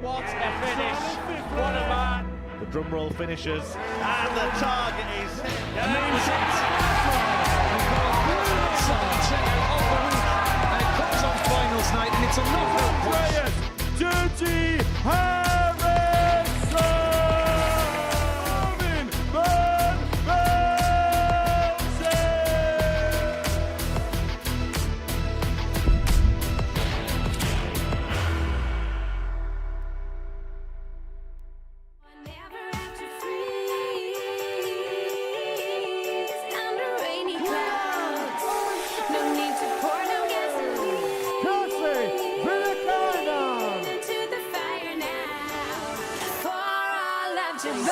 What a finish! What a man! The drum roll finishes, and the target is Amazing! And it comes on finals night, and it's a knockout push. Dirty Harrison! Van Velzen!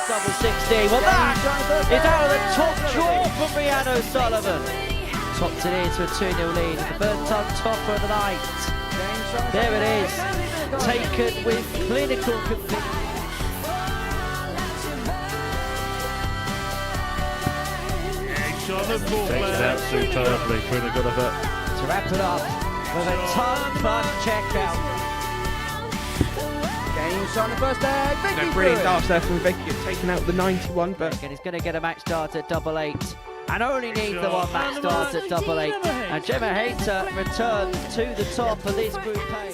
Double 16. Well, that is out of the top draw from Rhiannon Sullivan. Topped it into a 2-0 lead. The burnt-on topper of the night. There it is. Taken with clinical conviction. Takes it out superbly, Gulliver. To wrap it up with a ton-fun check-out. Games on the first day. No, brilliant dance there from Vicky, taking out the 91, but And he's going to get a match start at 8-8 and only needs the one match start at 8-8. And Gemma Hayter returns to the top of this Group A.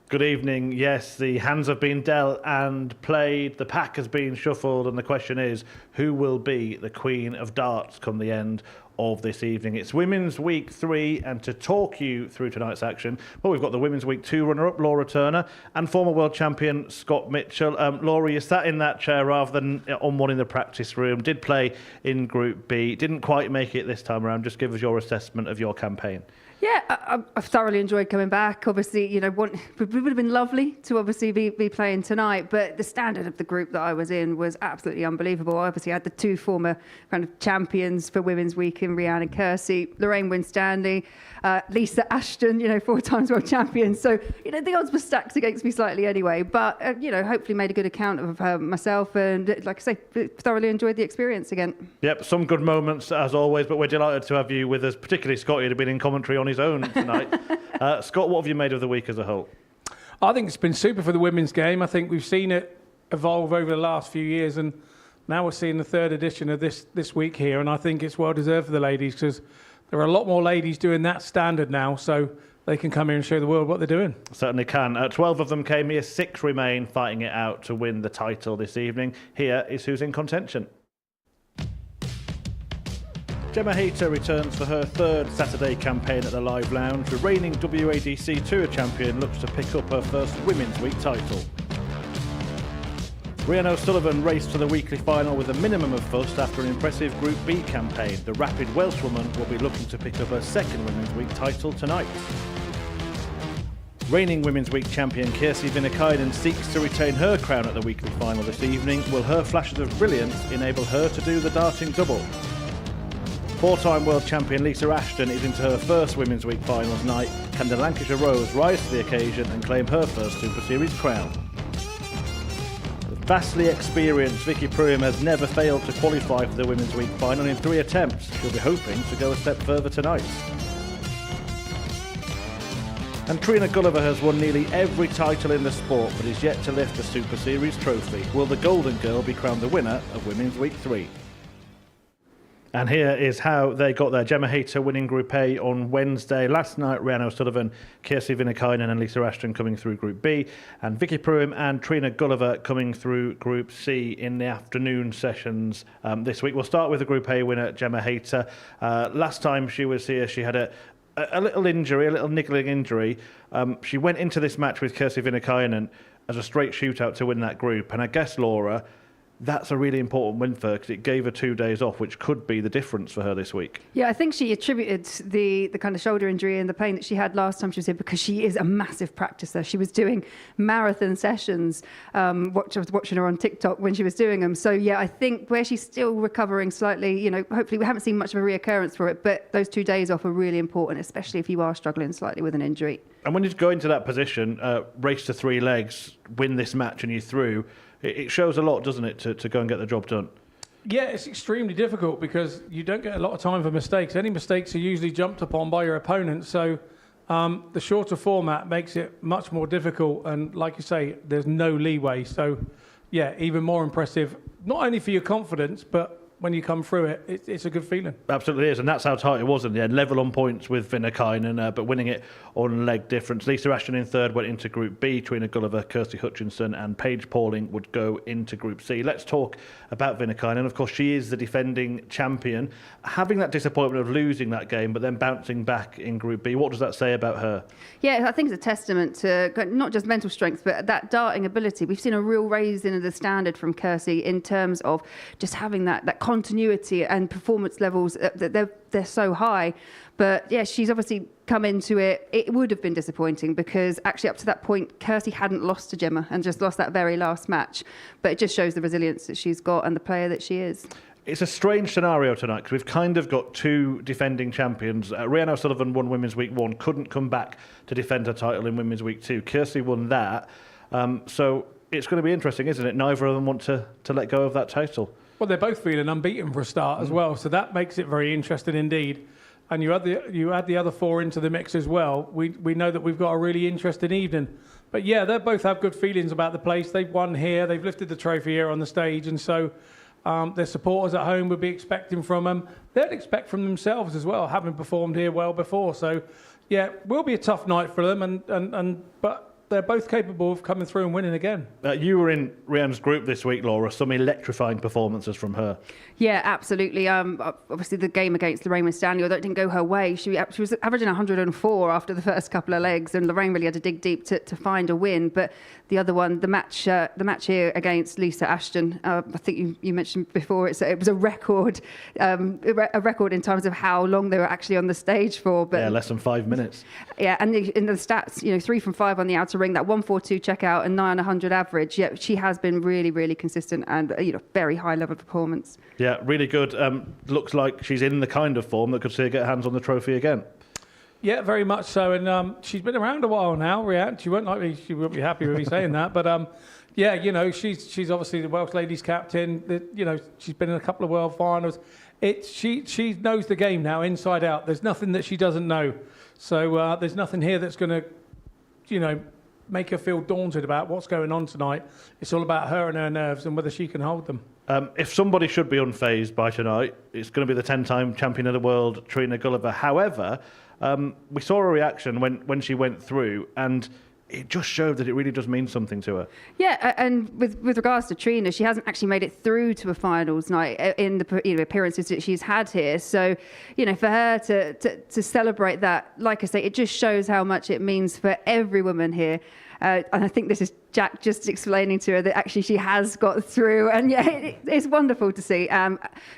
Good evening. Yes, the hands have been dealt and played. The pack has been shuffled, and the question is, who will be the Queen of Darts come the end of this evening? It's Women's Week 3, and to talk you through tonight's action, well, we've got the Women's Week 2 runner-up, Laura Turner, and former world champion Scott Mitchell. Laura, you sat in that chair rather than on one in the practice room, did play in Group B, didn't quite make it this time around. Just give us your assessment of your campaign. Yeah, I've thoroughly enjoyed coming back. Obviously, you know, it would have been lovely to obviously be playing tonight, but the standard of the group that I was in was absolutely unbelievable. I obviously had the two former kind of champions for Women's Week in Rhiannon Kersey, Lorraine Winstanley, Lisa Ashton, you know, 4 times world champion. So, you know, the odds were stacked against me slightly anyway, but, you know, hopefully made a good account of myself and, like I say, thoroughly enjoyed the experience again. Yep, some good moments as always, but we're delighted to have you with us, particularly Scott, who'd have been in commentary on his own tonight. Scott, what have you made of the week as a whole? I think it's been super for the women's game. I think we've seen it evolve over the last few years, and now we're seeing the 3rd edition of this week here, and I think it's well deserved for the ladies because there are a lot more ladies doing that standard now, so they can come here and show the world what they're doing. Certainly can. 12 of them came here, 6 remain fighting it out to win the title this evening. Here is who's in contention. Gemma Hayter returns for her 3rd Saturday campaign at the Live Lounge. The reigning WADC Tour champion looks to pick up her first Women's Week title. Rhiannon Sullivan raced to the weekly final with a minimum of fuss after an impressive Group B campaign. The rapid Welshwoman will be looking to pick up her 2nd Women's Week title tonight. Reigning Women's Week champion Kirsty Viinikainen seeks to retain her crown at the weekly final this evening. Will her flashes of brilliance enable her to do the darting double? 4-time world champion Lisa Ashton is into her first Women's Week finals night. Can the Lancashire Rose rise to the occasion and claim her first Super Series crown? The vastly experienced Vicky Pruim has never failed to qualify for the Women's Week final in 3 attempts. She'll be hoping to go a step further tonight. And Trina Gulliver has won nearly every title in the sport but is yet to lift the Super Series trophy. Will the Golden Girl be crowned the winner of Women's Week 3? And here is how they got there. Gemma Hayter winning Group A on Wednesday. Last night, Rhiannon Sullivan, Kirsty Viinikainen and Lisa Ashton coming through Group B. And Vicky Pruim and Trina Gulliver coming through Group C in the afternoon sessions this week. We'll start with the Group A winner, Gemma Hayter. Last time she was here, she had a little injury, a little niggling injury. She went into this match with Kirsty Viinikainen as a straight shootout to win that group. And I guess, Laura, that's a really important win for her because it gave her 2 days off, which could be the difference for her this week. Yeah, I think she attributed the kind of shoulder injury and the pain that she had last time she was here because she is a massive practicer. She was doing marathon sessions. I was watching her on TikTok when she was doing them. So, yeah, I think where she's still recovering slightly, you know, hopefully we haven't seen much of a reoccurrence for it, but those 2 days off are really important, especially if you are struggling slightly with an injury. And when you go into that position, race to 3 legs, win this match and you're through, it shows a lot, doesn't it, to go and get the job done? Yeah, it's extremely difficult because you don't get a lot of time for mistakes. Any mistakes are usually jumped upon by your opponent. So the shorter format makes it much more difficult. And like you say, there's no leeway. So, yeah, even more impressive, not only for your confidence, but when you come through it, it's a good feeling. Absolutely is, and that's how tight it was in the end. Level on points with Viinikainen, but winning it on leg difference. Lisa Ashton in third went into Group B. Trina Gulliver, Kirsty Hutchinson and Paige Pauling would go into Group C. Let's talk about Viinikainen. Of course, she is the defending champion. Having that disappointment of losing that game, but then bouncing back in Group B, what does that say about her? Yeah, I think it's a testament to not just mental strength, but that darting ability. We've seen a real raising of the standard from Kirsty in terms of just having that continuity and performance levels that they're so high. But yeah, she's obviously come into it. It would have been disappointing because actually up to that point, Kirsty hadn't lost to Gemma and just lost that very last match. But it just shows the resilience that she's got and the player that she is. It's a strange scenario tonight because we've kind of got two defending champions. Rhiannon O'Sullivan won Women's Week 1, couldn't come back to defend her title in Women's Week 2. Kirsty won that. So it's going to be interesting, isn't it? Neither of them want to let go of that title. Well, they're both feeling unbeaten for a start as well, so that makes it very interesting indeed. And you add the other four into the mix as well. We know that we've got a really interesting evening. But yeah, they both have good feelings about the place. They've won here, they've lifted the trophy here on the stage, and so their supporters at home would be expecting from them. They'd expect from themselves as well, having performed here well before. So yeah, it will be a tough night for them, but they're both capable of coming through and winning again. You were in Rhiannon's group this week, Laura. Some electrifying performances from her. Yeah, absolutely. Obviously, the game against Lorraine Winstanley, although it didn't go her way, she was averaging 104 after the first couple of legs, and Lorraine really had to dig deep to find a win. But the other one, the match here against Lisa Ashton, I think you mentioned before, it was a record in terms of how long they were actually on the stage for. But yeah, less than 5 minutes. Yeah, and in the stats, 3 from 5 on the outer ring, that 142 checkout and 900 average. Yeah, she has been really, really consistent and very high level performance. Yeah, really good. Looks like she's in the kind of form that could see her get hands on the trophy again. Yeah, very much so. And she's been around a while now, Rhiannon. She won't be happy with me saying that. But yeah, she's obviously the Welsh ladies captain. She's been in a couple of world finals. She knows the game now inside out. There's nothing that she doesn't know. So there's nothing here that's going to, make her feel daunted about what's going on tonight. It's all about her and her nerves and whether she can hold them. If somebody should be unfazed by tonight, it's going to be the 10-time champion of the world, Trina Gulliver. However, we saw a reaction when she went through, and it just showed that it really does mean something to her. Yeah, and with regards to Trina, she hasn't actually made it through to a finals night in the appearances that she's had here. So, for her to celebrate that, like I say, it just shows how much it means for every woman here. And I think this is Jack just explaining to her that actually she has got through. And yeah, it's wonderful to see.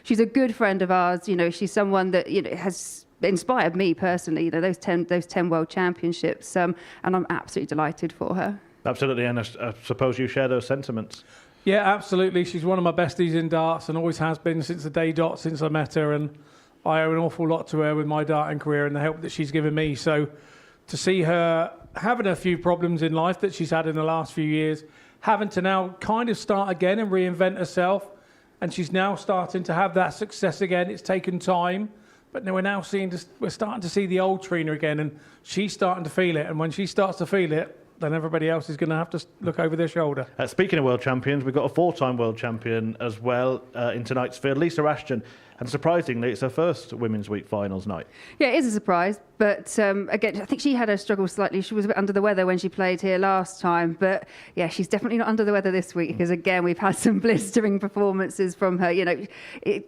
She's a good friend of ours. She's someone that has inspired me personally. Those 10 World Championships, and I'm absolutely delighted for her. Absolutely, and I suppose you share those sentiments. Yeah, absolutely. She's one of my besties in darts and always has been since the day dot, since I met her, and I owe an awful lot to her with my darting career and the help that she's given me. So to see her having a few problems in life that she's had in the last few years, having to now kind of start again and reinvent herself, and she's now starting to have that success again. It's taken time, but we're starting to see the old Trina again, and she's starting to feel it. And when she starts to feel it, then everybody else is going to have to look over their shoulder. Speaking of world champions, we've got a 4-time world champion as well in tonight's field, Lisa Ashton. And surprisingly, it's her first Women's Week finals night. Yeah, it is a surprise. But again, I think she had her struggle slightly. She was a bit under the weather when she played here last time. But yeah, she's definitely not under the weather this week because, again, we've had some blistering performances from her.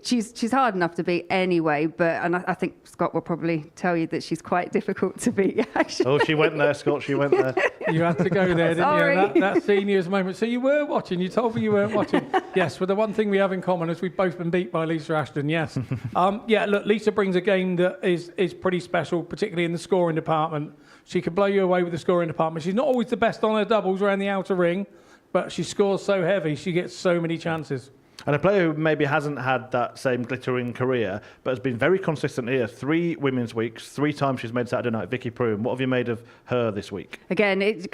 She's hard enough to beat anyway. And I think Scott will probably tell you that she's quite difficult to beat, actually. Oh, she went there, Scott. She went there. You had to go there, didn't you? That seniors moment. So you were watching. You told me you weren't watching. Yes, well, the one thing we have in common is we've both been beat by Lisa Ashton, yes. Yeah, look, Lisa brings a game that is pretty special, particularly in the scoring department. She can blow you away with the scoring department. She's not always the best on her doubles around the outer ring, but she scores so heavy. She gets so many chances. And a player who maybe hasn't had that same glittering career, but has been very consistent here. 3 women's weeks, 3 times she's made Saturday night. Vicky Pruim, what have you made of her this week? Again, it's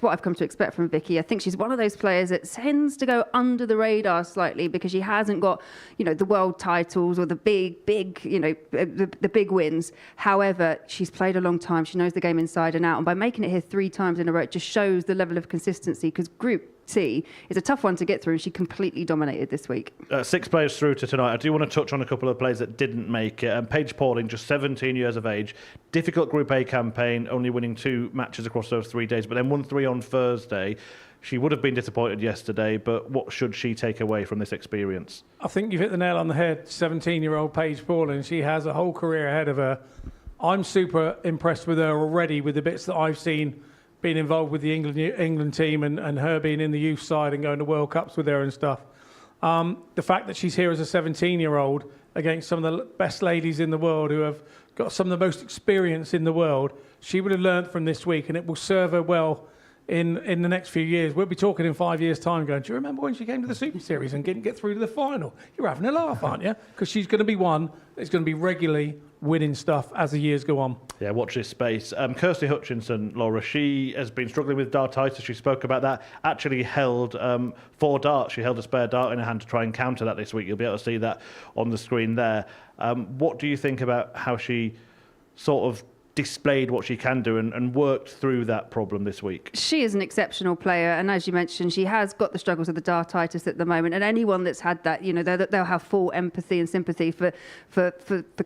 what I've come to expect from Vicky. I think she's one of those players that tends to go under the radar slightly because she hasn't got, the world titles or the big, the big wins. However, she's played a long time. She knows the game inside and out. And by making it here 3 times in a row, it just shows the level of consistency because Group T is a tough one to get through, and she completely dominated this week. 6 players through to tonight. I do want to touch on a couple of players that didn't make it. Paige Pauling, just 17 years of age. Difficult Group A campaign, only winning 2 matches across those 3 days, but then won 3 on Thursday. She would have been disappointed yesterday, but what should she take away from this experience? I think you've hit the nail on the head. 17-year-old Paige Pauling. She has a whole career ahead of her. I'm super impressed with her already with the bits that I've seen being involved with the England team and her being in the youth side and going to World Cups with her and stuff. The fact that she's here as a 17-year-old against some of the best ladies in the world who have got some of the most experience in the world, she would have learned from this week, and it will serve her well in the next few years. We'll be talking in 5 years' time going, do you remember when she came to the Super Series and didn't get through to the final? You're having a laugh, aren't you? Because she's going to be one that's going to be regularly winning stuff as the years go on. Yeah, watch this space. Kirsty Hutchinson, Laura, she has been struggling with dartitis. She spoke about that. Actually held 4 darts. She held a spare dart in her hand to try and counter that this week. You'll be able to see that on the screen there. What do you think about how she sort of displayed what she can do and worked through that problem this week? She is an exceptional player, and as you mentioned, she has got the struggles of the dartitis at the moment, and anyone that's had that, they'll have full empathy and sympathy for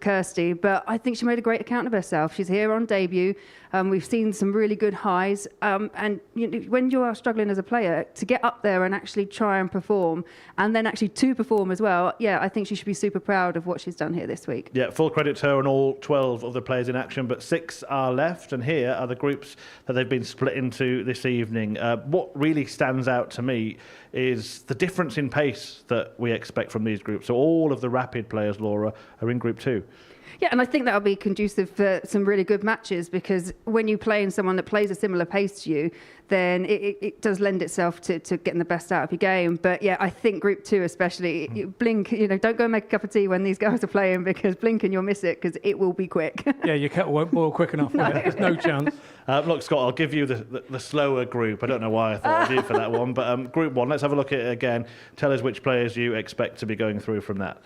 Kirsty. But I think she made a great account of herself. She's here on debut. We've seen some really good highs, and when you are struggling as a player, to get up there and actually try and perform, and then actually to perform as well, I think she should be super proud of what she's done here this week. Yeah, full credit to her and all 12 of the players in action, but 6 are left, and here are the groups that they've been split into this evening. What really stands out to me is the difference in pace that we expect from these groups. So all of the rapid players, Laura, are in Group 2. Yeah, and I think that'll be conducive for some really good matches, because when you play in someone that plays a similar pace to you, then it does lend itself to getting the best out of your game. But yeah, I think Group 2 especially, blink, don't go and make a cup of tea when these girls are playing, because blink and you'll miss it, because it will be quick. Yeah, your kettle won't boil quick enough. No. There's no chance. Look, Scott, I'll give you the slower group. I don't know why I thought of you for that one, but Group 1, let's have a look at it again. Tell us which players you expect to be going through from that.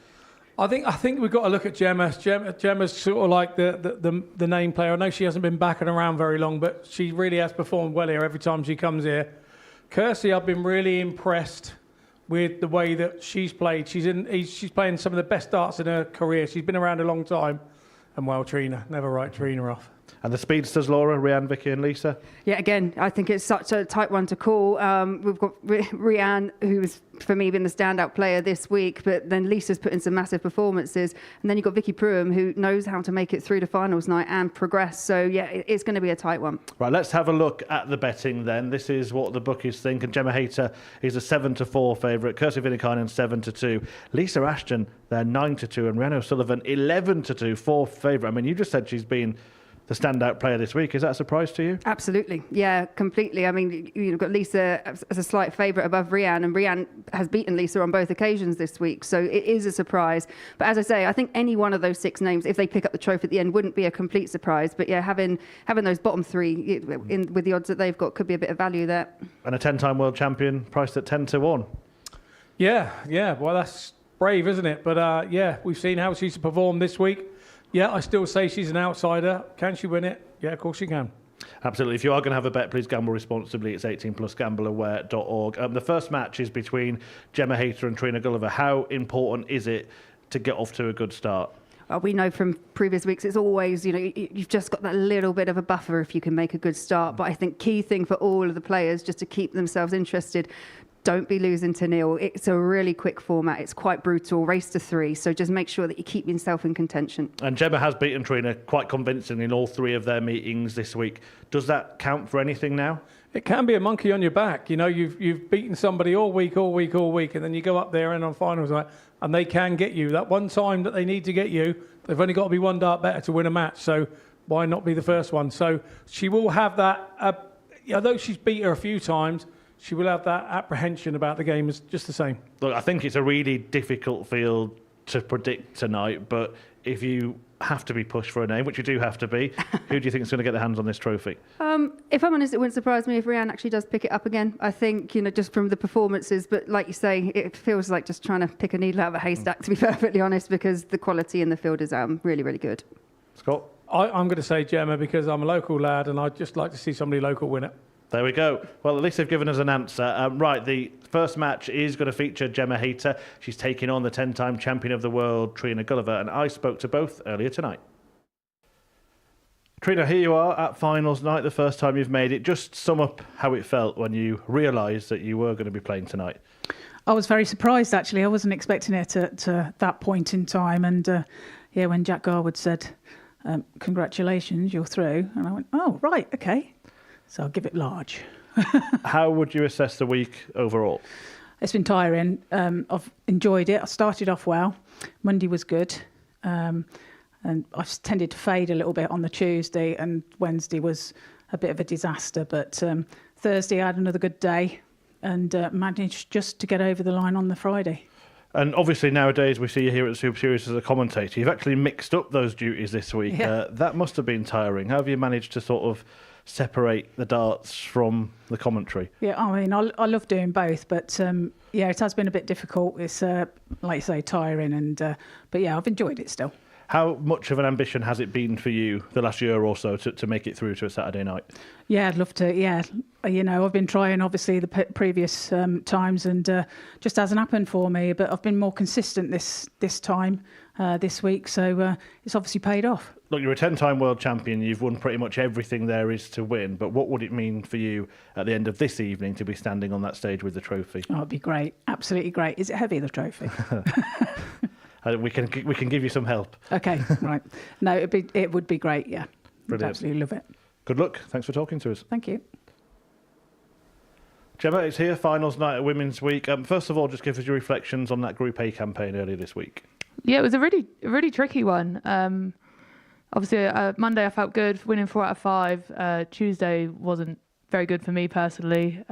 I think we've got to look at Gemma. Gemma's sort of like the name player. I know she hasn't been backing around very long, but she really has performed well here every time she comes here. Kirsty, I've been really impressed with the way that she's played. She's playing some of the best darts in her career. She's been around a long time. And well, Trina, never write Trina off. And the speedsters, Laura, Rhiann, Vicky and Lisa? Yeah, again, I think it's such a tight one to call. We've got Rhiann, who's, for me, been the standout player this week, but then Lisa's put in some massive performances. And then you've got Vicky Pruim, who knows how to make it through to finals night and progress. So, yeah, it's going to be a tight one. Right, let's have a look at the betting then. This is what the bookies think. And Gemma Hayter is a 7-4 favourite. Kirsty Viinikainen, 7-2. Lisa Ashton, they're 9-2. And Rhiannon O'Sullivan, 11-2, fourth favourite. I mean, you just said she's been the standout player this week. Is that a surprise to you? Absolutely. Yeah, completely. I mean, you've got Lisa as a slight favourite above Rhiann, and Rhiann has beaten Lisa on both occasions this week, so it is a surprise. But as I say, I think any one of those 6 names, if they pick up the trophy at the end, wouldn't be a complete surprise. But yeah, having those bottom 3 with the odds that they've got could be a bit of value there. And a 10-time world champion priced at 10-1. Yeah. Well, that's brave, isn't it? But yeah, we've seen how she's performed this week. Yeah, I still say she's an outsider. Can she win it? Yeah, of course she can. Absolutely. If you are going to have a bet, please gamble responsibly. It's 18+, gambleaware.org. The first match is between Gemma Hayter and Trina Gulliver. How important is it to get off to a good start? Well, we know from previous weeks, it's always, you've just got that little bit of a buffer if you can make a good start. But I think key thing for all of the players, just to keep themselves interested, don't be losing to nil. It's a really quick format. It's quite brutal. Race to 3. So just make sure that you keep yourself in contention. And Gemma has beaten Trina quite convincingly in all 3 of their meetings this week. Does that count for anything now? It can be a monkey on your back. You've beaten somebody all week, and then you go up there and on finals night, and they can get you. That one time that they need to get you, they've only got to be 1 dart better to win a match. So why not be the first one? So she will have that. Although she's beat her a few times, she will have that apprehension about the game as just the same. Look, I think it's a really difficult field to predict tonight, but if you have to be pushed for a name, which you do have to be, who do you think is going to get their hands on this trophy? If I'm honest, it wouldn't surprise me if Rianne actually does pick it up again. I think, just from the performances, but like you say, it feels like just trying to pick a needle out of a haystack, to be perfectly honest, because the quality in the field is really, really good. Scott? I'm going to say Gemma because I'm a local lad and I'd just like to see somebody local win it. There we go. Well, at least they've given us an answer. Right, the first match is going to feature Gemma Hayter. She's taking on the 10-time champion of the world, Trina Gulliver, and I spoke to both earlier tonight. Trina, here you are at finals night, the first time you've made it. Just sum up how it felt when you realised that you were going to be playing tonight. I was very surprised, actually. I wasn't expecting it at that point in time. And when Jack Garwood said, congratulations, you're through. And I went, oh, right, OK. So I'll give it large. How would you assess the week overall? It's been tiring. I've enjoyed it. I started off well. Monday was good. And I've tended to fade a little bit on the Tuesday, and Wednesday was a bit of a disaster. But Thursday I had another good day and managed just to get over the line on the Friday. And obviously nowadays we see you here at Super Series as a commentator. You've actually mixed up those duties this week. Yeah. That must have been tiring. How have you managed to sort of separate the darts from the commentary? Yeah, I mean, I love doing both, but it has been a bit difficult. It's, like you say, tiring, but yeah, I've enjoyed it still. How much of an ambition has it been for you the last year or so to make it through to a Saturday night? Yeah, I'd love to. Yeah, I've been trying obviously the previous times, and just hasn't happened for me. But I've been more consistent this time, this week, so it's obviously paid off. Look, you're a 10-time world champion. You've won pretty much everything there is to win. But what would it mean for you at the end of this evening to be standing on that stage with the trophy? Oh, it'd be great. Absolutely great. Is it heavy, the trophy? We can give you some help. Okay, right. No, it would be great. Yeah, Brilliant. Absolutely love it. Good luck. Thanks for talking to us. Thank you. Gemma, it's here, finals night at Women's Week. First of all, just give us your reflections on that Group A campaign earlier this week. Yeah, it was a really tricky one. Obviously, Monday I felt good, winning 4 out of 5. Tuesday wasn't very good for me personally.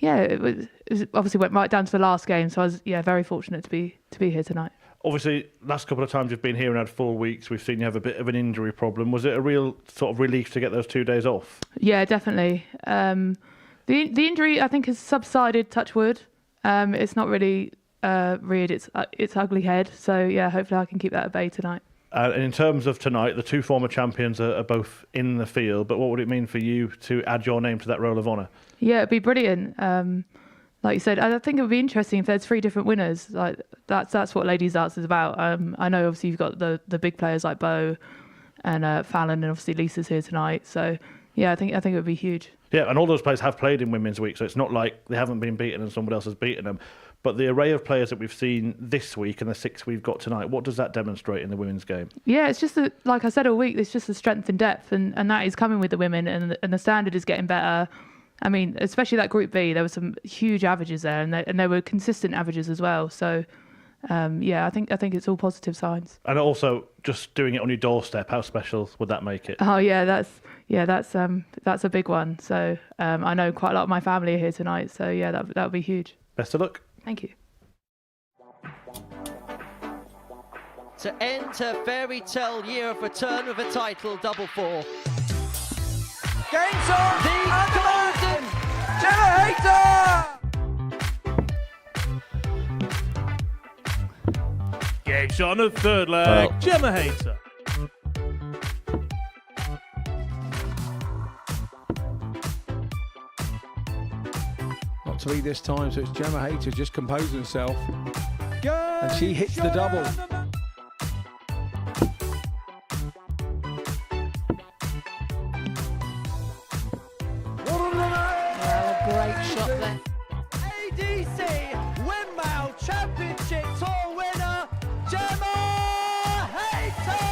It was obviously went right down to the last game, so I was very fortunate to be here tonight. Obviously, last couple of times you've been here and had full weeks, we've seen you have a bit of an injury problem. Was it a real sort of relief to get those 2 days off? Yeah, definitely. The injury I think has subsided. Touch wood. It's not really reared its ugly head. So yeah, hopefully I can keep that at bay tonight. And in terms of tonight, the two former champions are both in the field, but what would it mean for you to add your name to that roll of honour? Yeah, it'd be brilliant. Like you said, I think it would be interesting if there's 3 different winners. Like that's what ladies darts is about. I know obviously you've got the big players like Bo and Fallon, and obviously Lisa's here tonight. So yeah, I think it would be huge. Yeah, and all those players have played in Women's Week, so it's not like they haven't been beaten and someone else has beaten them. But the array of players that we've seen this week and the 6 we've got tonight, what does that demonstrate in the women's game? Yeah, it's just like I said all week, it's just the strength and depth, and that is coming with the women, and the standard is getting better. I mean, especially that Group B, there were some huge averages there, and there were consistent averages as well. So, I think it's all positive signs. And also, just doing it on your doorstep, how special would that make it? Oh yeah, that's a big one. So I know quite a lot of my family are here tonight. So yeah, that would be huge. Best of luck. Thank you. To enter fairy tale year of return with a title, double 4. Game's on! The golden Gemma Hayter! Game's on a third leg, Gemma Hayter. Not to lead this time, so it's Gemma Hayter just composing herself. And she hits the double. Great shot there. ADC Windmill Championship Tour winner, Gemma Hayter!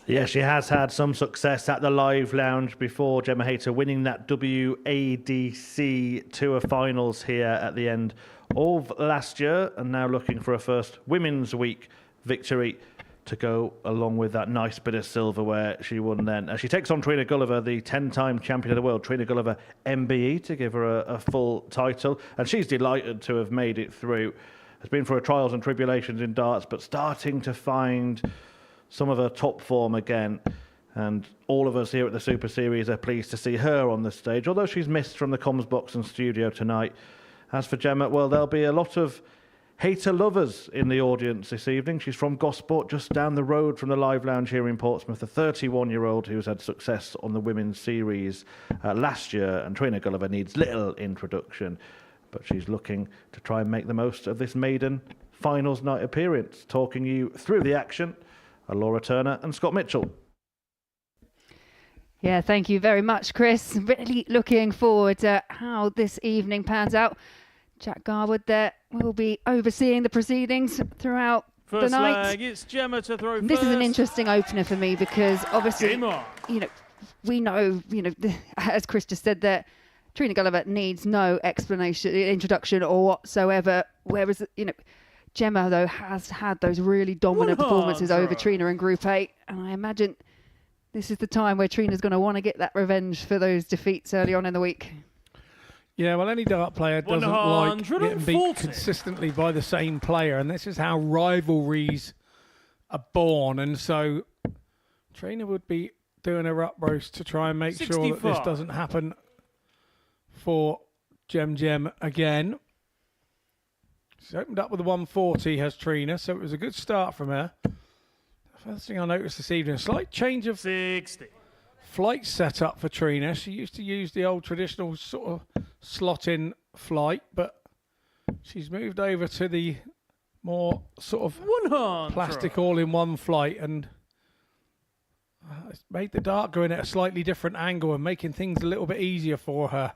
Yeah, she has had some success at the Live Lounge before, Gemma Hayter winning that WADC Tour Finals here at the end of last year, and now looking for her first Women's Week victory to go along with that nice bit of silverware she won then. She takes on Trina Gulliver, the 10-time champion of the world. Trina Gulliver MBE to give her a full title, and she's delighted to have made it through. Has been through her trials and tribulations in darts, but starting to find some of her top form again. And all of us here at the Super Series are pleased to see her on the stage, although she's missed from the comms box and studio tonight. As for Gemma, well, there'll be a lot of Hayter lovers in the audience this evening. She's from Gosport, just down the road from the Live Lounge here in Portsmouth, a 31-year-old who's had success on the Women's Series last year, and Trina Gulliver needs little introduction, but she's looking to try and make the most of this maiden finals night appearance. Talking you through the action are Laura Turner and Scott Mitchell. Yeah, thank you very much, Chris. Really looking forward to how this evening pans out. Jack Garwood there will be overseeing the proceedings throughout the night. Leg, it's Gemma to throw This first. is an interesting opener for me because obviously, we know, as Chris just said that Trina Gulliver needs no introduction or whatsoever. Whereas, Gemma, though, has had those really dominant performances over Trina in Group 8. And I imagine this is the time where Trina's going to want to get that revenge for those defeats early on in the week. Yeah, well, any dart player doesn't like getting beat consistently by the same player, and this is how rivalries are born. And so Trina would be doing her utmost to try and make sure that this doesn't happen for Gem again. She's opened up with a 140, has Trina, so it was a good start from her. First thing I noticed this evening, a slight change of 60. Flight setup for Trina. She used to use the old traditional sort of slot-in flight, but she's moved over to the more sort of plastic all-in-one flight, and it's made the dart go in at a slightly different angle and making things a little bit easier for her,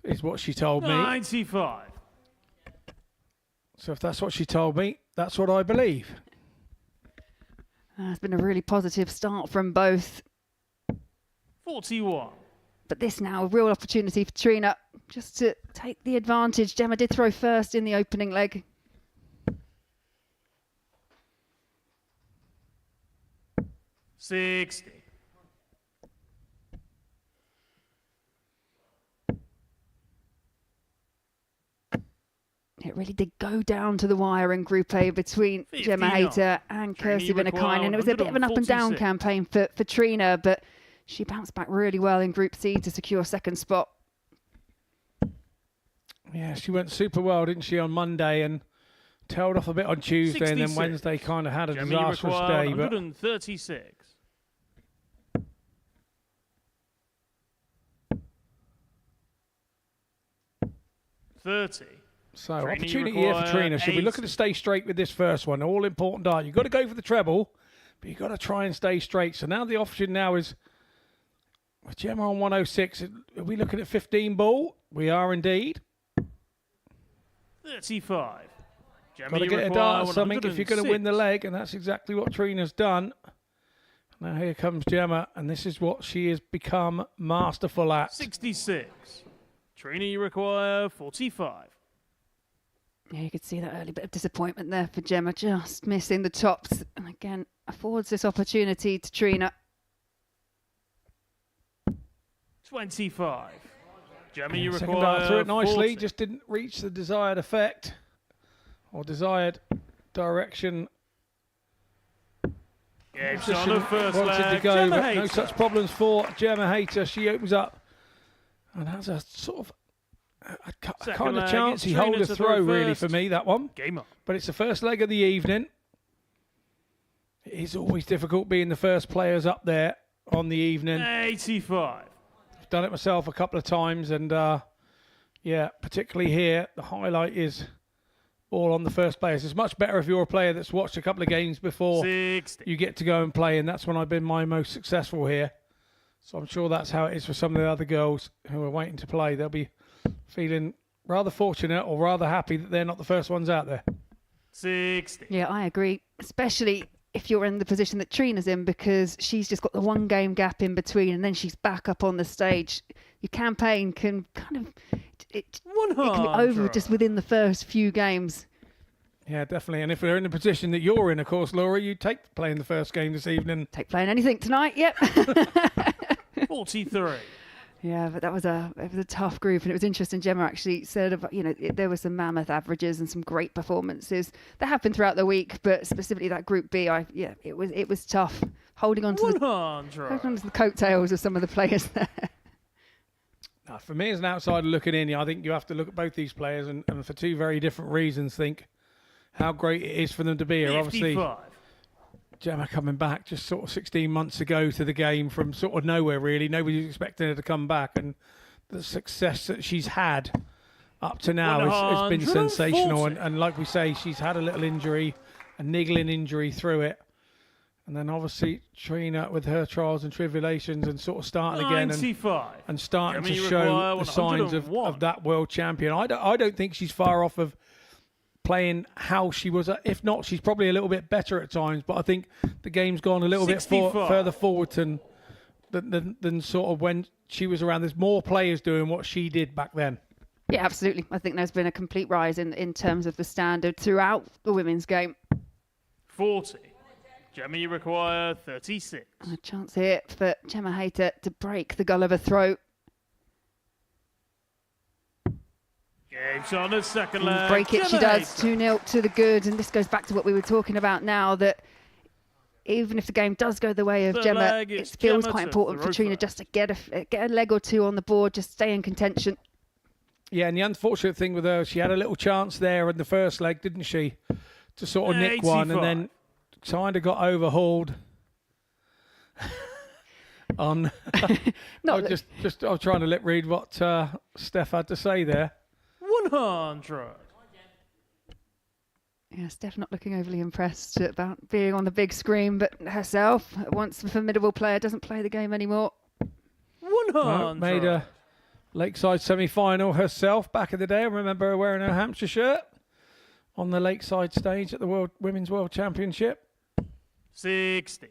is what she told me. 95. So if that's what she told me, that's what I believe. It's been a really positive start from both. 41. But this now a real opportunity for Trina just to take the advantage. Gemma did throw first in the opening leg. $60. It really did go down to the wire in Group A between Gemma Hayter and Kirsty Viinikainen. It was a bit of an up and down campaign for Trina, but she bounced back really well in Group C to secure second spot. Yeah, she went super well, didn't she, on Monday, and tailed off a bit on Tuesday, 66. and then Wednesday kind of had a disastrous day. 136. $30. So, opportunity here for Trina. She'll be looking to stay straight with this first one. All important dart. You've got to go for the treble, but you've got to try and stay straight. So now the option now is with Gemma on 106. Are we looking at 15 ball? We are indeed. 35. Got to get a dart or something if you're going to win the leg, and that's exactly what Trina's done. Now here comes Gemma, and this is what she has become masterful at. 66. Trina, you require 45. Yeah, you could see that early bit of disappointment there for Gemma, just missing the tops. And again, affords this opportunity to Trina. 25. Gemma, you Second dart require through it nicely, 40. just didn't reach the desired effect or desired direction. Yeah, it's on the first wanted leg. to go, Gemma but Hayter. no such problems for Gemma Hayter. She opens up and has a sort of a Second kind of leg, chancy it's Trina holder to throw, throw really, first. for me, that one. Game on. But it's the first leg of the evening. It is always difficult being the first players up there on the evening. 85. I've done it myself a couple of times, and yeah, particularly here, the highlight is all on the first players. It's much better if you're a player that's watched a couple of games before 60. you get to go and play, and that's when I've been my most successful here. So I'm sure that's how it is for some of the other girls who are waiting to play. They'll be feeling rather fortunate or rather happy that they're not the first ones out there. 60. Yeah, I agree, especially if you're in the position that Trina's in, because she's just got the one game gap in between and then she's back up on the stage. Your campaign can kind of, it can be over just within the first few games. Yeah, definitely. And if they're in the position that you're in, of course, Laura, you'd take playing the first game this evening. Take playing anything tonight, yep. 43. Yeah, but it was a tough group, and it was interesting. Gemma actually said about, there were some mammoth averages and some great performances that happened throughout the week, but specifically that Group B, it was tough holding on to the coattails of some of the players there. Now, for me as an outsider looking in, I think you have to look at both these players and for two very different reasons, think how great it is for them to be here. 55. Obviously, Gemma coming back just sort of 16 months ago to the game from sort of nowhere, really. Nobody was expecting her to come back, and the success that she's had up to now has been sensational. And like we say, she's had a little injury, a niggling injury through it. And then obviously Trina with her trials and tribulations and sort of starting again and starting to show the signs of that world champion. I don't think she's far off of playing how she was. If not, she's probably a little bit better at times. But I think the game's gone a little bit further forward than sort of when she was around. There's more players doing what she did back then. Yeah, absolutely. I think there's been a complete rise in terms of the standard throughout the women's game. 40. Gemma, you require 36. And a chance here for Gemma Hayter to break the Gulliver throw. Game's on the second leg. Break it, she does. 2-0 to the good. And this goes back to what we were talking about now, that even if the game does go the way of Gemma, it feels quite important for Trina just to get a leg or two on the board, just stay in contention. Yeah, and the unfortunate thing with her, she had a little chance there in the first leg, didn't she? To sort of nick one, and then kind of got overhauled on. I was trying to lip read what Steph had to say there. 100. Yeah, Steph not looking overly impressed about being on the big screen, but herself, once a formidable player, doesn't play the game anymore. 100. Made a Lakeside semi-final herself back in the day. I remember her wearing her Hampshire shirt on the Lakeside stage at the Women's World Championship. 60.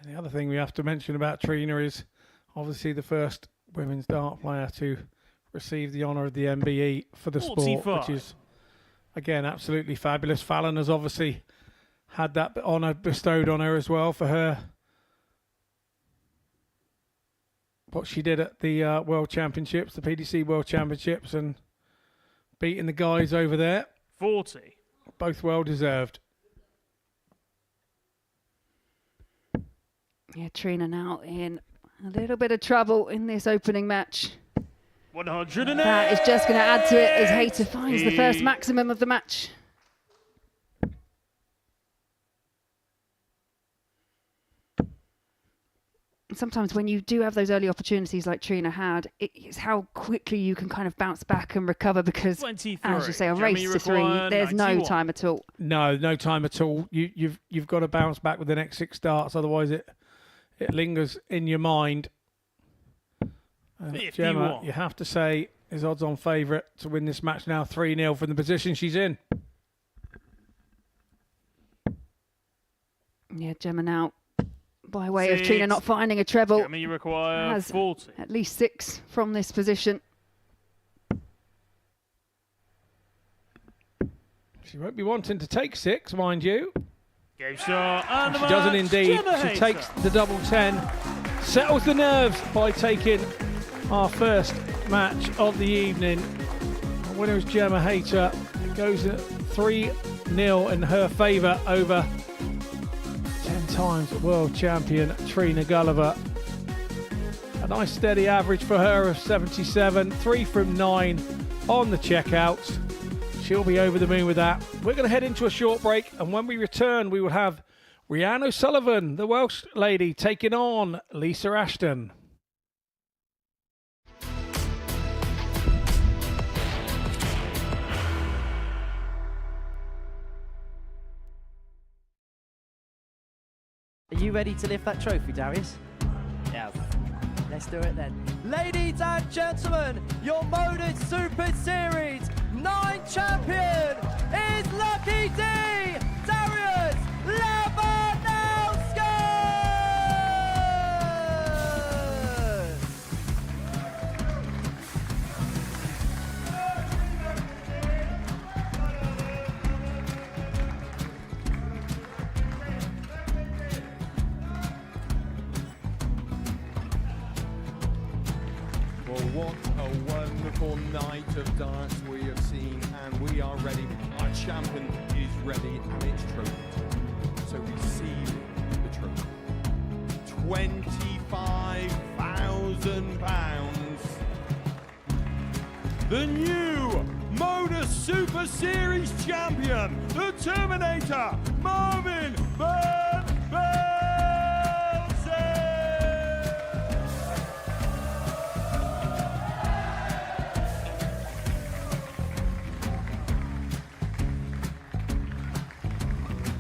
And the other thing we have to mention about Trina is obviously the first women's dart player to receive the honour of the MBE for the 45. sport, which is, again, absolutely fabulous. Fallon has obviously had that honour bestowed on her as well for her, what she did at the World Championships, the PDC World Championships, and beating the guys over there. 40. Both well deserved. Yeah, Trina now in a little bit of trouble in this opening match. 108. That is just going to add to it as Hayter finds the first maximum of the match. Sometimes when you do have those early opportunities like Trina had, it's how quickly you can kind of bounce back and recover, because 23. as you say, a race to three, there's 91. no time at all. No time at all. You've got to bounce back with the next 6 darts, otherwise it lingers in your mind. Gemma, you have to say, is odds-on favourite to win this match now 3-0 from the position she's in. Yeah, Gemma now, by way of Trina not finding a treble, Gemma, you require has 40. at least 6 from this position. She won't be wanting to take 6, mind you. Game shot, and She doesn't indeed. She takes the double 10, settles the nerves by taking our first match of the evening. The winner is Gemma Hayter. It goes at 3-0 in her favour over 10 times world champion Trina Gulliver. A nice steady average for her of 77, 3 from 9 on the checkouts. She'll be over the moon with that. We're going to head into a short break, and when we return, we will have Rhiannon O'Sullivan, the Welsh lady, taking on Lisa Ashton. Are you ready to lift that trophy, Darius? Yeah. Let's do it then. Ladies and gentlemen, your Modus Super Series 9 champion is Lucky D, Darius Labanowski! Well, what a wonderful night of darts we have seen, and we are ready. Our champion is ready, and it's trophy. So receive the trophy. £25,000. The new Modus Super Series champion, the Terminator, Marvin Van Velzen.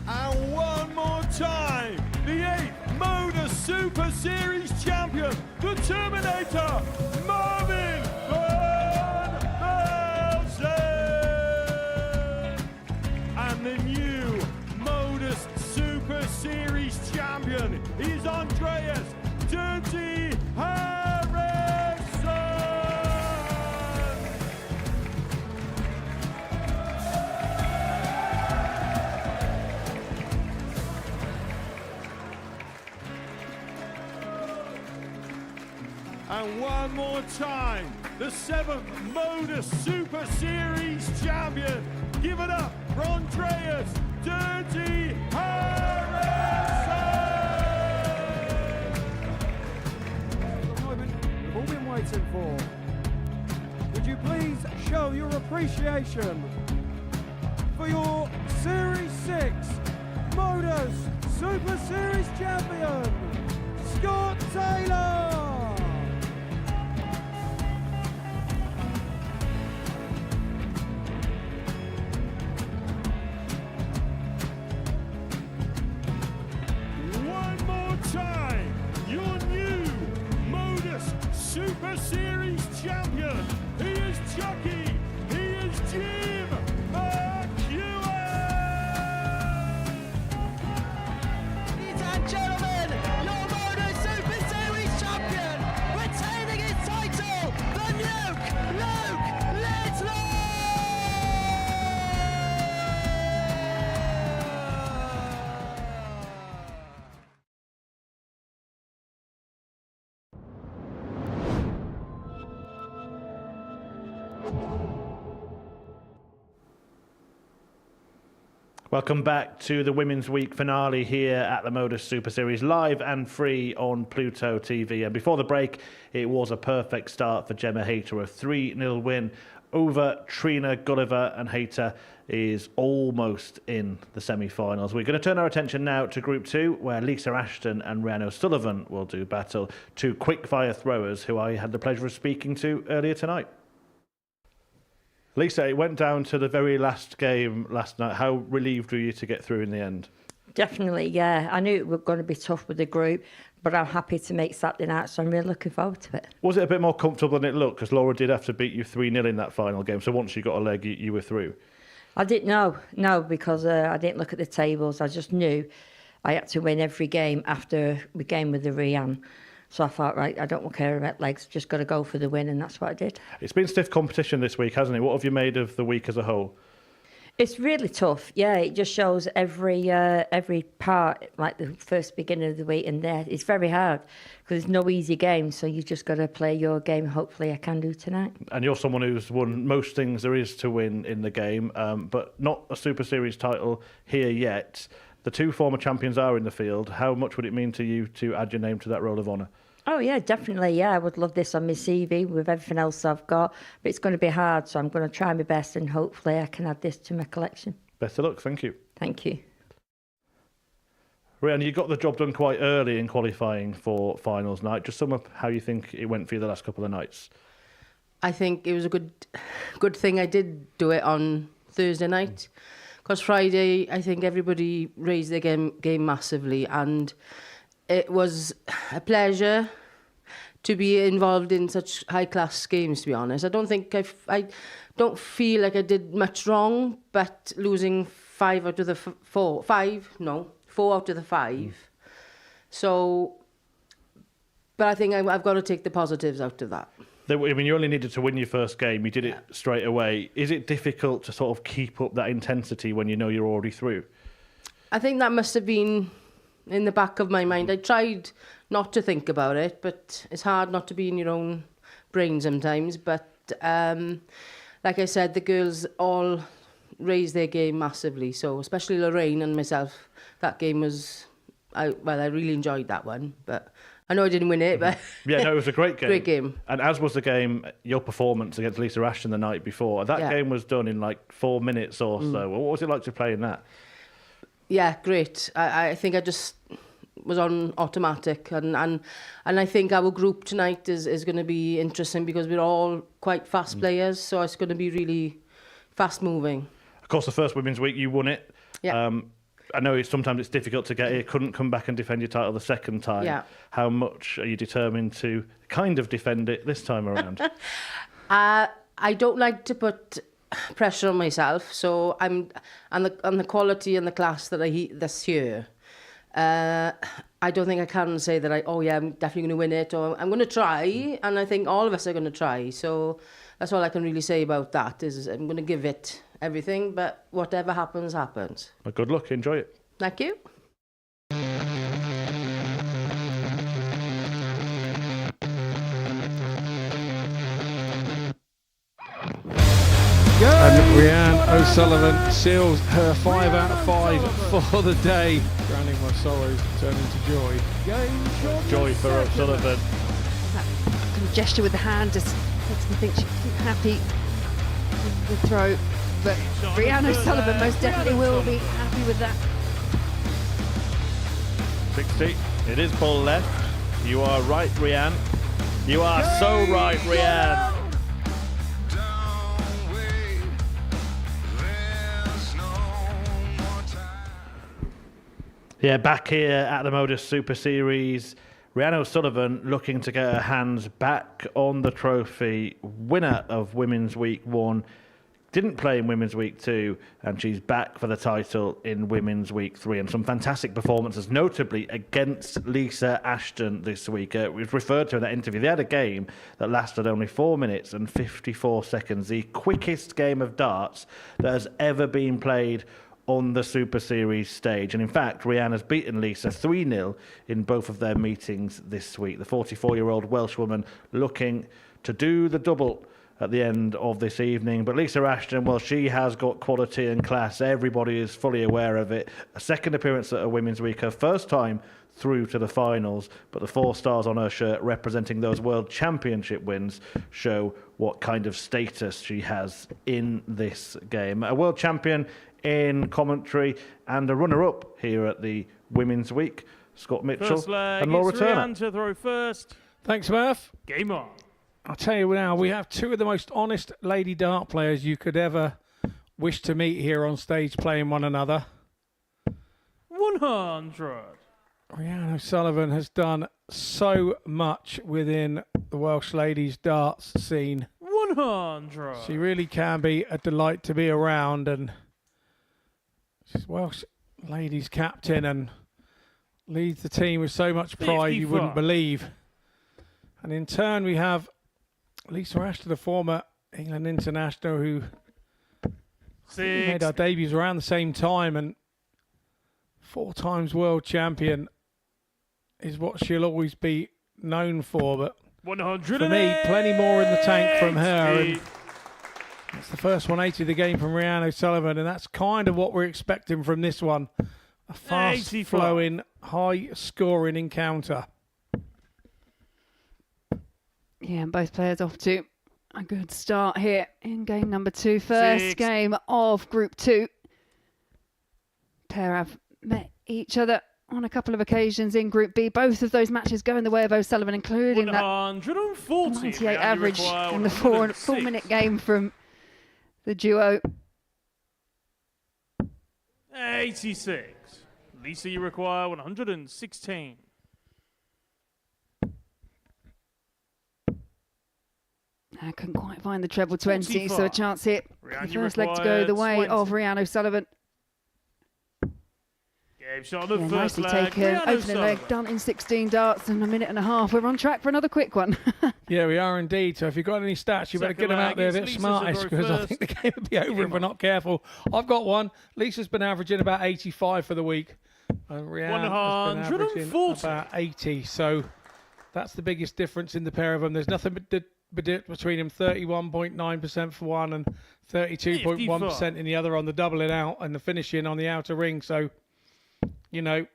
And one more time, the 8th Modus Super Series champion, the Terminator, Marvin Van Velzen. And the new Modus Super Series champion is Andreas Dirty Harrison. And one more time, the 7th Modus Super Series champion. Give it up for Andreas Dirty Harrison. The moment we've all been waiting for. Would you please show your appreciation for your Series 6 Modus Super Series champion, Scott Taylor. One more time, your new Modus Super Series champion. He is Chucky. He is Jim McEwen. Ladies and gentlemen, your Modus Super Series champion, retaining his title, the Nuke, Luke Littler! Welcome back to the Women's Week finale here at the Modus Super Series, live and free on Pluto TV. And before the break, it was a perfect start for Gemma Hayter, a 3-0 win over Trina Gulliver, and Hayter is almost in the semi-finals. We're going to turn our attention now to Group 2, where Lisa Ashton and Rhiannon O'Sullivan will do battle, two quick-fire throwers who I had the pleasure of speaking to earlier tonight. Lisa, it went down to the very last game last night. How relieved were you to get through in the end? Definitely, yeah. I knew it was going to be tough with the group, but I'm happy to make Saturday night, so I'm really looking forward to it. Was it a bit more comfortable than it looked? Because Laura did have to beat you 3-0 in that final game, so once you got a leg, you were through. I didn't know, no, because I didn't look at the tables. I just knew I had to win every game after the game with the Rhiannon. So I thought, right, I don't care about legs, just got to go for the win, and that's what I did. It's been stiff competition this week, hasn't it? What have you made of the week as a whole? It's really tough, yeah. It just shows every part, like the first beginning of the week, and there it's very hard because there's no easy game. So you just got to play your game. Hopefully, I can do tonight. And you're someone who's won most things there is to win in the game, but not a Super Series title here yet. The two former champions are in the field. How much would it mean to you to add your name to that roll of honour? Oh, yeah, definitely. Yeah, I would love this on my CV with everything else I've got. But it's going to be hard, so I'm going to try my best and hopefully I can add this to my collection. Best of luck. Thank you. Thank you. Rhiannon, you got the job done quite early in qualifying for finals night. Just sum up how you think it went for you the last couple of nights. I think it was a good thing I did do it on Thursday night. Because Friday, I think everybody raised their game massively, and it was a pleasure to be involved in such high-class games, to be honest. I don't think I don't feel like I did much wrong, but losing 4 out of the 5. So, but I think I've got to take the positives out of that. I mean, you only needed to win your first game. You did it straight away. Is it difficult to sort of keep up that intensity when you know you're already through? I think that must have been in the back of my mind. I tried not to think about it, but it's hard not to be in your own brain sometimes. But like I said, the girls all raised their game massively. So especially Lorraine and myself, that game was, I really enjoyed that one. But I know I didn't win it, but yeah, no, it was a great game. Great game. And as was the game, your performance against Lisa Ashton the night before. That game was done in like 4 minutes or so. What was it like to play in that? Yeah, great. I think I just was on automatic, and I think our group tonight is going to be interesting because we're all quite fast players, so it's going to be really fast moving. Of course, the first Women's Week, you won it. Yeah. I know sometimes it's difficult to get here. Couldn't come back and defend your title the second time. Yeah. How much are you determined to kind of defend it this time around? I don't like to put pressure on myself, so I'm on the quality and the class that this year. I don't think I can say that I'm definitely going to win it, or I'm going to try, and I think all of us are going to try. So that's all I can really say about that. Is I'm going to give it everything, but whatever happens, happens. Well, good luck. Enjoy it. Thank you. And Rhiannon O'Sullivan seals her 5 out of 5 for the day. Drowning my sorrows, turning to joy. Joy for O'Sullivan. That kind of gesture with the hand just makes me think she's happy with the throw. But Rhiannon O'Sullivan most definitely will be happy with that. 60. It is ball left. You are right, Rhiannon. You are so right, Rhiannon. Yeah, back here at the Modus Super Series, Rhiannon O'Sullivan looking to get her hands back on the trophy. Winner of Women's Week 1, didn't play in Women's Week 2, and she's back for the title in Women's Week 3. And some fantastic performances, notably against Lisa Ashton this week. It was referred to in that interview. They had a game that lasted only 4 minutes and 54 seconds, the quickest game of darts that has ever been played on the Super Series stage. And in fact, Rhiannon has beaten Lisa 3-0 in both of their meetings this week. The 44-year-old Welsh woman looking to do the double at the end of this evening. But Lisa Ashton, well, she has got quality and class. Everybody is fully aware of it. A second appearance at a Women's Week, her first time through to the finals, but the 4 stars on her shirt representing those World Championship wins show what kind of status she has in this game. A world champion in commentary and a runner-up here at the Women's Week, Scott Mitchell and Laura Turner. To throw first. Thanks, Murph. Game on. I'll tell you now, we have 2 of the most honest lady dart players you could ever wish to meet here on stage playing one another. 100. Rhiannon O'Sullivan has done so much within the Welsh ladies darts scene. 100. She really can be a delight to be around, and she's Welsh ladies captain and leads the team with so much pride 55. You wouldn't believe. And in turn we have Lisa Ashton, the former England international, who made our debuts around the same time, and 4 times world champion is what she'll always be known for. But 100 for me, plenty more in the tank from her. And it's the first 180 of the game from Rhiannon O'Sullivan, and that's kind of what we're expecting from this one. A fast-flowing, high-scoring encounter. Yeah, and both players off to a good start here in game number 2. First game of Group 2. Pair have met each other on a couple of occasions in Group B. Both of those matches go in the way of O'Sullivan, including that 98 average in the 4-minute game from the duo. 86. Lisa, you require 116. I couldn't quite find the treble 20, 45. so a chance here. The first leg to go the way of Rhiannon O'Sullivan. Nicely taken. Opening leg done in 16 darts and a minute and a half. We're on track for another quick one. Yeah, we are indeed. So if you've got any stats, you better get them out there a bit smartish, because I think the game will be over if we're not careful. I've got one. Lisa's been averaging about 85 for the week. And Rhiannon has been averaging about 80. So That's the biggest difference in the pair of them. There's nothing between them. 31.9% for one and 32.1% in the other on the doubling out and the finishing on the outer ring. So, you know,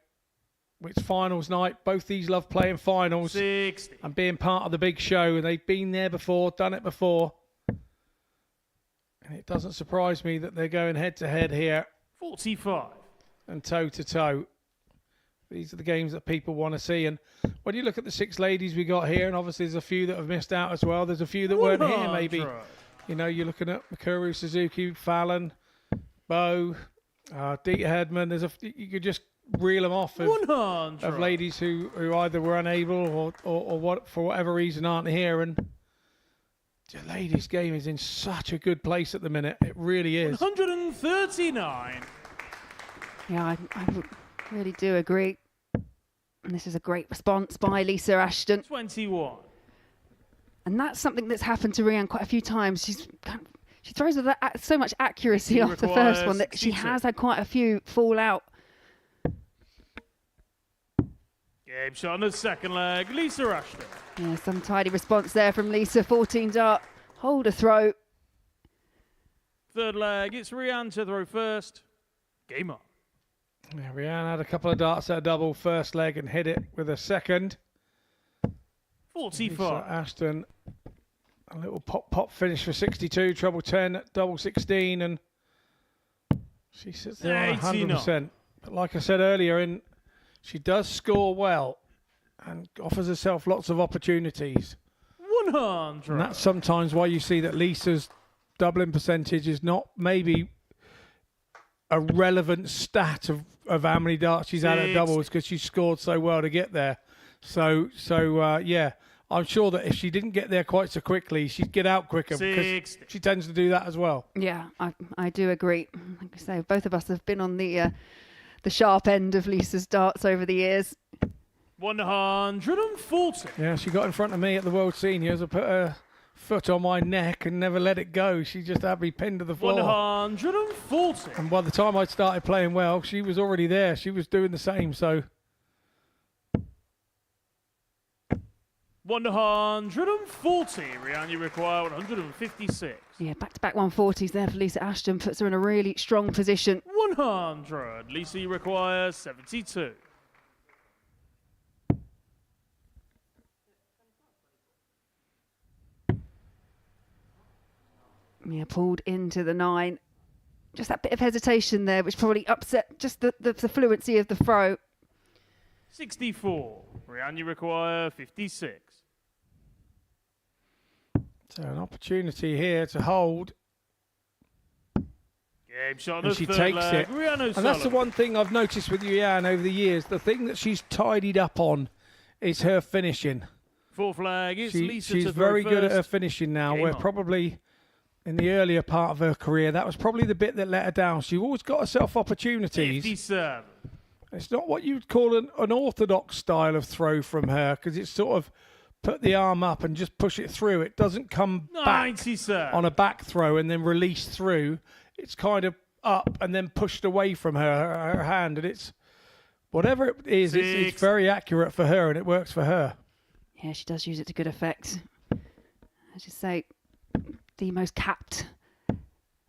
it's finals night. Both these love playing finals 60. and being part of the big show. And they've been there before, done it before. And it doesn't surprise me that they're going head to head here 45. and toe to toe. These are the games that people want to see. And when you look at the 6 ladies we got here, and obviously there's a few that have missed out as well. There's a few that weren't here, maybe. You know, you're looking at Mikuru, Suzuki, Fallon, Bo, Dieter Hedman. You could just reel them off of ladies who either were unable or what for whatever reason aren't here. And the ladies' game is in such a good place at the minute. It really is. 139. Yeah, I really do agree. And this is a great response by Lisa Ashton. 21. And that's something that's happened to Rianne quite a few times. She throws with so much accuracy off the first one that she has had quite a few fall out. Game shot on the second leg, Lisa Ashton. Yeah, some tidy response there from Lisa. 14 dart, hold a throw. Third leg, it's Rianne to throw first. Game on. Yeah, Rianne had a couple of darts at a double first leg and hit it with a second. 45. Lisa Ashton, a little pop finish for 62, treble 10, double 16, and she sits there on 100%. But like I said earlier, she does score well and offers herself lots of opportunities. 100. And that's sometimes why you see that Lisa's doubling percentage is not maybe a relevant stat of how many darts she's had at doubles, because she scored so well to get there. So yeah, I'm sure that if she didn't get there quite so quickly, she'd get out quicker because she tends to do that as well. Yeah, I do agree. Like I say, both of us have been on the sharp end of Lisa's darts over the years. 140. Yeah, she got in front of me at the World Seniors. I put her foot on my neck and never let it go. She just had me pinned to the floor. 140. And by the time I started playing well, she was already there. She was doing the same, so... 140. Rianne, you require 156. Yeah, back-to-back 140s there for Lisa Ashton. Puts her in a really strong position. 100. Lisa, you require 72. Yeah, pulled into the 9. Just that bit of hesitation there, which probably upset just the fluency of the throw. 64. Rianne, you require 56. So an opportunity here to hold. Game shot And she takes it. And that's the one thing I've noticed with Rianne over the years. The thing that she's tidied up on is her finishing. Fourth flag, it's Lisa she's to throw very good at her first. finishing now. Game Where on. probably in the earlier part of her career, that was probably the bit that let her down. She always got herself opportunities. 57. It's not what you'd call an orthodox style of throw from her, because it's sort of put the arm up and just push it through. It doesn't come back 97. on a back throw and then release through. It's kind of up and then pushed away from her hand. And it's whatever it is, it's very accurate for her and it works for her. Yeah, she does use it to good effect. I just say, the most capped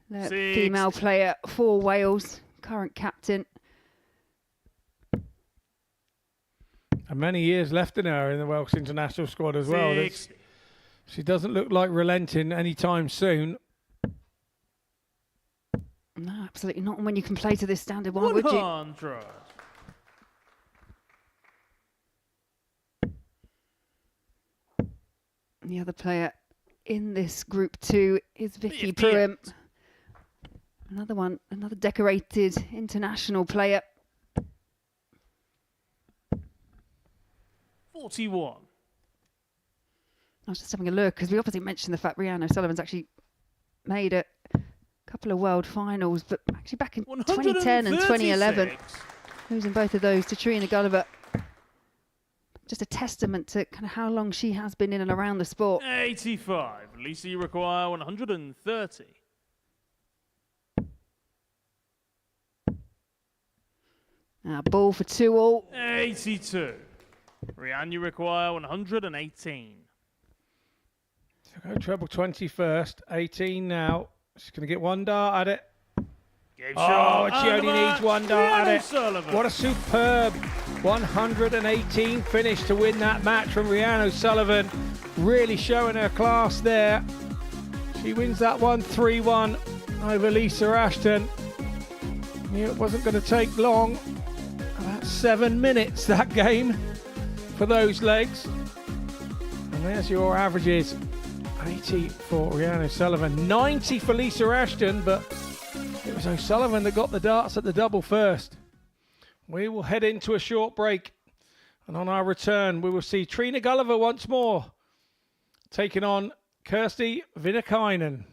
female player for Wales, current captain. And many years left in her in the Welsh international squad as well. She doesn't look like relenting anytime soon. No, absolutely not. And when you can play to this standard, why would you? 100. The other player in this group 2 is Vicky Pruim. Another decorated international player. 41. I was just having a look because we obviously mentioned the fact Rianne O'Sullivan's actually made a couple of world finals, but actually back in 2010 and 2011, losing both of those to Trina Gulliver. Just a testament to kind of how long she has been in and around the sport. 85. Lisa, you require 130. Ball for 2 all. 82. Rian, you require 118. So go treble 20 first. 18 now. She's going to get one dart at it. Game Oh, shot. and she only And needs one dart at Rhiannon it. Sullivan. What a superb 118 finish to win that match from Rhiannon O'Sullivan. Really showing her class there. She wins that one 3-1 over Lisa Ashton. Knew it wasn't going to take long. About 7 minutes that game for those legs. And there's your averages. 80 for Rhiannon O'Sullivan, 90 for Lisa Ashton, but it was O'Sullivan that got the darts at the double first. We will head into a short break, and on our return we will see Trina Gulliver once more taking on Kirsty Viinikainen.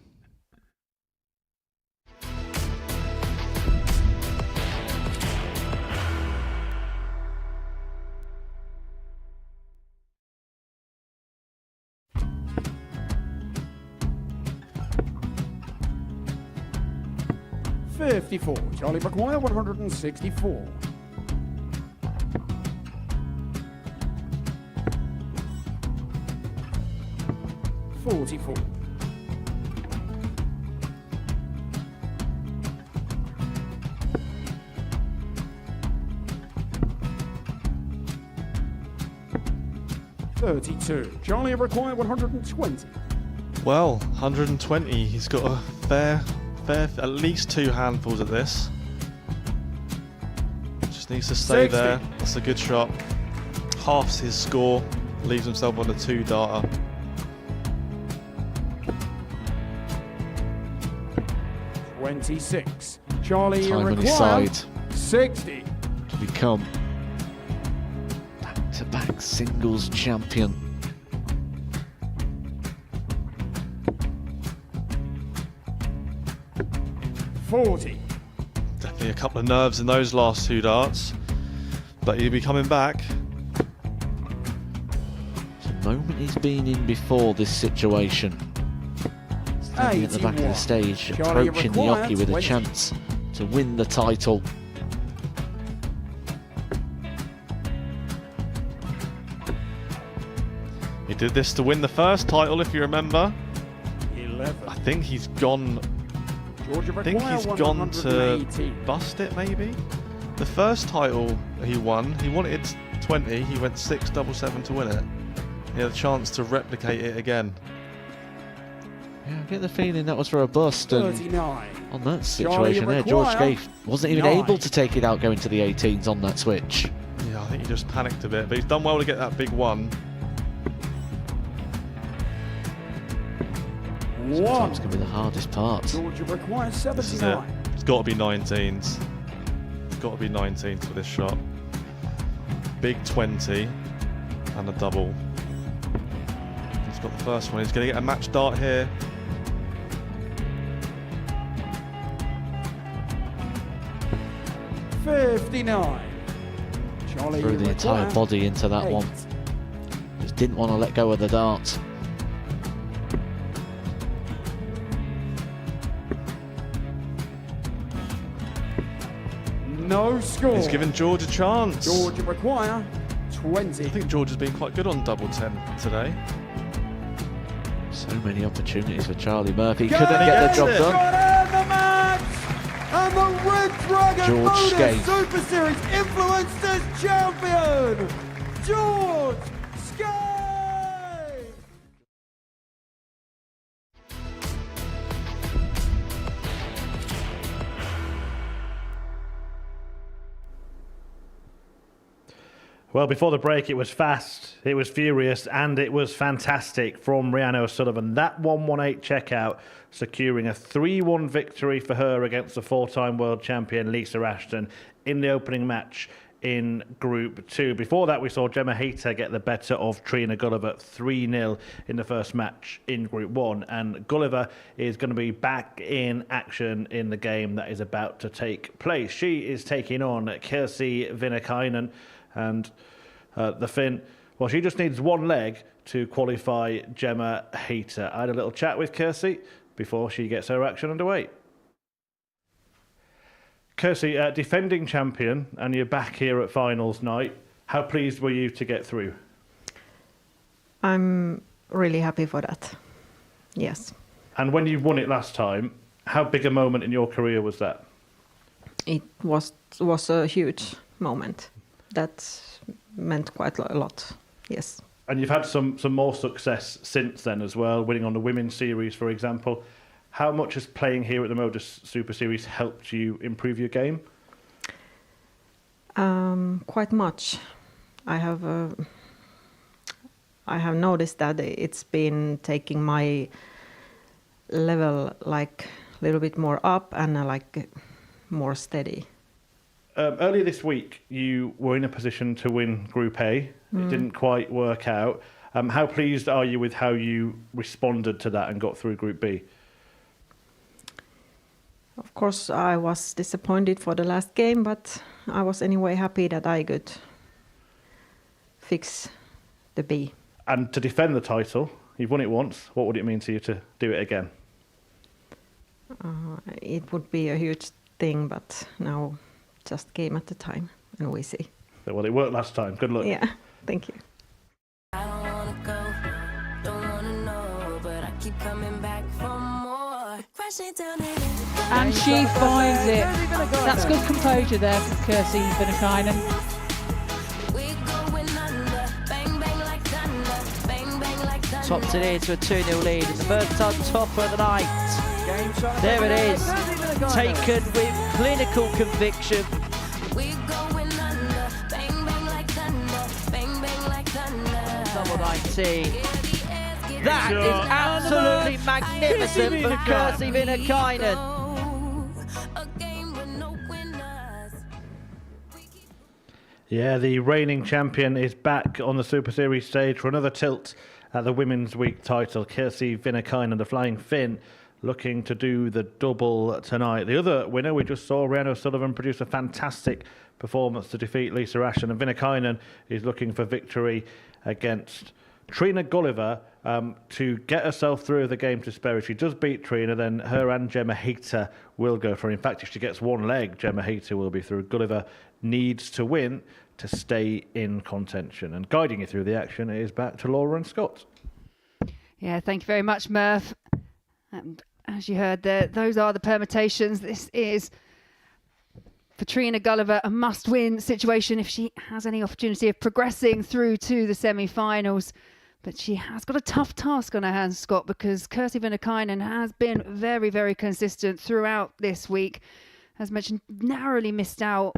$54. Charlie McGuire, 164. $44. $32. Charlie require 120. Well, 120. He's got a fair, at least 2 handfuls at this. Just needs to stay 60. there. That's a good shot. Halves his score. Leaves himself on a 2-darter. $26. Charlie Time on his require side 60. to become back-to-back singles champion. $40. Definitely a couple of nerves in those last 2 darts. But he'll be coming back. The moment he's been in before this situation. Standing at the back of the stage, Charlie approaching the require hockey with a 20. chance to win the title. He did this to win the first title, if you remember. 11. I think he's gone. Georgia I think he's gone to 118. bust it, maybe. The first title he won, he wanted 20. He went 6-7-7 to win it. He had a chance to replicate it again. Yeah, I get the feeling that was for a bust, and 39. on that situation there, George Gay wasn't even 9. able to take it out going to the 18s on that switch. Yeah, I think he just panicked a bit, but he's done well to get that big one. Sometimes can be the hardest part. Georgia requires This is it. 79. It's got to be 19s. It's got to be 19s for this shot. Big 20 and a double. He's got the first one. He's going to get a match dart here. $59. Charlie Threw the entire require body into that 8. one. Just didn't want to let go of the dart. No score. He's given George a chance. Georgia require 20. I think George has been quite good on double 10 today. So many opportunities for Charlie Murphy. Got Couldn't get the job it. done. Got it, the match! And the Red Dragon George Modus Skate. Super Series Influencers Champion, George Skate! Well, before the break, it was fast, it was furious, and it was fantastic from Rhiannon O'Sullivan. That 118 checkout, securing a 3-1 victory for her against the 4-time world champion Lisa Ashton in the opening match in Group 2. Before that, we saw Gemma Hayter get the better of Trina Gulliver 3-0 in the first match in Group 1. And Gulliver is going to be back in action in the game that is about to take place. She is taking on Kirsty Viinikainen. And the Finn, well, she just needs one leg to qualify Gemma Hayter. I had a little chat with Kirsty before she gets her action underway. Kirsty, defending champion, and you're back here at finals night. How pleased were you to get through? I'm really happy for that. Yes. And when you won it last time, how big a moment in your career was that? It was a huge moment. That meant quite a lot. Yes. And you've had some more success since then as well, winning on the Women's Series, for example. How much has playing here at the Modus Super Series helped you improve your game? Quite much. I have noticed that it's been taking my level like a little bit more up and like more steady. Earlier this week, you were in a position to win Group A. It didn't quite work out. How pleased are you with how you responded to that and got through Group B? Of course, I was disappointed for the last game, but I was anyway happy that I could fix the B. And to defend the title, you've won it once. What would it mean to you to do it again? It would be a huge thing, but now just game at a time, and we see. Well, it worked last time. Good luck. Yeah, thank you. I don't wanna go, don't wanna know, but I keep coming back for more. Crashing down in it. And she finds it. That's good composure there from Kirsty Viinikainen. Topped it into a 2-0 lead. It's the first time topper of the night. There it is. Taken with clinical conviction. Double 19. That is absolutely magnificent from Kirsty Viinikainen. Yeah, the reigning champion is back on the Super Series stage for another tilt at the Women's Week title. Kirsty Viinikainen, the Flying Finn, looking to do the double tonight. The other winner we just saw, Rhiannon O'Sullivan, produce a fantastic performance to defeat Lisa Ashton, and Viinikainen is looking for victory against Trina Gulliver to get herself through the game to spare. If she does beat Trina, then her and Gemma Hayter will go for. In fact, if she gets one leg, Gemma Hayter will be through. Gulliver needs to win to stay in contention. And guiding you through the action is back to Laura and Scott. Yeah, thank you very much, Murph. And as you heard there, those are the permutations. This is, for Trina Gulliver, a must-win situation if she has any opportunity of progressing through to the semi-finals. But she has got a tough task on her hands, Scott, because Kirsty Viinikainen has been very, very consistent throughout this week. As mentioned, narrowly missed out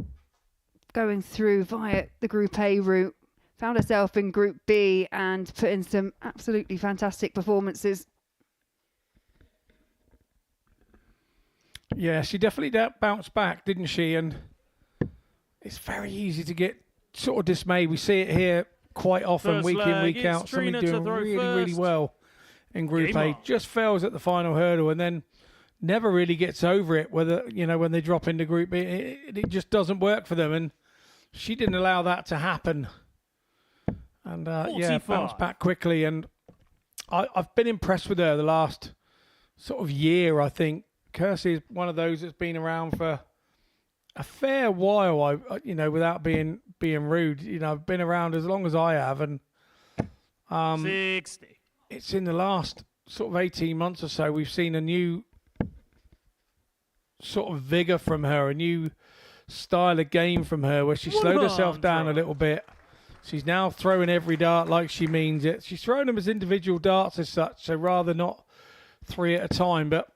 going through via the Group A route. Found herself in Group B and put in some absolutely fantastic performances. Yeah, she definitely bounced back, didn't she? And it's very easy to get sort of dismayed. We see it here quite often, First week in, leg, week out. it's Somebody Trina to doing throw really, really first. well in Group Game A. on. Just fails at the final hurdle and then never really gets over it. Whether, you know, when they drop into Group B, it just doesn't work for them. And she didn't allow that to happen. And yeah, bounced back quickly. And I've been impressed with her the last sort of year, I think. Kirsty is one of those that's been around for a fair while, you know, without being rude. You know, I've been around as long as I have. And 60. It's in the last sort of 18 months or so, we've seen a new sort of vigour from her, a new style of game from her, where she slowed herself down a little bit. She's now throwing every dart like she means it. She's throwing them as individual darts as such, so rather not three at a time. But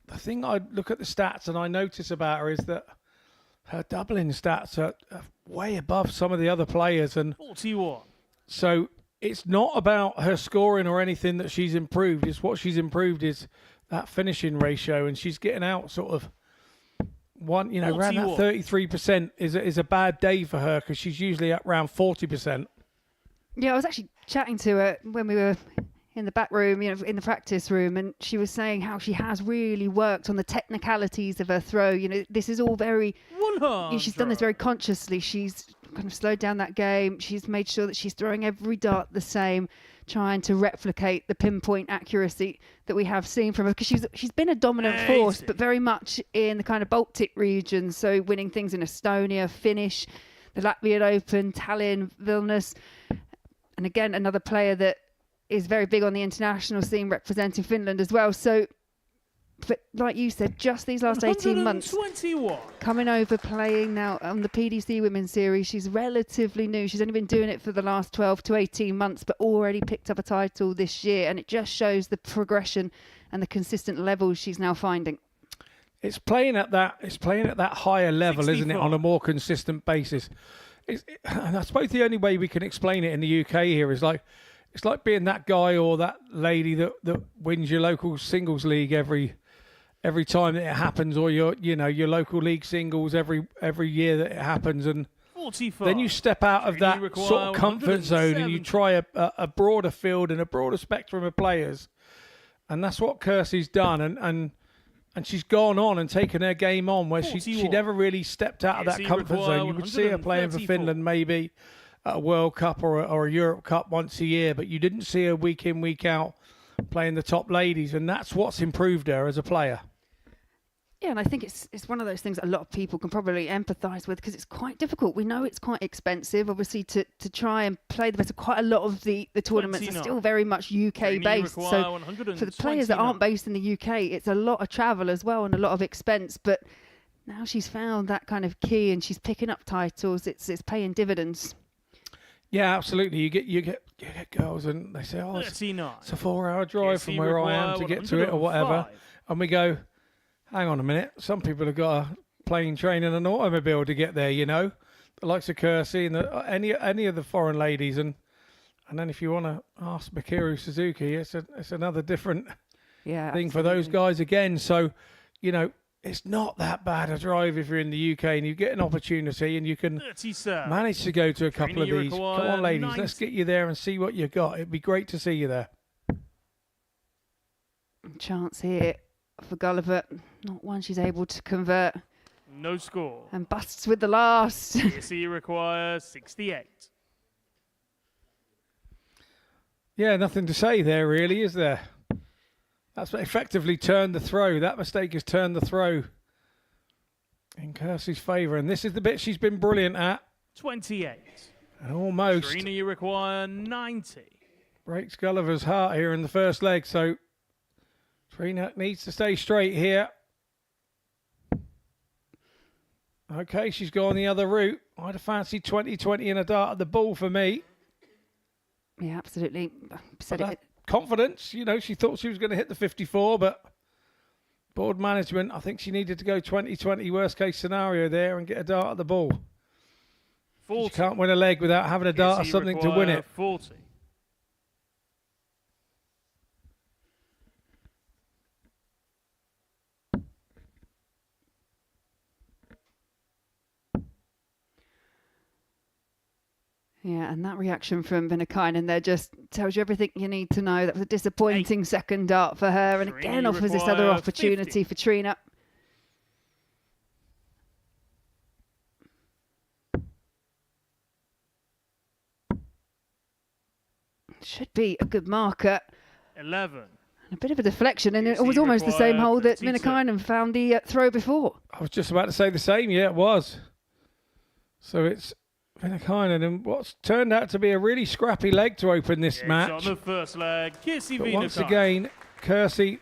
the thing I look at the stats and I notice about her is that her doubling stats are way above some of the other players. And 41. So it's not about her scoring or anything that she's improved. It's what she's improved is that finishing ratio, and she's getting out sort of one, you know, around that 33% is a bad day for her because she's usually at around 40%. Yeah, I was actually chatting to her when we were in the back room, you know, in the practice room, and she was saying how she has really worked on the technicalities of her throw. You know, this is all very, she's done this very consciously. She's kind of slowed down that game. She's made sure that she's throwing every dart the same, trying to replicate the pinpoint accuracy that we have seen from her, because she's been a dominant force, but very much in the kind of Baltic region, so winning things in Estonia, Finnish, the Latvian Open, Tallinn, Vilnius. And again, another player that is very big on the international scene, representing Finland as well. So, but like you said, just these last 18 months, coming over, playing now on the PDC Women's Series. She's relatively new. She's only been doing it for the last 12 to 18 months, but already picked up a title this year. And it just shows the progression and the consistent levels she's now finding. It's playing at that higher level, 64. Isn't it, on a more consistent basis? And I suppose the only way we can explain it in the UK here is it's like being that guy or that lady that wins your local singles league every time that it happens, or your local league singles every year that it happens, and 45. Then you step out of that sort of comfort zone and you try a broader field and a broader spectrum of players, and that's what Kirsty's done, and she's gone on and taken her game on where she never really stepped out of that comfort zone. You would see her playing for Finland maybe at a World Cup or a Europe Cup once a year, but you didn't see her week in, week out playing the top ladies, and that's what's improved her as a player. Yeah, and I think it's one of those things that a lot of people can probably empathise with, because it's quite difficult. We know it's quite expensive, obviously, to try and play the best. Quite a lot of the tournaments are still very much UK based. So for the players that aren't based in the UK, it's a lot of travel as well and a lot of expense. But now she's found that kind of key and she's picking up titles. It's paying dividends. Yeah, absolutely. You get girls and they say, it's a 4-hour drive from where I am to get to it or whatever, and we go, hang on a minute, some people have got a plane, train and an automobile to get there, the likes of Kirsty and any of the foreign ladies. And then if you want to ask Mikuru Suzuki, it's another different thing for those guys again. So, it's not that bad a drive if you're in the UK and you get an opportunity and you can manage to go to a couple of these. Come on, ladies, let's get you there and see what you got. It'd be great to see you there. Chance here for Gulliver, not one she's able to convert. No score. And busts with the last. He requires 68. Yeah, nothing to say there really, is there? That's effectively turned the throw. That mistake has turned the throw in Kirsty's favour. And this is the bit she's been brilliant at. 28. And almost. Trina, you require 90. Breaks Gulliver's heart here in the first leg. So Trina needs to stay straight here. Okay, she's gone the other route. I'd have fancied 20-20 and a dart at the ball for me. Yeah, absolutely. Confidence, she thought she was going to hit the 54, but board management, I think she needed to go 20-20 worst case scenario there and get a dart at the ball. 40. She can't win a leg without having a dart or something to win it. 40. Yeah, and that reaction from Viinikainen there just tells you everything you need to know. That was a disappointing second dart for her, and again offers this other opportunity 50. For Trina. Should be a good marker. 11. And a bit of a deflection, and it was almost the same hole that Viinikainen found the throw before. I was just about to say the same. Yeah, it was. So it's Viinikainen, and what's turned out to be a really scrappy leg to open this match. On the first leg, but once again, Kirsty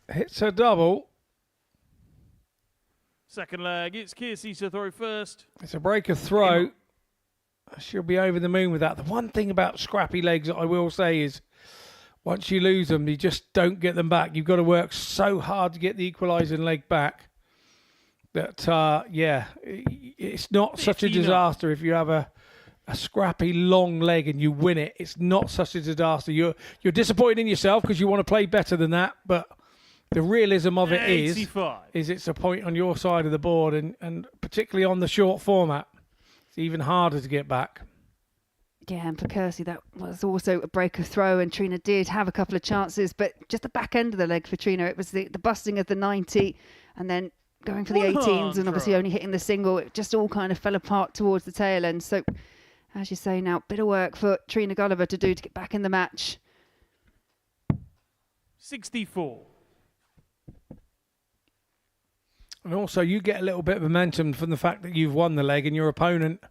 hits her double. Second leg, it's Kirsty to throw first. It's a break of throw. She'll be over the moon with that. The one thing about scrappy legs that I will say is once you lose them, you just don't get them back. You've got to work so hard to get the equalising leg back. That, it's not such a disaster if you have a scrappy long leg and you win it. It's not such a disaster. You're disappointed in yourself because you want to play better than that, but the realism of it is it's a point on your side of the board, and particularly on the short format, it's even harder to get back. Yeah, and for Kirsty, that was also a break of throw, and Trina did have a couple of chances, but just the back end of the leg for Trina, it was the busting of the 90 and then going for the 18s and obviously only hitting the single. It just all kind of fell apart towards the tail end. So, as you say now, bit of work for Trina Gulliver to do to get back in the match. 64. And also, you get a little bit of momentum from the fact that you've won the leg and your opponent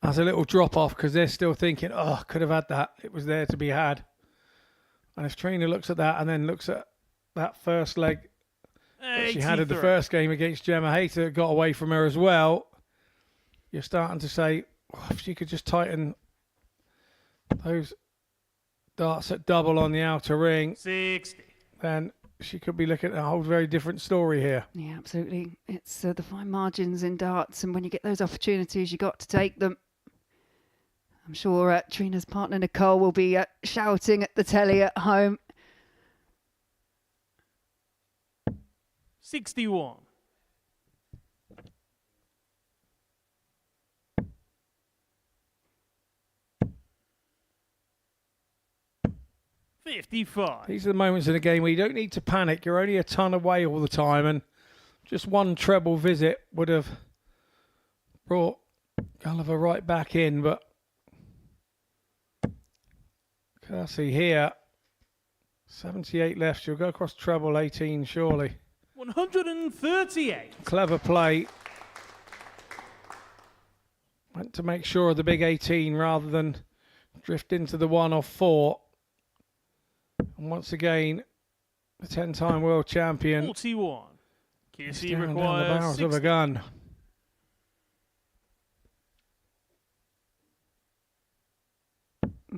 has a little drop off because they're still thinking, oh, could have had that. It was there to be had. And if Trina looks at that and then looks at that first leg that she had in the first game against Gemma Hayter, got away from her as well, you're starting to say, oh, if she could just tighten those darts at double on the outer ring, 60. Then she could be looking at a whole very different story here. Yeah, absolutely. It's the fine margins in darts, and when you get those opportunities, you got to take them. I'm sure Trina's partner Nicole will be shouting at the telly at home. 61. These are the moments in a game where you don't need to panic. You're only a ton away all the time, and just one treble visit would have brought Gulliver right back in. But Kersey here, 78 left. She'll go across treble 18, surely. 138. Clever play. Went to make sure of the big 18 rather than drift into the 1 off 4. And once again, the 10-time world champion. 41. Is QC down the requires barrels 60. of a gun.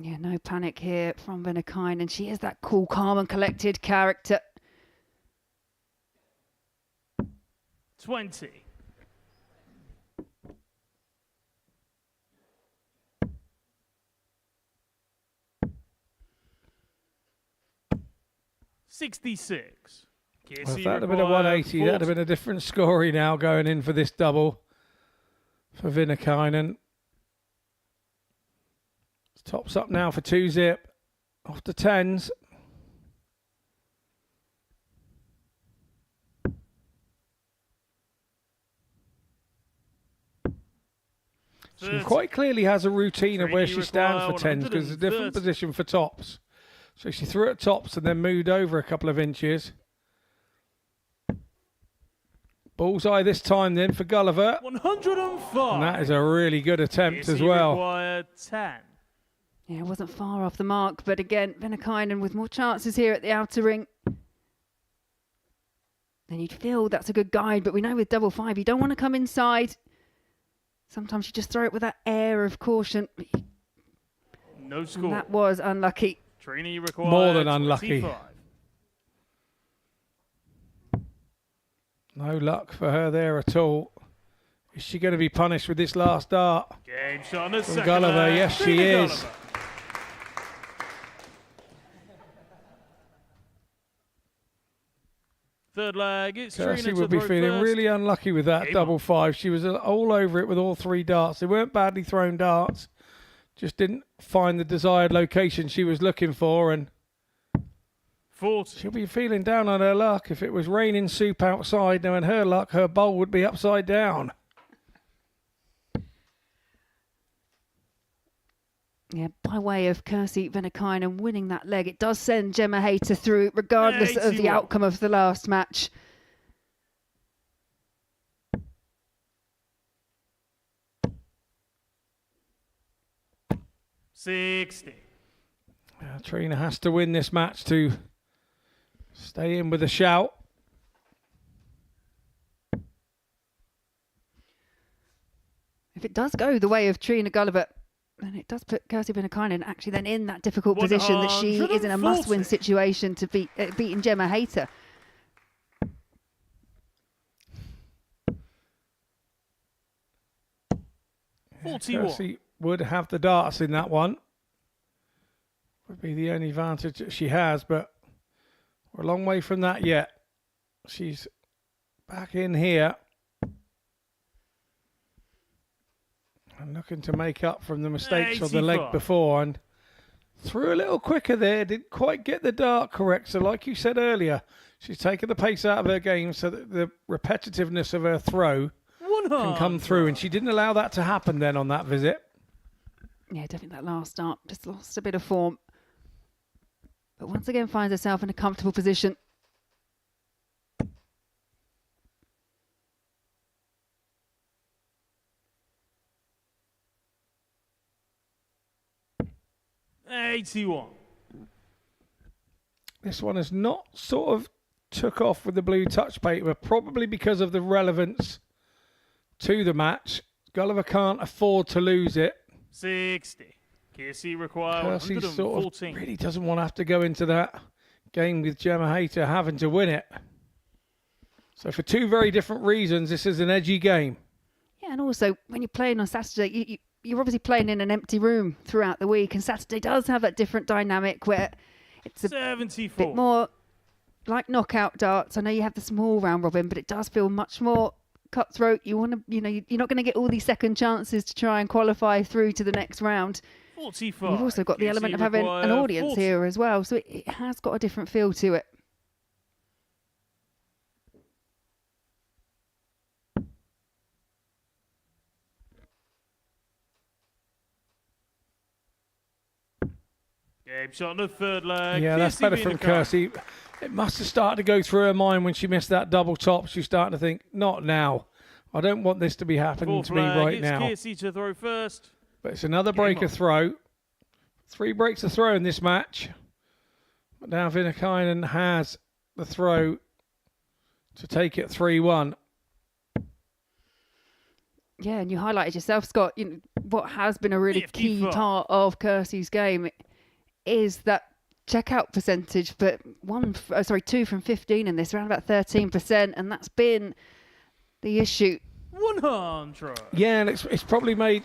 Yeah, no panic here from Viinikainen, and she is that cool, calm and collected character. 20. $66. Well, if that had been a 180, that would have been a different story now going in for this double for Viinikainen. Tops up now for 2-zip. Off to 10s. She quite clearly has a routine of where she stands for 10s because it's a different position for tops. So she threw it at tops and then moved over a couple of inches. Bullseye this time then for Gulliver. 105. And that is a really good attempt as well. Required 10. Yeah, it wasn't far off the mark, but again, Viinikainen with more chances here at the outer ring. Then you'd feel that's a good guide, but we know with double 5, you don't want to come inside. Sometimes you just throw it with that air of caution. No score. And that was unlucky. Trini required More than unlucky. 25. No luck for her there at all. Is she going to be punished with this last dart? Game shot on the From second Gulliver, leg. yes she Trina is. Gulliver. Third leg, it's Kersey Trina to would be throw feeling first. really unlucky with that Game double 5. She was all over it with all 3 darts. They weren't badly thrown darts. Just didn't find the desired location she was looking for, and 40. she'll be feeling down on her luck. If it was raining soup outside, knowing her luck, her bowl would be upside down. Yeah, by way of Kersey Viinikainen winning that leg, it does send Gemma Hayter through, regardless of the 81. outcome of the last match. $60. Trina has to win this match to stay in with a shout. If it does go the way of Trina Gulliver, then it does put Kersey Viinikainen actually then in that difficult position that she is in a must-win situation to beat beating Gemma Hayter. Kersey would have the darts in that one. Would be the only advantage that she has, but we're a long way from that yet. She's back in here and looking to make up from the mistakes of the leg 85. before, and threw a little quicker there, didn't quite get the dart correct. So like you said earlier, she's taken the pace out of her game so that the repetitiveness of her throw can come through, and she didn't allow that to happen then on that visit. Yeah, definitely that last start just lost a bit of form. But once again finds herself in a comfortable position. 81. This one has not sort of took off with the blue touch paper, probably because of the relevance to the match. Gulliver can't afford to lose it. 60. Kersey require Kersey 114. sort of really doesn't want to have to go into that game with Gemma Hayter having to win it. So for two very different reasons, this is an edgy game. Yeah, and also when you're playing on Saturday, you're obviously playing in an empty room throughout the week, and Saturday does have that different dynamic where it's a 74. bit more like knockout darts. I know you have the small round robin, but it does feel much more cutthroat. You want to, you're not going to get all these second chances to try and qualify through to the next round. 45. You've also got the element of having an audience here as well, so it has got a different feel to it. Game shot in the third leg. Yeah, that's better from Kersey. It must have started to go through her mind when she missed that double top. She's starting to think, not now. I don't want this to be happening Fourth to me leg, right it's now. Kersey to throw first. But it's another break of throw. 3 breaks of throw in this match. But now Viinikainen has the throw to take it 3-1. Yeah, and you highlighted yourself, Scott. What has been a really key part of Kersey's game is that checkout percentage. But 2 from 15 in this, around about 13%, and that's been the issue. 100. Yeah, and it's probably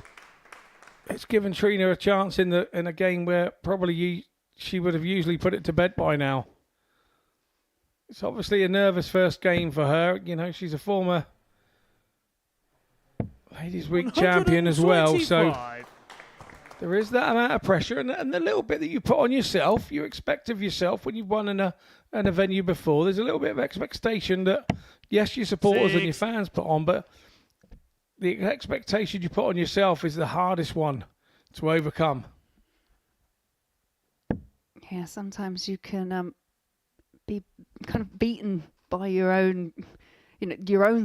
it's given Trina a chance in a game where probably she would have usually put it to bed by now. It's obviously a nervous first game for her. She's a former Ladies Week champion as well, so there is that amount of pressure and the little bit that you put on yourself, you expect of yourself when you've won in a venue before. There's a little bit of expectation that, yes, your supporters and your fans put on, but the expectation you put on yourself is the hardest one to overcome. Yeah, sometimes you can be kind of beaten by your own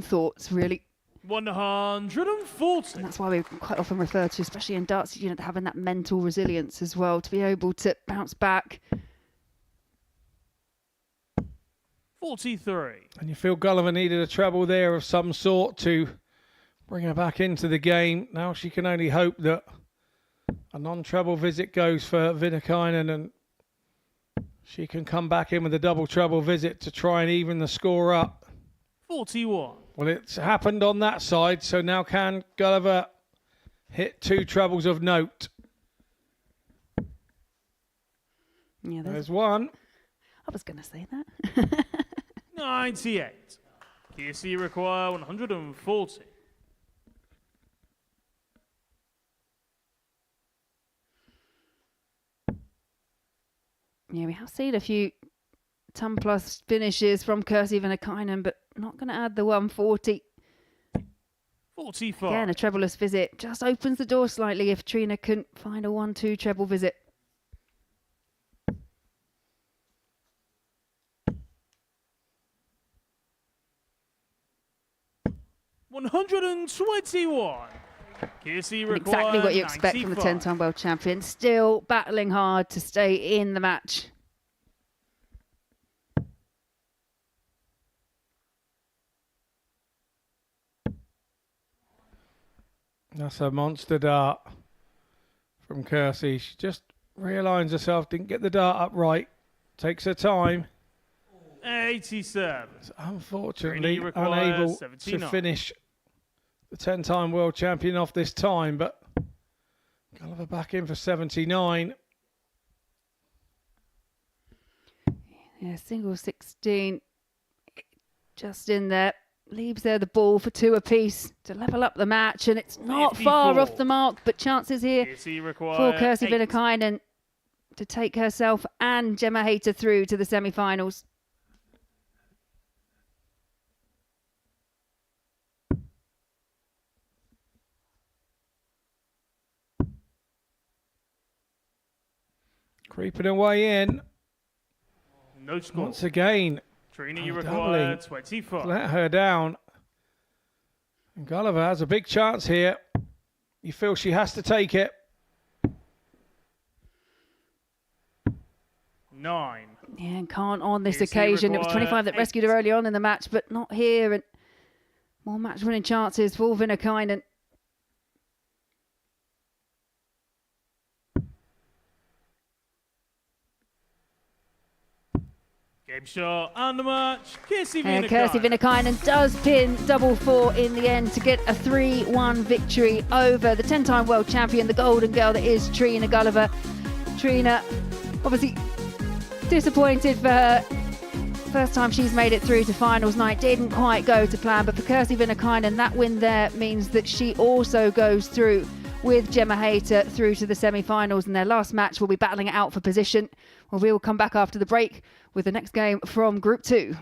thoughts, really. 140. And that's why we quite often refer to, especially in darts, having that mental resilience as well, to be able to bounce back. 43. And you feel Gulliver needed a treble there of some sort to bring her back into the game. Now she can only hope that a non-treble visit goes for Viinikainen and she can come back in with a double treble visit to try and even the score up. 41. Well, it's happened on that side, so now can Gulliver hit 2 trebles of note? Yeah, there's one. I was going to say that. 98. Kersey require 140. Yeah, we have seen a few 10 plus finishes from Kersey Viinikainen, but not going to add the 140. 45. Again, a trebleless visit just opens the door slightly if Trina couldn't find a 1-2 treble visit. $121. Kersey require Exactly what you expect 95. from the 10-time world champion. Still battling hard to stay in the match. That's a monster dart from Kersey. She just realigns herself, didn't get the dart up right. Takes her time. 87. Unfortunately, Trina requires unable 79. to finish the 10-time world champion off this time, but Gulliver back in for 79. Yeah, single 16. Just in there. Leaves there the ball for 2 apiece to level up the match, and it's not 54. far off the mark, but chances here Kersey for require Kersey 8. Viinikainen to take herself and Gemma Hayter through to the semi-finals. Creeping away in. No score. Once again. Trina, you doubling. require 24. Let her down. And Gulliver has a big chance here. You feel she has to take it. 9. Yeah, and can't on this Here's occasion. It was Uruguay 25 that 8. rescued her early on in the match, but not here. And more match-winning chances for Viinikainen. Game shot on the march. Kirsty And Viinikainen. Kirsty Viinikainen does pin double 4 in the end to get a 3-1 victory over the 10-time world champion, the golden girl that is Trina Gulliver. Trina, obviously disappointed for her. First time she's made it through to finals night, didn't quite go to plan, but for Kirsty Viinikainen, that win there means that she also goes through with Gemma Hayter through to the semi-finals, and their last match will be battling it out for position. Well, we will come back after the break with the next game from Group 2.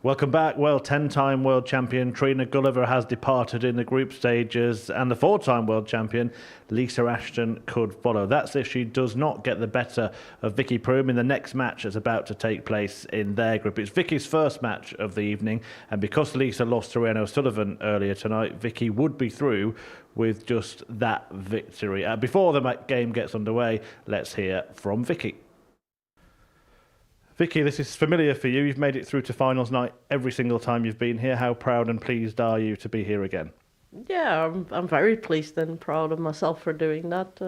Welcome back. Well, 10-time world champion Trina Gulliver has departed in the group stages, and the 4-time world champion Lisa Ashton could follow. That's if she does not get the better of Vicky Pruim in the next match that's about to take place in their group. It's Vicky's first match of the evening, and because Lisa lost to Rhiannon O'Sullivan earlier tonight, Vicky would be through with just that victory. Before the game gets underway, let's hear from Vicky. Vicky, this is familiar for you. You've made it through to finals night every single time you've been here. How proud and pleased are you to be here again? Yeah, I'm very pleased and proud of myself for doing that.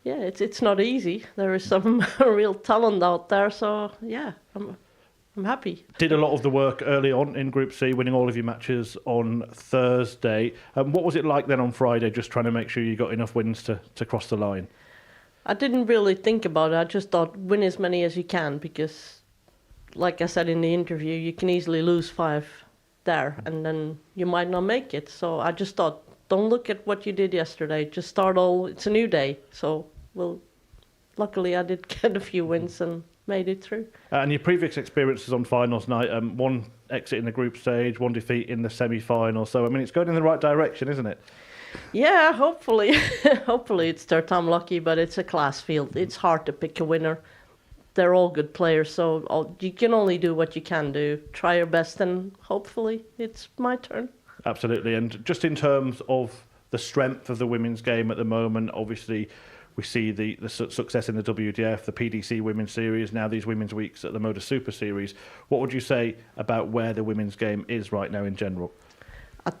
Yeah, it's not easy. There is some real talent out there. So yeah, I'm I'm happy. Did a lot of the work early on in Group C, winning all of your matches on Thursday. What was it like then on Friday, just trying to make sure you got enough wins to cross the line? I didn't really think about it. I just thought win as many as you can because, like I said in the interview, you can easily lose 5 there and then you might not make it. So I just thought, don't look at what you did yesterday. Just start all. It's a new day. So, well, luckily I did get a few wins and made it through. And your previous experiences on finals night, one exit in the group stage, one defeat in the semi-final. So, I mean, it's going in the right direction, isn't it? Yeah, hopefully. Hopefully it's their time lucky, but it's a class field. It's hard to pick a winner. They're all good players, so you can only do what you can do. Try your best, and hopefully it's my turn. Absolutely. And just in terms of the strength of the women's game at the moment, obviously we see the success in the WDF, the PDC Women's Series, now these Women's Weeks at the Modus Super Series. What would you say about where the women's game is right now in general?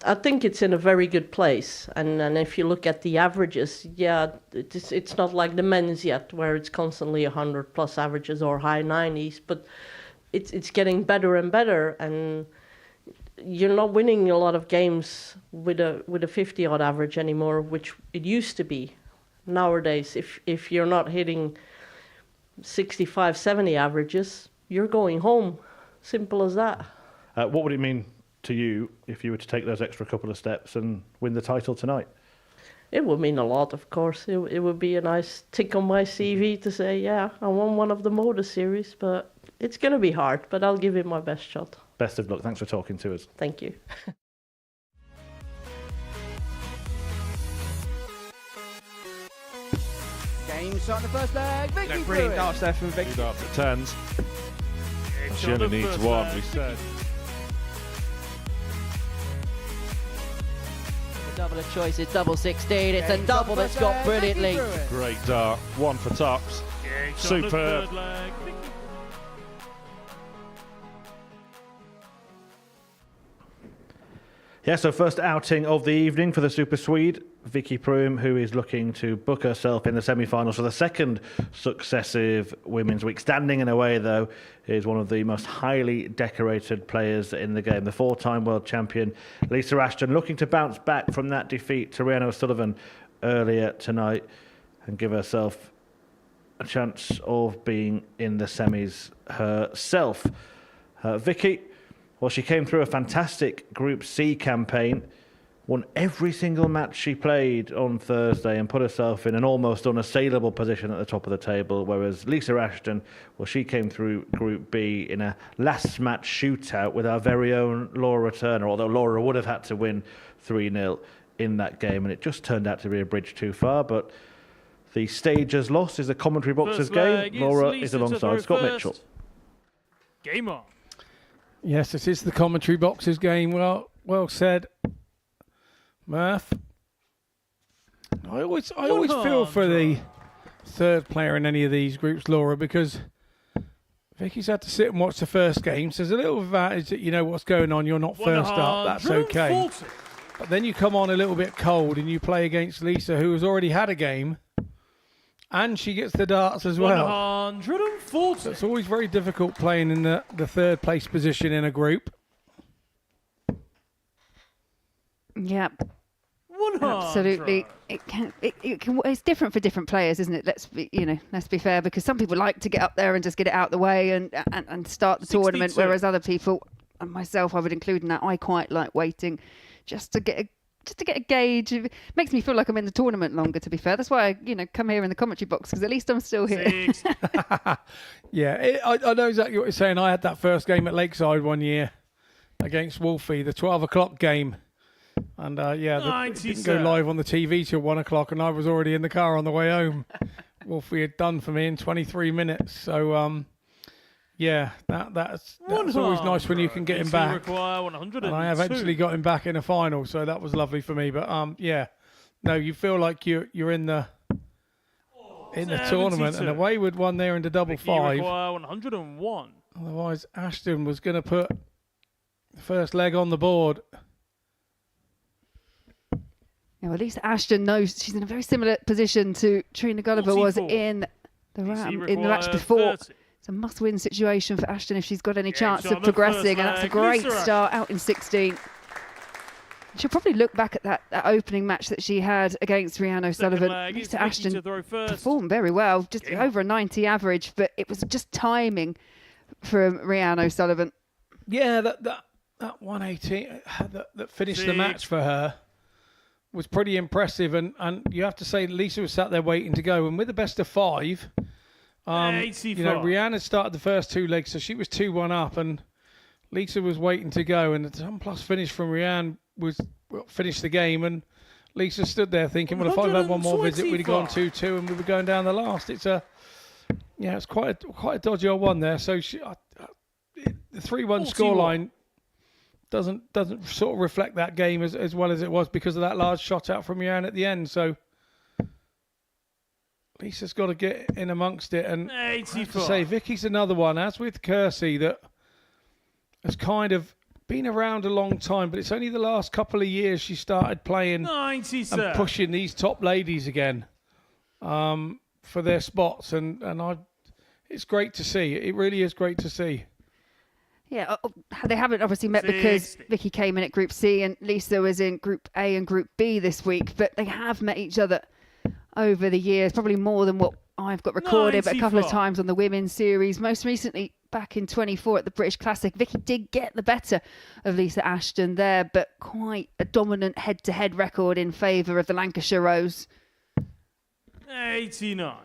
I think it's in a very good place. And if you look at the averages, yeah, it's not like the men's yet, where it's constantly 100+ averages or high 90s, but it's getting better and better. And you're not winning a lot of games with a 50-odd average anymore, which it used to be. Nowadays, if you're not hitting 65, 70 averages, you're going home. Simple as that. What would it mean to you if you were to take those extra couple of steps and win the title tonight? It would mean a lot, of course. It would be a nice tick on my CV to say, yeah, I won one of the Modus series, but it's going to be hard, but I'll give it my best shot. Best of luck. Thanks for talking to us. Thank you. Game starting the first leg. Vicky brilliant Pruim. darts there from Vicky. Darts at tens. And she only needs one, we said. The double of choices, double 16. It's a double that's got brilliantly. Great dart. One for tops. Superb. Yeah, so first outing of the evening for the Super Swede, Vicky Pruim, who is looking to book herself in the semi-finals for the second successive Women's Week. Standing in a way, though, is one of the most highly decorated players in the game, the 4-time world champion, Lisa Ashton, looking to bounce back from that defeat to Rhiannon O'Sullivan earlier tonight and give herself a chance of being in the semis herself. Vicky, well, she came through a fantastic Group C campaign, won every single match she played on Thursday and put herself in an almost unassailable position at the top of the table, whereas Lisa Ashton, well, she came through Group B in a last match shootout with our very own Laura Turner, although Laura would have had to win 3-0 in that game, and it just turned out to be a bridge too far, but the stager's loss is the commentary boxer's game. Laura is alongside Scott Mitchell. Game on. Yes, this is the commentary boxes game. Well said, Murph. I always feel for the third player in any of these groups, Laura, because Vicky's had to sit and watch the first game. So there's a little advantage that you know what's going on. You're not first up. That's okay. But then you come on a little bit cold and you play against Lisa, who has already had a game. And she gets the darts as well. 140. So it's always very difficult playing in the third place position in a group. Yep. Absolutely. It's different for different players, isn't it? Let's be fair, because some people like to get up there and just get it out the way and start the tournament, whereas other people, and myself, I would include in that, I quite like waiting just to get a gauge. It makes me feel like I'm in the tournament longer, to be fair. That's why I, come here in the commentary box, because at least I'm still here. Yeah, I know exactly what you're saying. I had that first game at Lakeside one year against Wolfie, the 12 o'clock game. And it didn't go live on the TV till 1 o'clock, and I was already in the car on the way home. Wolfie had done for me in 23 minutes. So, that's always nice when you can get him back. And I eventually got him back in a final, so that was lovely for me. But no, you feel like you're in the tournament, and a wayward one there in the double five. 101. Otherwise, Ashton was going to put the first leg on the board. Yeah, well, at least Ashton knows she's in a very similar position to Trina Gulliver was in the match before. It's a must-win situation for Ashton if she's got any chance of progressing, and that's a great start out in 16. She'll probably look back at that opening match that she had against Rhiannon O'Sullivan. Lisa Ashton performed very well, just over a 90 average, but it was just timing from Rhiannon O'Sullivan. Yeah, that 180 that finished the match for her was pretty impressive, and you have to say Lisa was sat there waiting to go, and with the best of 5, Rhiannon started the first 2 legs, so she was 2-1 up, and Lisa was waiting to go, and the 10+ finish from Rhiannon finished the game, and Lisa stood there thinking, well, if I'd had one more visit, we'd have gone 2-2, and we were going down the last. It's quite a dodgy old one there. So the 3-1 scoreline doesn't sort of reflect that game as well as it was because of that large shot out from Rhiannon at the end. So Lisa's got to get in amongst it, and I have to say Vicky's another one, as with Kersey, that has kind of been around a long time, but it's only the last couple of years she started playing and pushing these top ladies again for their spots, and it's great to see. It really is great to see. Yeah, they haven't obviously met because Vicky came in at Group C and Lisa was in Group A and Group B this week, but they have met each other over the years, probably more than what I've got recorded, but a couple of times on the women's series. Most recently, back in 24 at the British Classic, Vicky did get the better of Lisa Ashton there, but quite a dominant head-to-head record in favour of the Lancashire Rose. 89.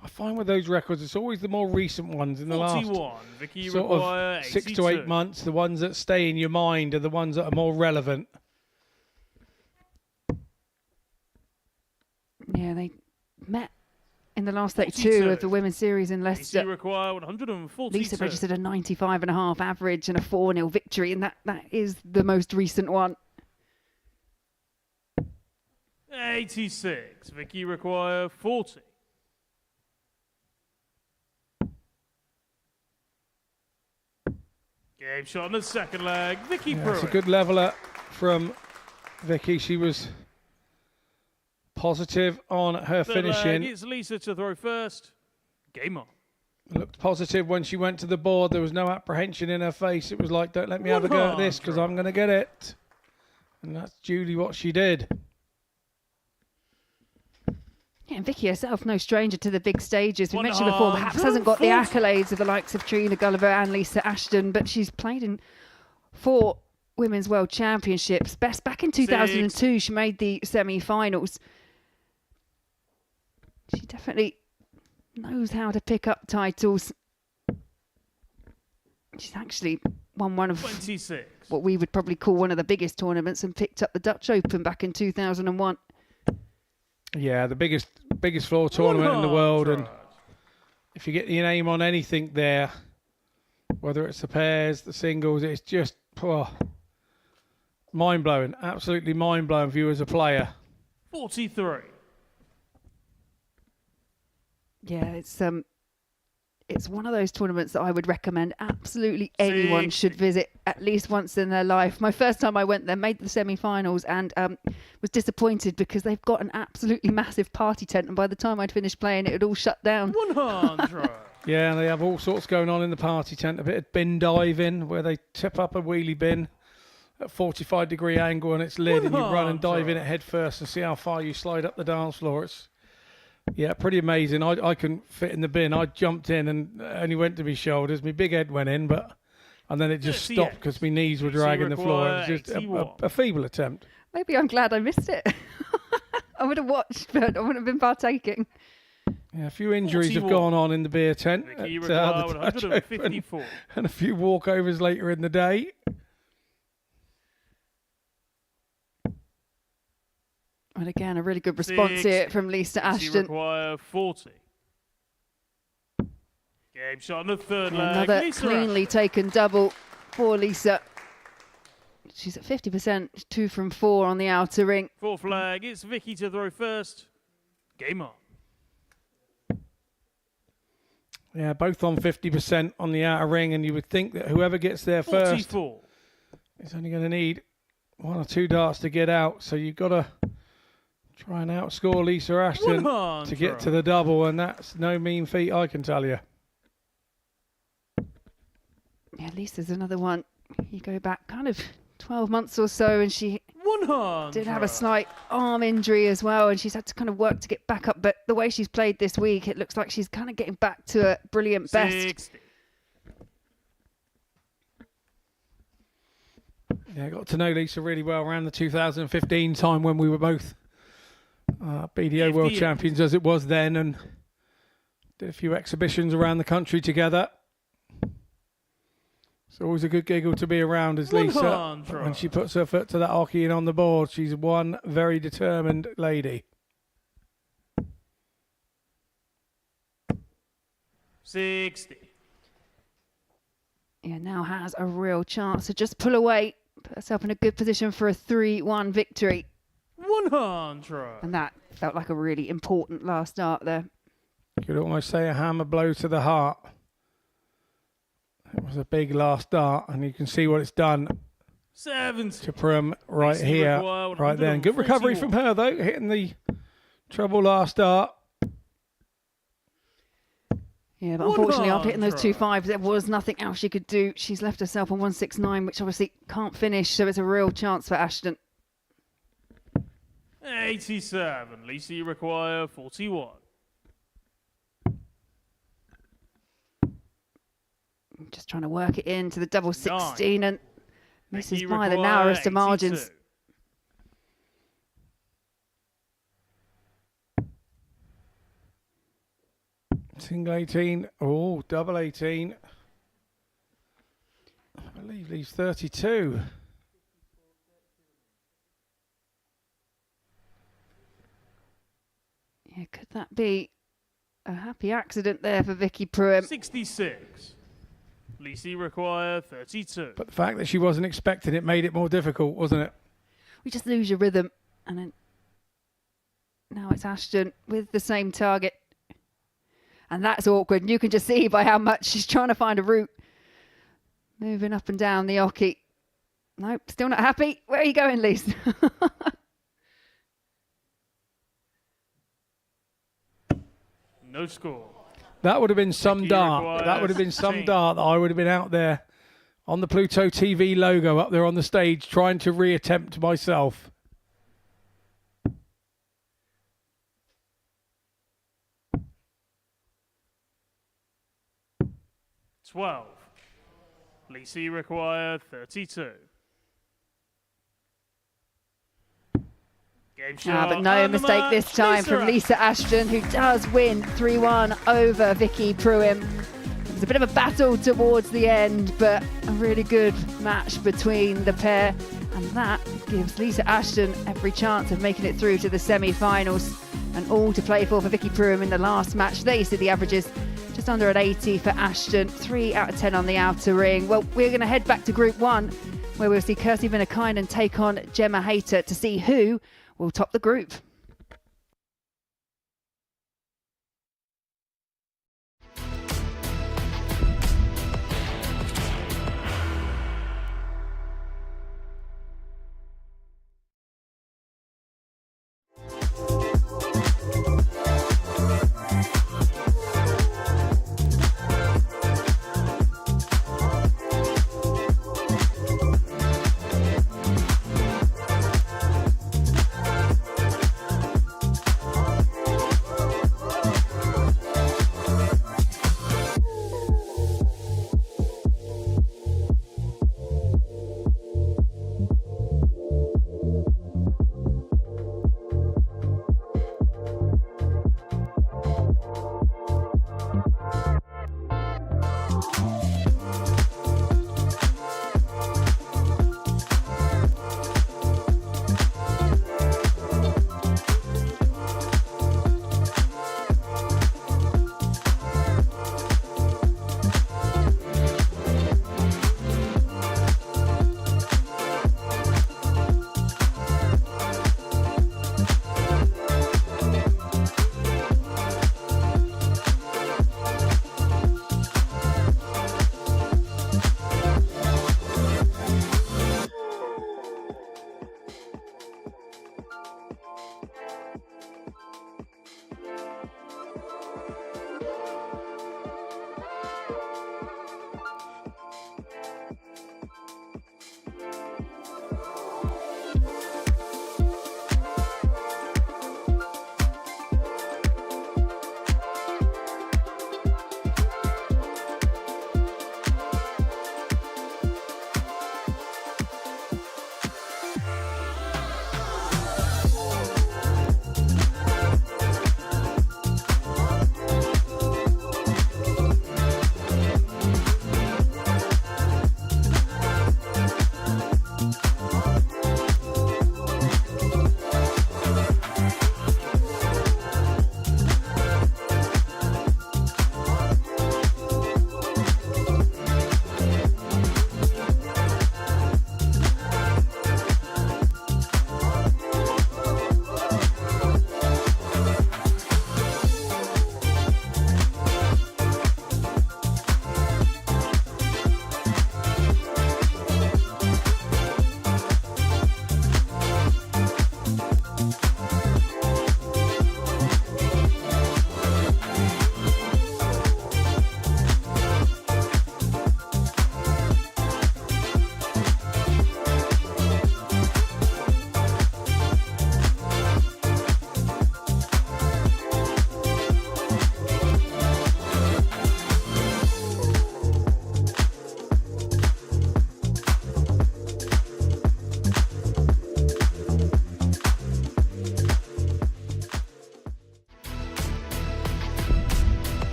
I find with those records, it's always the more recent ones in the 41. last Vicky sort of 6 to 8 months. The ones that stay in your mind are the ones that are more relevant. Yeah, they met in the last 32 of the women's series in Leicester. Require 142. Lisa registered a 95.5 average and a 4-0 victory, and that is the most recent one. 86. Vicky require 40. Game shot on the second leg. Vicky Pruim. It's a good leveler from Vicky. She was positive on her finishing. It's Lisa to throw first. Game on. Looked positive when she went to the board. There was no apprehension in her face. It was like, don't let me have a go at this because I'm going to get it. And that's duly what she did. Yeah, and Vicky herself, no stranger to the big stages. We mentioned before, perhaps hasn't got the accolades of the likes of Trina Gulliver and Lisa Ashton, but she's played in 4 Women's World Championships. Best back in 2002, she made the semi-finals. She definitely knows how to pick up titles. She's actually won one of 26. What we would probably call one of the biggest tournaments and picked up the Dutch Open back in 2001. Yeah, the biggest floor tournament in the world, and if you get your name on anything there, whether it's the pairs, the singles, it's just mind-blowing, absolutely mind-blowing for you as a player. 43. Yeah, it's one of those tournaments that I would recommend absolutely anyone should visit at least once in their life. My first time I went there, made the semi-finals, and was disappointed because they've got an absolutely massive party tent, and by the time I'd finished playing it had all shut down. 100. Yeah, they have all sorts going on in the party tent. A bit of bin diving where they tip up a wheelie bin at 45-degree angle on its lid, and you run and dive in it head first and see how far you slide up the dance floor. It's pretty amazing. I couldn't fit in the bin. I jumped in and only went to my shoulders. My big head went in, and then it just stopped because my knees were dragging the floor. It was just a feeble attempt. Maybe I'm glad I missed it. I would have watched, but I wouldn't have been partaking. Yeah, a few injuries have gone on in the beer tent at the Dutch Open, and a few walkovers later in the day. And again, a really good response here from Lisa Ashton. Require 40. Game shot on the third leg. Another Lisa cleanly taken double for Lisa. She's at 50%, 2 from 4 on the outer ring. Fourth leg, it's Vicky to throw first. Game on. Yeah, both on 50% on the outer ring, and you would think that whoever gets there 44. first is only going to need 1 or 2 darts to get out. So you've got to Try and outscore Lisa Ashton to get to the double, and that's no mean feat, I can tell you. Yeah, Lisa's another one. You go back kind of 12 months or so, and she did have a slight arm injury as well, and she's had to kind of work to get back up. But the way she's played this week, it looks like she's kind of getting back to a brilliant best. 60. Yeah, I got to know Lisa really well around the 2015 time when we were both BDO World Champions as it was then, and did a few exhibitions around the country together. It's always a good giggle to be around as Lisa. When she puts her foot to that hockey and on the board, she's one very determined lady. 60. Yeah, now has a real chance to just pull away, put herself in a good position for a 3-1 victory. 100. And that felt like a really important last start there. You could almost say a hammer blow to the heart. It was a big last dart, and you can see what it's done 70. to Pruim right here, right then. Good recovery from her, though, hitting the treble last dart. Yeah, but unfortunately, after hitting those 2 5s, there was nothing else she could do. She's left herself on 169, which obviously can't finish, so it's a real chance for Ashton. 87. Lisa, you require 41. Just trying to work it into the double 16 and misses by the require narrowest of 82. margins. Single 18. Oh, double 18. I believe leaves 32. Yeah, could that be a happy accident there for Vicky Pruim? 66. Lisa, you require 32. But the fact that she wasn't expecting it made it more difficult, wasn't it? We just lose your rhythm. And then now it's Ashton with the same target. And that's awkward. And you can just see by how much she's trying to find a route. Moving up and down the hockey. Nope, still not happy. Where are you going, Lisa? No score. That would have been some dart. That would have been some dart that I would have been out there on the Pluto TV logo up there on the stage trying to reattempt myself. $12. Lisa, you require 32. But no mistake this time from Lisa Ashton, who does win 3-1 over Vicky Pruim. It was a bit of a battle towards the end, but a really good match between the pair. And that gives Lisa Ashton every chance of making it through to the semi-finals. And all to play for Vicky Pruim in the last match. There you see the averages, just under at 80 for Ashton, 3 out of 10 on the outer ring. Well, we're going to head back to Group 1, where we'll see Kirsty Viinikainen take on Gemma Hayter to see who will top the group.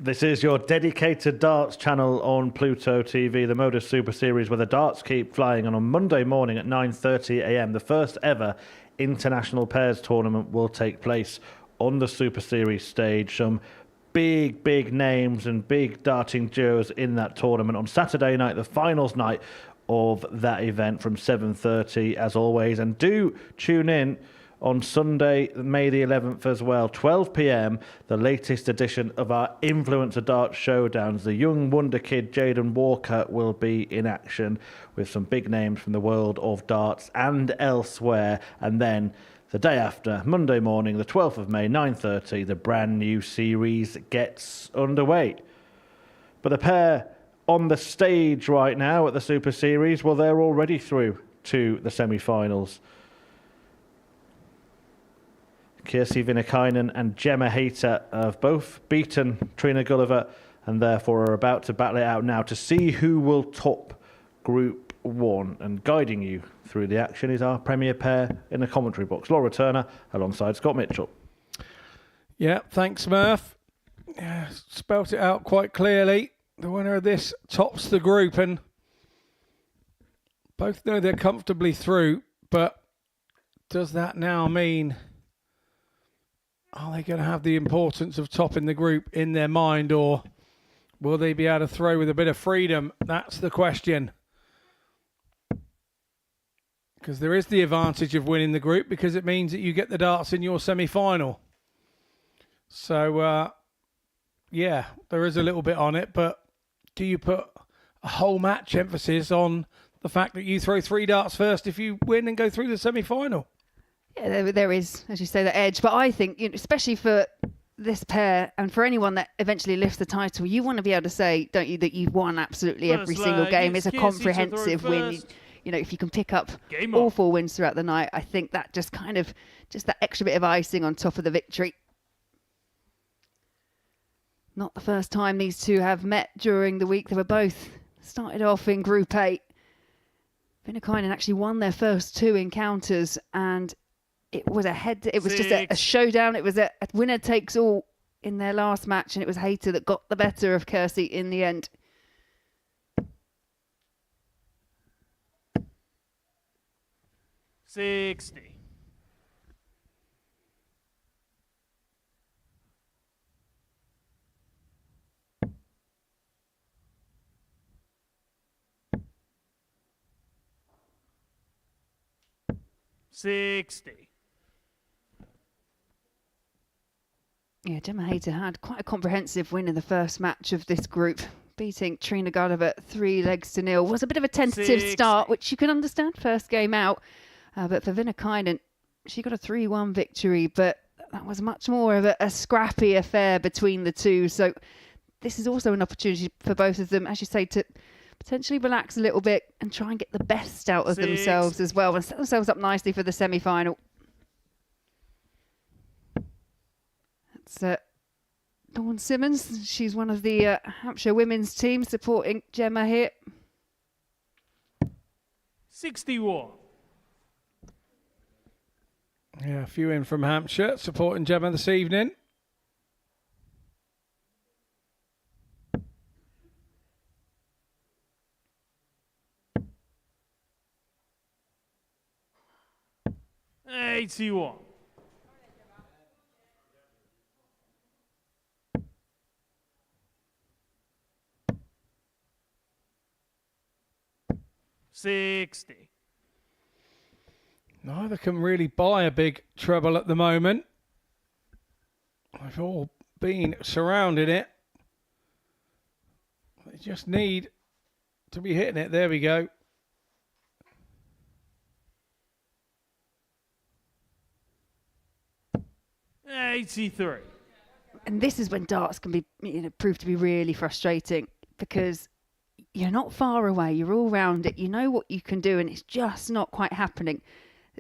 This is your dedicated darts channel on Pluto TV, the Modus Super Series, where the darts keep flying. And on Monday morning at 9:30 a.m, the first ever international pairs tournament will take place on the Super Series stage. Some big names and big darting duos in that tournament. On Saturday night, the finals night of that event from 7:30 as always. And do tune in on Sunday, May the 11th as well, 12 p.m, the latest edition of our Influencer Darts Showdowns. The young wonder kid Jaden Walker will be in action with some big names from the world of darts and elsewhere. And then the day after, Monday morning, the 12th of May, 9:30, the brand new series gets underway. But the pair on the stage right now at the Super Series, well, they're already through to the semi-finals. Viinikainen and Gemma Hayter have both beaten Trina Gulliver and therefore are about to battle it out now to see who will top Group 1. And guiding you through the action is our premier pair in the commentary box, Laura Turner alongside Scott Mitchell. Yeah, thanks, Murph. Yeah, spelt it out quite clearly. The winner of this tops the group, and both know they're comfortably through, but does that now mean... are they going to have the importance of topping the group in their mind, or will they be able to throw with a bit of freedom? That's the question. Because there is the advantage of winning the group, because it means that you get the darts in your semi-final. So, yeah, there is a little bit on it, but do you put a whole match emphasis on the fact that you throw 3 darts first if you win and go through the semi-final? Yeah, there is, as you say, the edge. But I think, especially for this pair and for anyone that eventually lifts the title, you want to be able to say, don't you, that you've won absolutely every single game. It's a comprehensive win. If you can pick up all 4 wins throughout the night, I think that just that extra bit of icing on top of the victory. Not the first time these two have met during the week. They were both started off in Group 8. Viinikainen actually won their first 2 encounters, and it was just a showdown. It was a winner takes all in their last match, and it was Hayter that got the better of Kersey in the end. $60. Yeah, Gemma Hayter had quite a comprehensive win in the first match of this group, beating Trina Gulliver 3-0. Was a bit of a tentative start, which you can understand first game out. But for Viinikainen, she got a 3-1 victory, but that was much more of a scrappy affair between the two. So this is also an opportunity for both of them, as you say, to potentially relax a little bit and try and get the best out of themselves as well and set themselves up nicely for the semi-final. That's Dawn Simmons. She's one of the Hampshire women's team supporting Gemma here. 61. Yeah, a few in from Hampshire supporting Gemma this evening. $81. $60. Neither can really buy a big treble at the moment. They've all been surrounding it. They just need to be hitting it. There we go. $83. And this is when darts can be, prove to be really frustrating, because you're not far away. You're all round it. You know what you can do, and it's just not quite happening.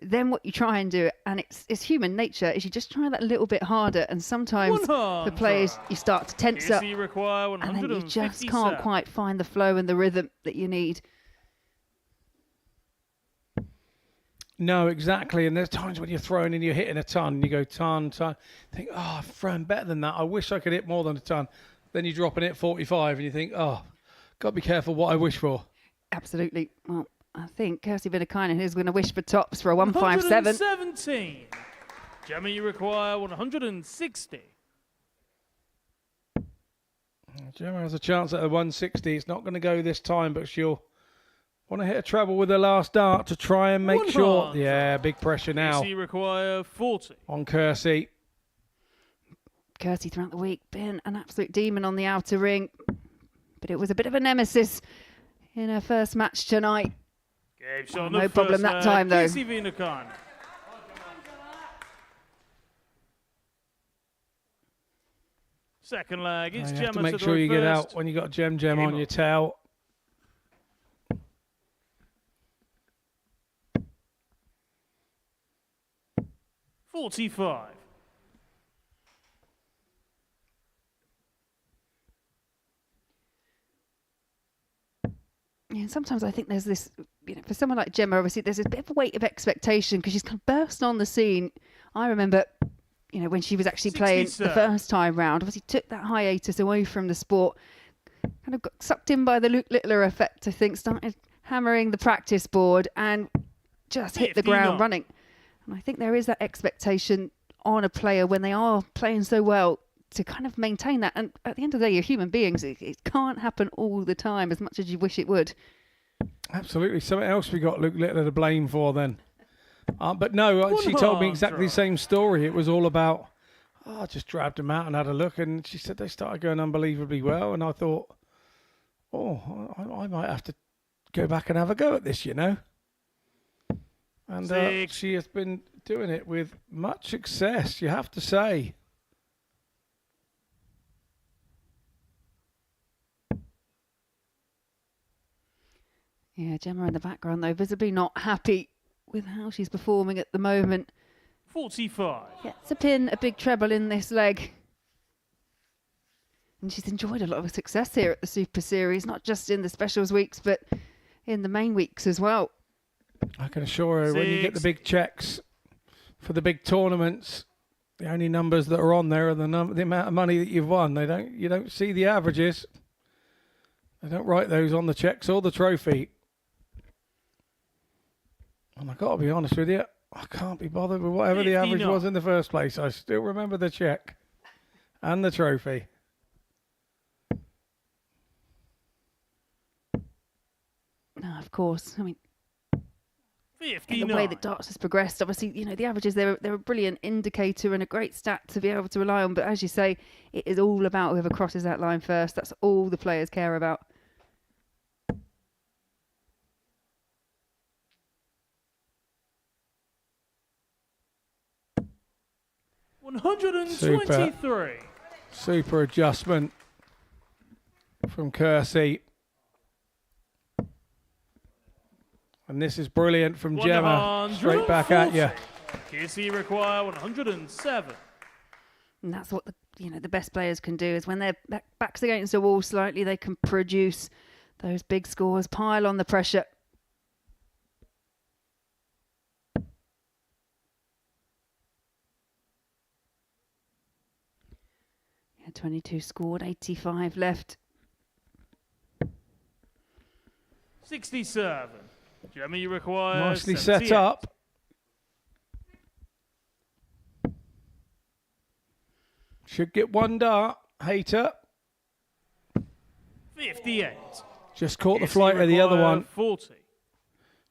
Then what you try and do, and it's human nature, is you just try that a little bit harder, and sometimes the players, you start to tense up, and then you just can't quite find the flow and the rhythm that you need. No, exactly. And there's times when you're throwing and you're hitting a ton, and you go ton. Think, oh, I've thrown better than that. I wish I could hit more than a ton. then you drop in at 45 and you think, oh, got to be careful what I wish for. Absolutely. Well, I think Kirsty Viinikainen is going to wish for tops for a 157. 117. Gemma, you require 160. Gemma has a chance at a 160. It's not going to go this time, but she'll want to hit a treble with the last dart to try and make sure. Yeah, big pressure now. You require 40. On Kirsty. Kirsty throughout the week been an absolute demon on the outer ring, but it was a bit of a nemesis in her first match tonight. No problem that time though. Kirsty Viinikainen. Second leg, it's You Gemma have to make the sure you get first. out when you got Gem on your tail. $45. Yeah, sometimes I think there's this, for someone like Gemma, obviously there's a bit of a weight of expectation because she's kind of burst on the scene. I remember, when she was actually playing the first time round, obviously took that hiatus away from the sport, kind of got sucked in by the Luke Littler effect, I think, started hammering the practice board and just hit the ground running. And I think there is that expectation on a player when they are playing so well to kind of maintain that. And at the end of the day, you're human beings. It can't happen all the time as much as you wish it would. Absolutely. Something else we got Luke Littler to blame for then. But no, she told me exactly the same story. It was all about, I just dragged them out and had a look. And she said they started going unbelievably well. And I thought, I might have to go back and have a go at this, And she has been doing it with much success, you have to say. Yeah, Gemma in the background, though, visibly not happy with how she's performing at the moment. 45. Gets a pin, a big treble in this leg. And she's enjoyed a lot of success here at the Super Series, not just in the specials weeks, but in the main weeks as well. I can assure her when you get the big checks for the big tournaments, the only numbers that are on there are the amount of money that you've won. You don't see the averages. They don't write those on the checks or the trophy. And I've got to be honest with you, I can't be bothered with whatever the average was in the first place. I still remember the check and the trophy. No, of course. I mean, 59. in the way that darts has progressed, obviously, the averages, they're a brilliant indicator and a great stat to be able to rely on. But as you say, it is all about whoever crosses that line first. That's all the players care about. $123. Super adjustment from Kirsty. And this is brilliant from Gemma. Straight back at you. Kirsty require 107. And that's what the best players can do, is when their backs against the wall slightly, they can produce those big scores, pile on the pressure. Yeah, 22 scored, 85 left. 67. Gemma, you require Nicely 78. set up. Should get one dart. Hayter. 58. Just caught the flight of the other one. 40.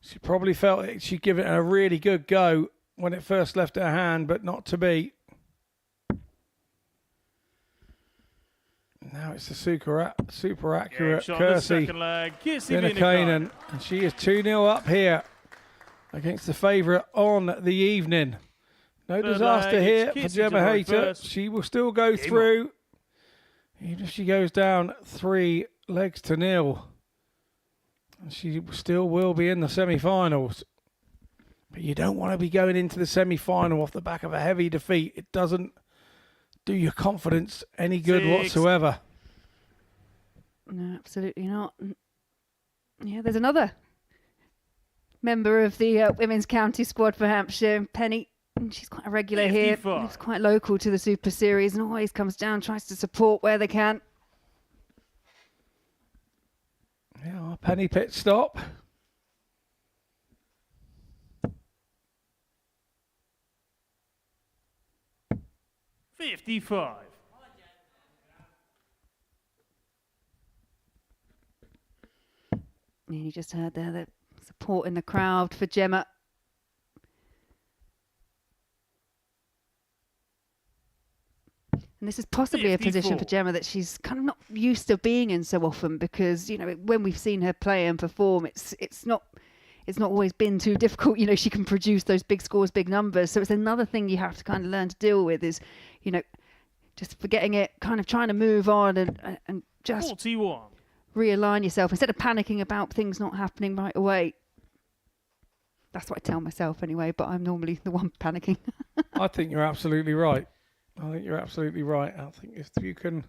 She probably felt she'd give it a really good go when it first left her hand, but not to be. Now it's the super accurate Kirsty Viinikainen. and she is 2-0 up here against the favourite on the evening. No disaster here for Gemma Hayter. She will still go through, even if she goes down 3 legs to 0. And she still will be in the semi-finals. But you don't want to be going into the semi-final off the back of a heavy defeat. It doesn't do your confidence any good whatsoever. No, absolutely not. Yeah, there's another member of the women's county squad for Hampshire, Penny. And she's quite a regular here. She's quite local to the Super Series and always comes down, tries to support where they can. Yeah, penny pit stop. $55. And you just heard there the support in the crowd for Gemma. And this is possibly 54. a position for Gemma that she's kind of not used to being in so often, because, you know, when we've seen her play and perform, it's not always been too difficult. You know, she can produce those big scores, big numbers. So it's another thing you have to kind of learn to deal with is, you know, just forgetting it, kind of trying to move on and just 41. realign yourself instead of panicking about things not happening right away. That's what I tell myself anyway, but I'm normally the one panicking. I think you're absolutely right. I think if you can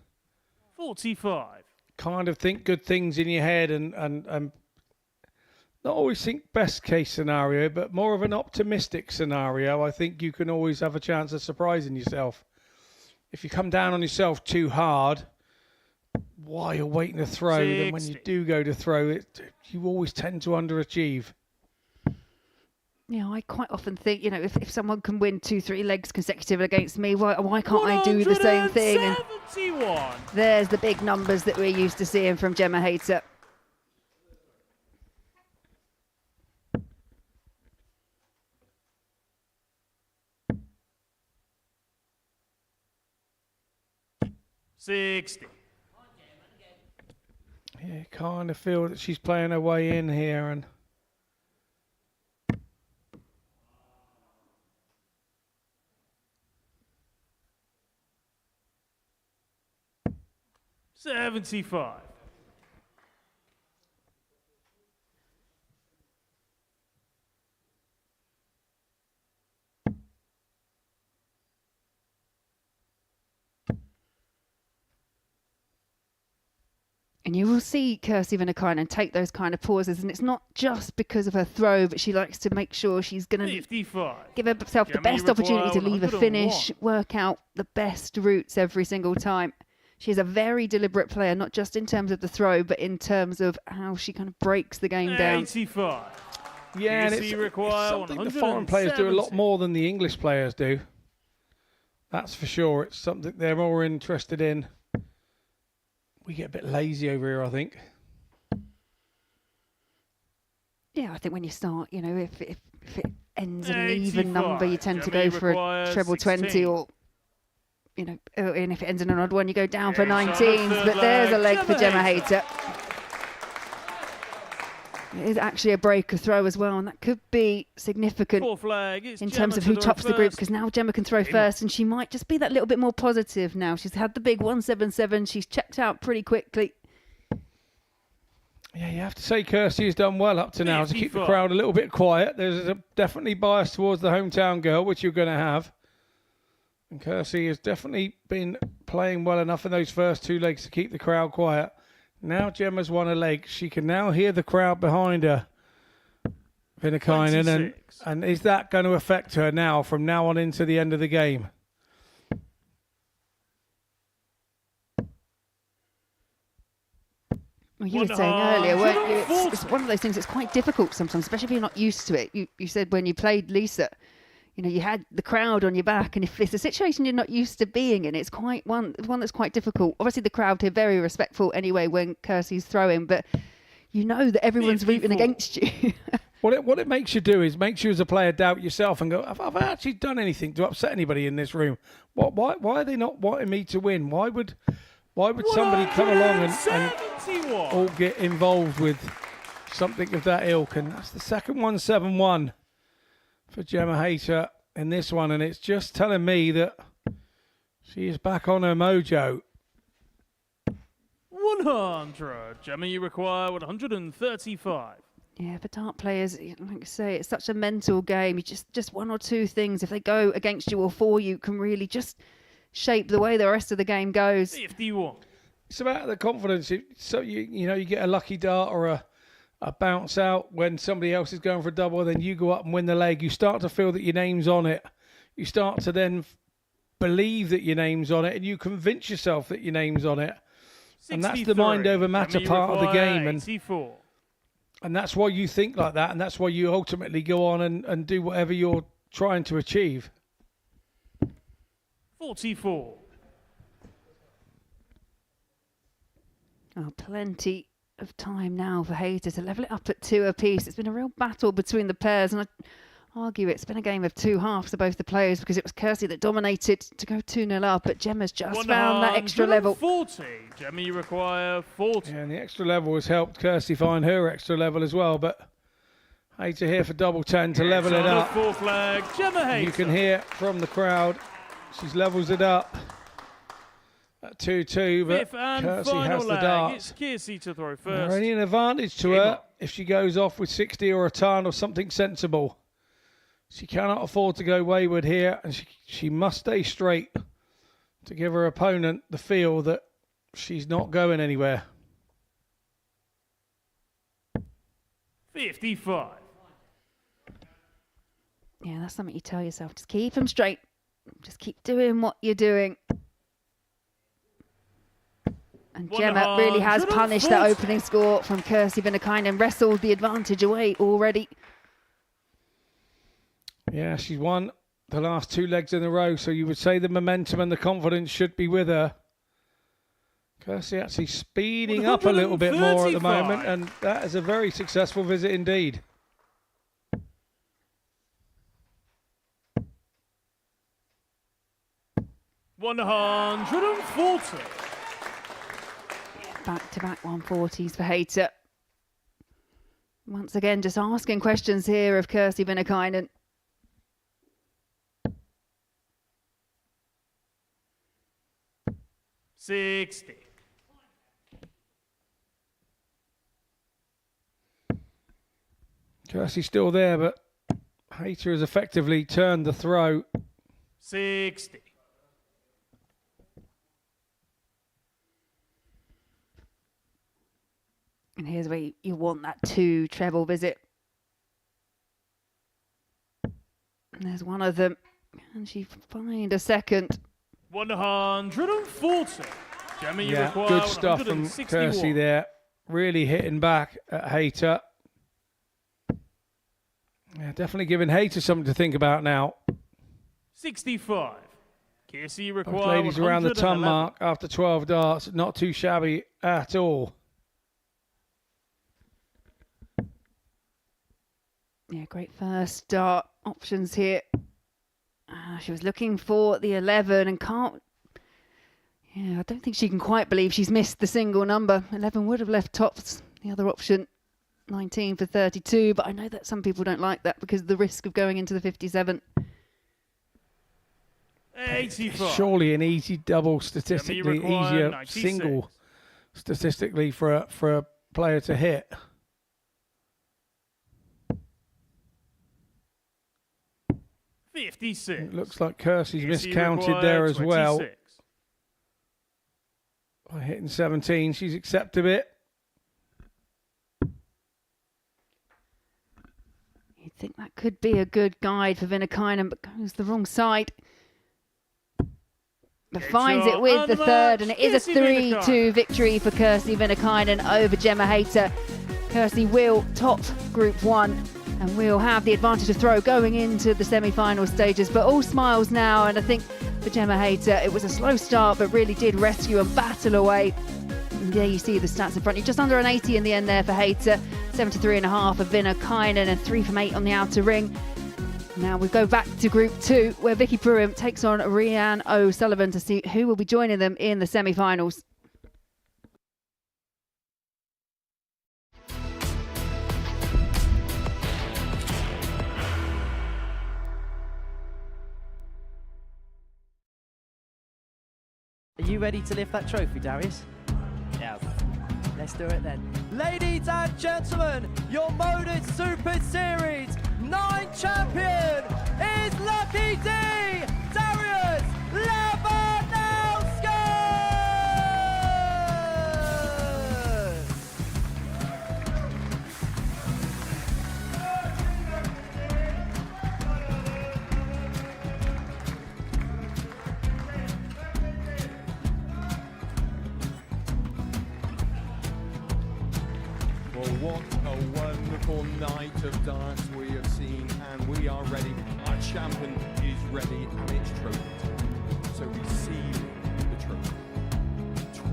45. kind of think good things in your head and not always think best case scenario, but more of an optimistic scenario, I think you can always have a chance of surprising yourself. If you come down on yourself too hard while you're waiting to throw, then when you do go to throw it, you always tend to underachieve. Yeah, I quite often think, you know, if someone can win 2-3 legs consecutive against me, why can't I do the same thing? And there's the big numbers that we're used to seeing from Gemma Hayter. $60. Yeah, kind of feel that she's playing her way in here, and $75. And you will see Kirsty Viinikainen take those kind of pauses, and it's not just because of her throw, but she likes to make sure she's going to give herself the best opportunity to leave a finish, work out the best routes every single time. She's a very deliberate player, not just in terms of the throw, but in terms of how she kind of breaks the game down. 85. yeah, and it's something the foreign players do a lot more than the English players do. That's for sure. It's something they're more interested in. We get a bit lazy over here, I think. Yeah, I think when you start, you know, if it ends in an even number, you tend to go for a treble 20, or, you know, and if it ends in an odd one, you go down for 19s. But there's a leg for Gemma Hayter. It is actually a breaker throw as well, and that could be significant in terms of who tops the group, because now Gemma can throw first, and she might just be that little bit more positive now. She's had the big 177. She's checked out pretty quickly. Yeah, you have to say Kirsty has done well up to now to keep the crowd a little bit quiet. There's a definitely bias towards the hometown girl, which you're going to have. And Kirsty has definitely been playing well enough in those first two legs to keep the crowd quiet. Now Gemma's won a leg. She can now hear the crowd behind her, Viinikainen, and is that going to affect her now from now on into the end of the game? Well, you were saying earlier, weren't you? It's one of those things that's quite difficult sometimes, especially if you're not used to it. You said when you played Lisa, you know, you had the crowd on your back, and if it's a situation you're not used to being in, it's quite one that's quite difficult. Obviously, the crowd here very respectful anyway when Kirsty's throwing, but you know that everyone's rooting against you. What it makes you do is makes you as a player doubt yourself and go, have I actually done anything to upset anybody in this room? Why are they not wanting me to win? Why would somebody come along and all get involved with something of that ilk? And that's the second 171 for Gemma Hayter in this one, and it's just telling me that she is back on her mojo. 100. Gemma, you require 135. Yeah, for dart players, like I say, it's such a mental game. You just one or two things, if they go against you or for you, can really just shape the way the rest of the game goes. 51. It's about the confidence. So you get a lucky dart or a bounce out when somebody else is going for a double, and then you go up and win the leg. You start to feel that your name's on it. You start to then believe that your name's on it, and you convince yourself that your name's on it. And that's the mind over matter part of the game. 84. And that's why you think like that. And that's why you ultimately go on and do whatever you're trying to achieve. 44. Oh, plenty of time now for Hayter to level it up at 2 apiece. It's been a real battle between the pairs, and I argue it's been a game of two halves for both the players because it was Kirsty that dominated to go 2-0 up, but Gemma's just found that extra level. 40. Gemma, you require 40. Yeah, and the extra level has helped Kirsty find her extra level as well, but Hayter here for double 10 to level it up. Fourth leg, Gemma Hayter. You can hear from the crowd, she's levels it up at 2-2, but Fifth and Kirsty final has the leg. darts. It's Kirsty to throw first. There's only an advantage to her if she goes off with 60 or a ton or something sensible. She cannot afford to go wayward here, and she must stay straight to give her opponent the feel that she's not going anywhere. 55. Yeah, that's something you tell yourself. Just keep them straight. Just keep doing what you're doing. And Gemma really has punished that opening score from Kirsty Viinikainen and wrestled the advantage away already. Yeah, she's won the last 2 legs in a row, so you would say the momentum and the confidence should be with her. Kirsty actually speeding up a little bit more at the moment, and that is a very successful visit indeed. $140. Back-to-back 140s for Hayter. Once again, just asking questions here of Kirsty Viinikainen. $60. Kirsty's still there, but Hayter has effectively turned the throw. 60. And here's where you want that 2 treble visit. And there's one of them. Can she find a second? 140. Gemma, you Yeah, require good stuff from 161. Kirsty there. Really hitting back at Hayter. Yeah, definitely giving Hayter something to think about now. 65. Kirsty, you require Both ladies around the ton 111. mark after 12 darts. Not too shabby at all. Yeah, great first start options here. She was looking for the 11 and can't. Yeah, I don't think she can quite believe she's missed the single number. 11 would have left tops. The other option, 19 for 32. But I know that some people don't like that because of the risk of going into the 57. 85. Surely an easy double statistically, require easier 96. single statistically for a player to hit. $56. It looks like Kirsty's Kirsty miscounted require there as well. 26. By hitting 17, she's accepted it. You'd think that could be a good guide for Viinikainen, but goes the wrong side. But finds it with the third, and it is a 3-2 victory for Kirsty Viinikainen over Gemma Hayter. Kirsty will top Group 1 and will have the advantage of throw going into the semi-final stages. But all smiles now, and I think for Gemma Hayter, it was a slow start, but really did rescue and battle away. And there you see the stats in front of you. Just under an 80 in the end there for Hayter. 73.5 for Viinikainen and 3 from 8 on the outer ring. Now we go back to Group 2, where Vicky Pruim takes on Rhian O'Sullivan to see who will be joining them in the semi-finals. Are you ready to lift that trophy, Darius? Yes. Let's do it then. Ladies and gentlemen, your Modus Super Series 9 champion is Lucky D, Darius Labanowski! Well, what a wonderful night of darts we have seen, and we are ready. Our champion is ready, and it's trophy time. So receive the trophy.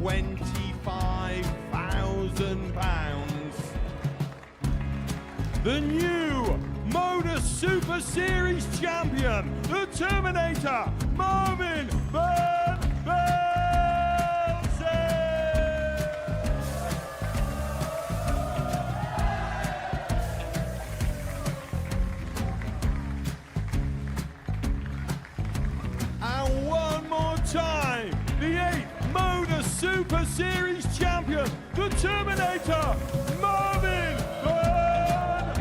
£25,000. The new Modus Super Series champion, the Terminator, Marvin Van Velzen. And one more time, the 8th Modus Super Series champion, the Terminator, Marvin Van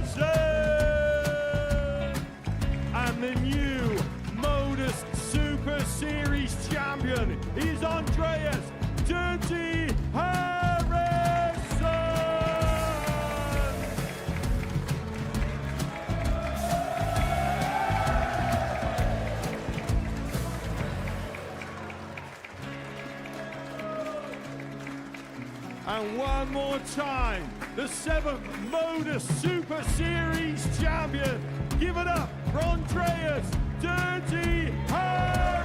Velzen. And the new Modus Super Series champion is Andreas Dirty Harrison. And one more time, the 7th Modus Super Series champion. Give it up for Andreas Dirty Harrison.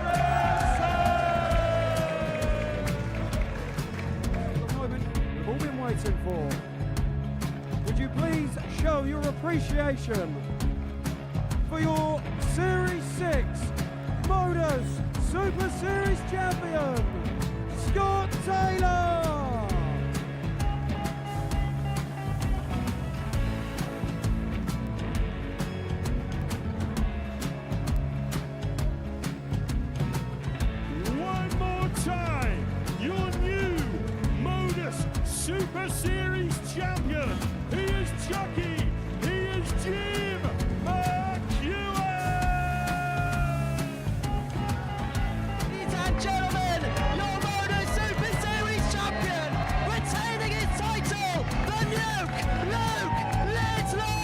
The moment we've all been waiting for. Would you please show your appreciation for your Series 6 Modus Super Series champion, Scott Taylor. Time, your new Modus Super Series champion. He is Chucky. He is Jim McEwen. Ladies and gentlemen, your Modus Super Series champion, retaining his title, the Nuke, Luke Littler.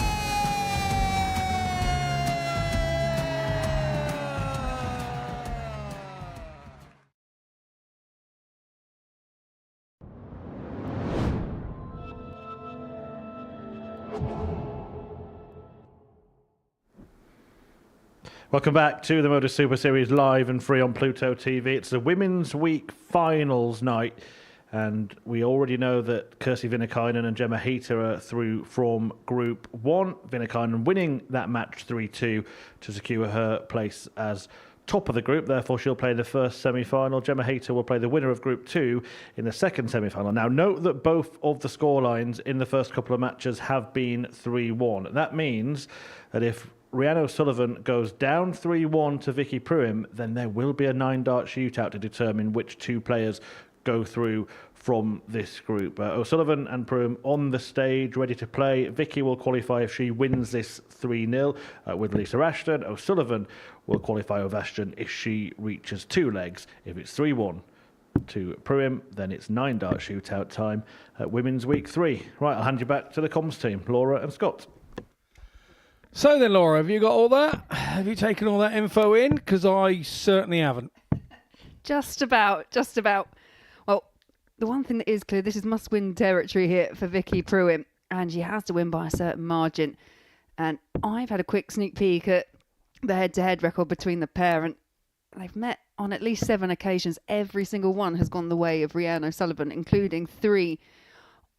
Welcome back to the Modus Super Series live and free on Pluto TV. It's the Women's Week Finals night, and we already know that Kirsi Viinikainen and Gemma Hayter are through from Group 1. Viinikainen winning that match 3-2 to secure her place as top of the group. Therefore, she'll play the first semi-final. Gemma Hayter will play the winner of Group 2 in the second semi-final. Now, note that both of the scorelines in the first couple of matches have been 3-1. That means that if Rhiannon O'Sullivan goes down 3-1 to Vicky Pruim, then there will be a 9-dart shootout to determine which two players go through from this group. O'Sullivan and Pruim on the stage, ready to play. Vicky will qualify if she wins this 3-0 with Lisa Ashton. O'Sullivan will qualify over Ashton if she reaches 2 legs. If it's 3-1 to Pruim, then it's 9-dart shootout time at Women's Week 3. Right, I'll hand you back to the comms team, Laura and Scott. So then, Laura, have you got all that? Have you taken all that info in? Because I certainly haven't. Just about. Well, the one thing that is clear, this is must-win territory here for Vicky Pruim, and she has to win by a certain margin. And I've had a quick sneak peek at the head-to-head record between the pair, and they've met on at least 7 occasions. Every single one has gone the way of Rhiannon O'Sullivan, including 3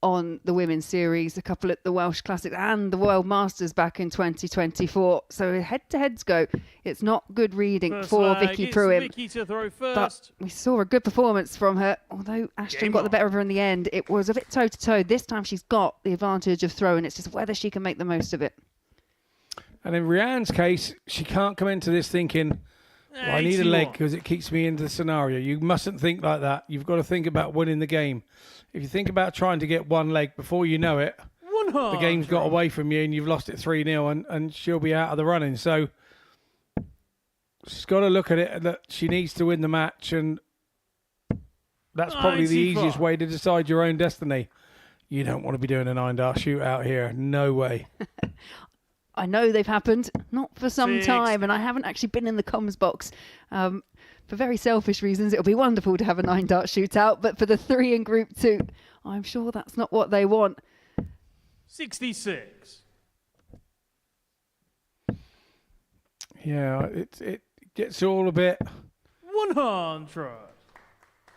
on the Women's Series, a couple at the Welsh Classics and the World Masters back in 2024. So head-to-heads go. It's not good reading First for leg, Vicky it's Pruim. Vicky to throw first. But we saw a good performance from her. Although Ashton got the better of her in the end, it was a bit toe-to-toe. This time she's got the advantage of throwing. It's just whether she can make the most of it. And in Rhiannon's case, she can't come into this thinking, well, I need a leg because it keeps me into the scenario. You mustn't think like that. You've got to think about winning the game. If you think about trying to get 1 leg before you know it, the game's got away from you and you've lost it 3-0 and she'll be out of the running. So she's got to look at it that she needs to win the match, and that's probably the easiest way to decide your own destiny. You don't want to be doing a 9-dart shootout here. No way. I know they've happened, not for some time, and I haven't actually been in the comms box. for very selfish reasons, it'll be wonderful to have a 9-dart shootout. But for the 3 in Group 2, I'm sure that's not what they want. 66. Yeah, it gets all a bit 100.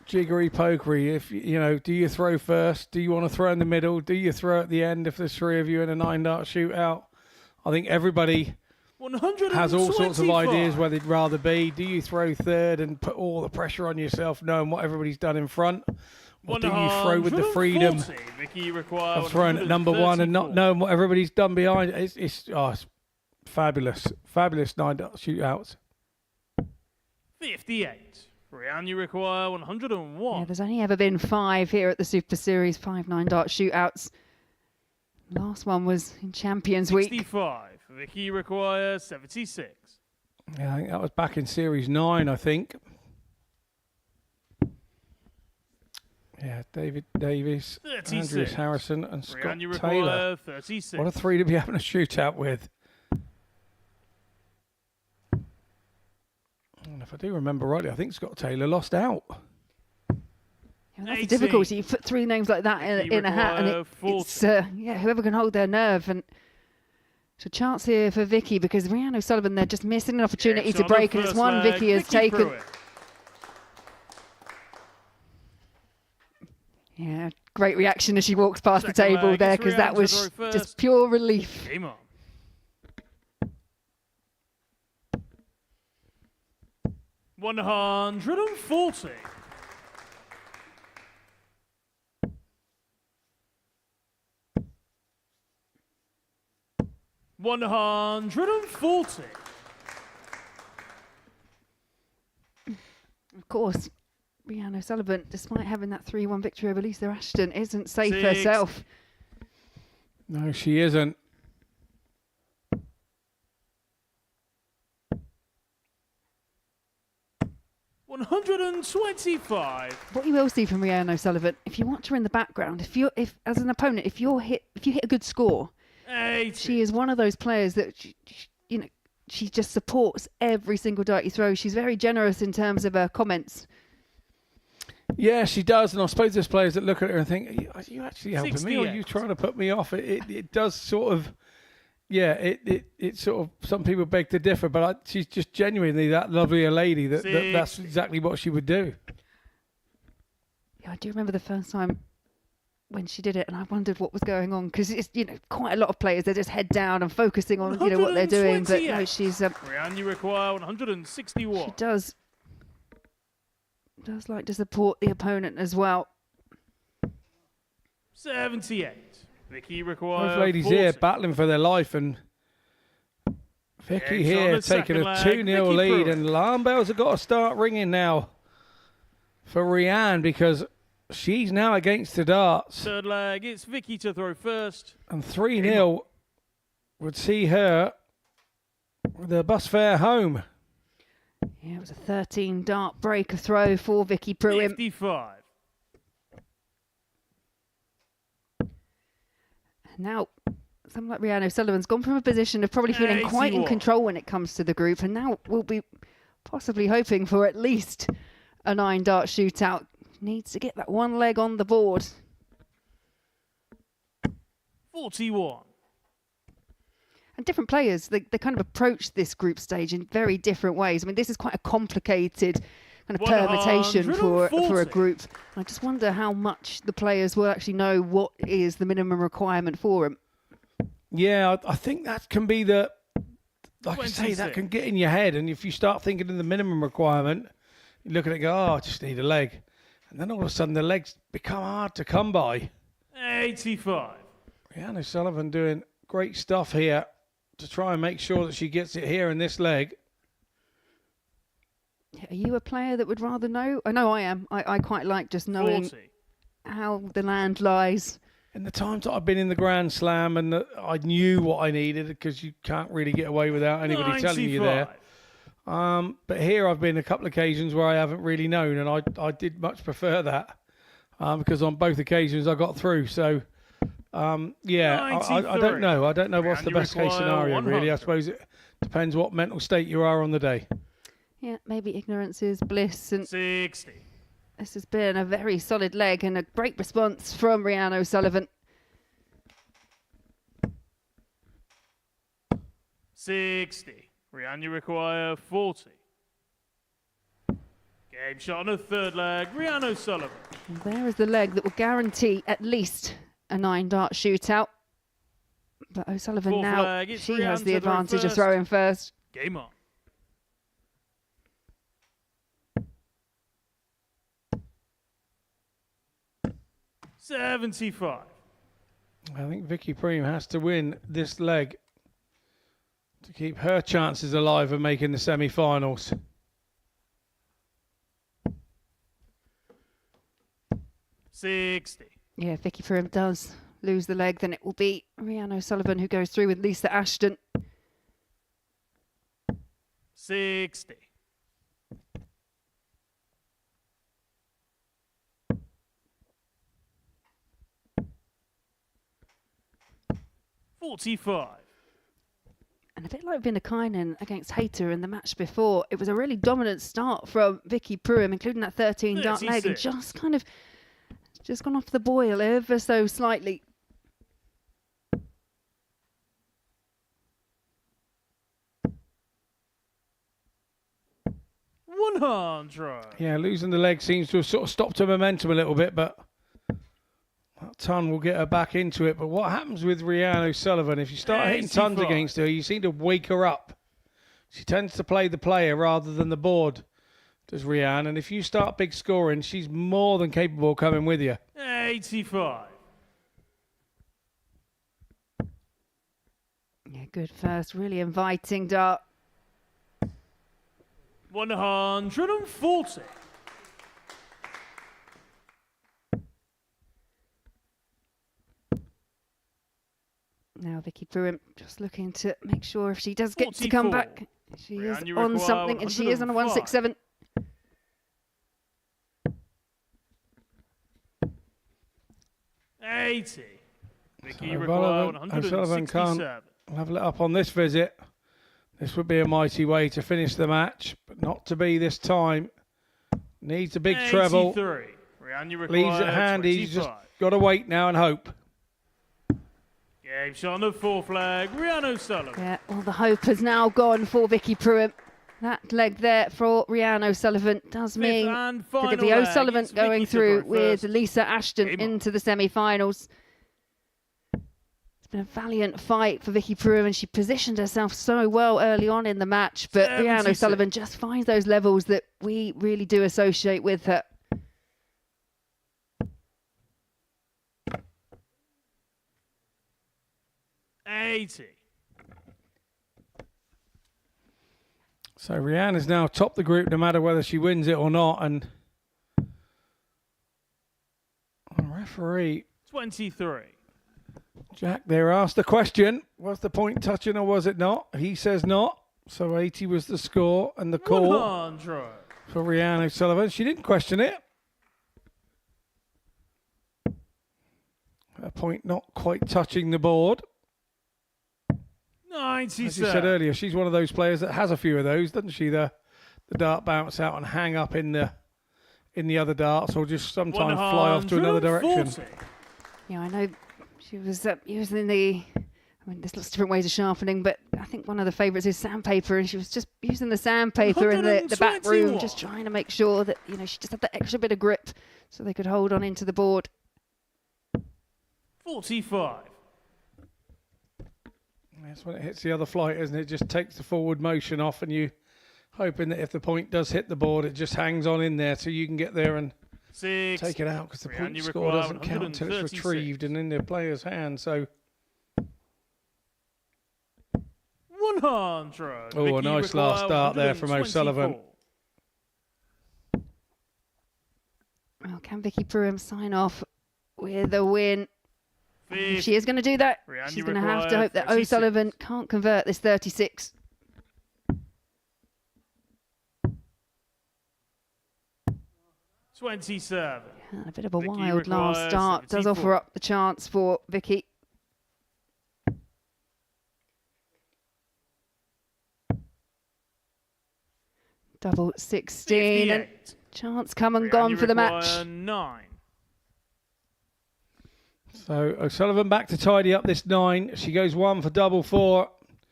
jiggery pokery. If you know, do you throw first? Do you want to throw in the middle? Do you throw at the end? If there's 3 of you in a 9-dart shootout, I think everybody has all sorts of ideas where they'd rather be. Do you throw third and put all the pressure on yourself, knowing what everybody's done in front? Or do you throw with the freedom of throwing at number 1 and not knowing what everybody's done behind? It's fabulous 9-dart shootouts. 58. Brianne, you require 101. Yeah, there's only ever been 5 here at the Super Series, 5 9-dart shootouts. Last one was in Champions Week. 65. Vicky requires 76. Yeah, I think that was back in Series 9, I think. Yeah, David Davies, 36. Andrews Harrison, and Scott Brianne, you Taylor. require 36. What a 3 to be having a shootout with. And if I do remember rightly, I think Scott Taylor lost out. Yeah, that's the difficulty. You put 3 names like that in a hat, and it's whoever can hold their nerve. And it's a chance here for Vicky, because Rhiannon O'Sullivan, they're just missing an opportunity to break, and it's one Vicky has taken. Pruim. Yeah, great reaction as she walks past the table there, because that was just pure relief. Game on. $140. $140. Of course, Rhiannon O'Sullivan, despite having that 3-1 victory over Lisa Ashton, isn't safe 6. herself. No, she isn't. $125. What you will see from Rhiannon O'Sullivan, if you watch her in the background, if as an opponent, if you hit a good score, 80. she is one of those players that she just supports every single dart you throw. She's very generous in terms of her comments. Yeah, she does, and I suppose there's players that look at her and think, "Are you actually helping me, or are you 68. trying to put me off?" It does sort of, yeah. It sort of, some people beg to differ, but she's just genuinely that lovely a lady that's exactly what she would do. Yeah, I do remember the first time when she did it, and I wondered what was going on, because it's quite a lot of players, they're just head down and focusing on what they're doing, but no, she's Brianne, you require 161. she does like to support the opponent as well. 78. Vicky requires Both ladies 40. here battling for their life, and Vicky Eggs on here the taking a second leg, 2-0 Vicky lead, Pruim. and alarm bells have got to start ringing now for Rhiannon, because she's now against the darts, Third leg, it's Vicky to throw first. and 3-0 would see her with her bus fare home. Yeah, it was a 13 dart breaker throw for Vicky Pruim. 55. Now, someone like Rhiannon O'Sullivan's gone from a position of probably feeling quite in 81. control when it comes to the group, and now we'll be possibly hoping for at least a 9-dart shootout. Needs to get that one leg on the board. 41. And different players, they kind of approach this group stage in very different ways. I mean, this is quite a complicated kind of permutation for a 140. group. I just wonder how much the players will actually know what is the minimum requirement for them. Yeah, I think that can be the, like I say, 26. that can get in your head, and if you start thinking of the minimum requirement, you look at it and go, oh, I just need a leg. And then all of a sudden the legs become hard to come by. 85. Rhiannon O'Sullivan doing great stuff here to try and make sure that she gets it here in this leg. Are you a player that would rather know? I know I am. I quite like just knowing 40. how the land lies. In the times that I've been in the Grand Slam and that I knew what I needed, because you can't really get away without anybody telling you there. 95. But here I've been a couple of occasions where I haven't really known, and I did much prefer that because on both occasions I got through. So, yeah, I don't know. I don't know what's the best case scenario, really. I suppose it depends what mental state you are on the day. Yeah, maybe ignorance is bliss. And 60. This has been a very solid leg and a great response from Rhiannon O'Sullivan. 60. Rhiannon, you require 40. Game shot on the third leg. Rhiannon O'Sullivan. And there is the leg that will guarantee at least a 9-dart shootout. But O'Sullivan Fourth now, leg, it's she Rhiannon has the to throw advantage of first. throwing first. Game on. $75. I think Vicky Pruim has to win this leg to keep her chances alive of making the semi-finals. $60. Yeah, Vicky Pruim does lose the leg, then it will be Rhiannon O'Sullivan who goes through with Lisa Ashton. 60. $45. And a bit like Viinikainen against Hayter in the match before, it was a really dominant start from Vicky Pruim, including that 13-dart leg, and 36. just gone off the boil ever so slightly. $100. Yeah, losing the leg seems to have sort of stopped her momentum a little bit, but that ton will get her back into it. But what happens with Rhiannon O'Sullivan, if you start hitting tons 85. against her, you seem to wake her up. She tends to play the player rather than the board, does Rhiannon. And if you start big scoring, she's more than capable of coming with you. 85. Yeah, good first, really inviting dart. 140. Now Vicky Pruim just looking to make sure if she does get to 44. come back, she is Rhiannon, you on require something, and she is on a 105. 167. $80. Vicky, you O'Sullivan require O'Sullivan can't 167. level it up on this visit. This would be a mighty way to finish the match, but not to be this time. Needs a big treble. 83. Rhiannon, you Leaves it require handy. He's just 25. got to wait now and hope. Game shot on the fourth leg. Rhiannon O'Sullivan. Yeah, well, the hope has now gone for Vicky Pruim. That leg there for Rhiannon O'Sullivan does mean and that final the leg, O'Sullivan it's going Vicky to through throw with first. Lisa Ashton Game on. into the semi-finals. It's been a valiant fight for Vicky Pruim, and she positioned herself so well early on in the match. But Rhiannon 76. O'Sullivan just finds those levels that we really do associate with her. $80. So Rhiannon is now top the group no matter whether she wins it or not. And the referee, 23. Jack, there asked the question, was the point touching or was it not? He says not. So 80 was the score and the call 100. for Rhiannon O'Sullivan. She didn't question it. A point not quite touching the board. 97. As you said earlier, she's one of those players that has a few of those, doesn't she? The dart bounce out and hang up in the other darts, or just sometimes fly off to another direction. 140. Yeah, I know she was using the. I mean, there's lots of different ways of sharpening, but I think one of the favourites is sandpaper, and she was just using the sandpaper in the back room, 121. just trying to make sure that she just had that extra bit of grip, so they could hold on into the board. 45. That's when it hits the other flight, isn't it? It just takes the forward motion off, and you hoping that if the point does hit the board, it just hangs on in there so you can get there and 6. take it out, because the Rhiannon, point you score require doesn't count until it's 136. retrieved and in the player's hand. So, 100. oh, Vicky, a nice you last require start there from 124. O'Sullivan. Well, can Vicky Pruim sign off with a win? If 50. she is going to do that, Rhiannon, she's you going to have to require hope that 36. O'Sullivan can't convert this 36. 27. A bit of a Vicky wild last requires start. Does 74. offer up the chance for Vicky. Double 16. And chance come and gone for the match. 9. So O'Sullivan back to tidy up this 9. She goes 1 for double 4.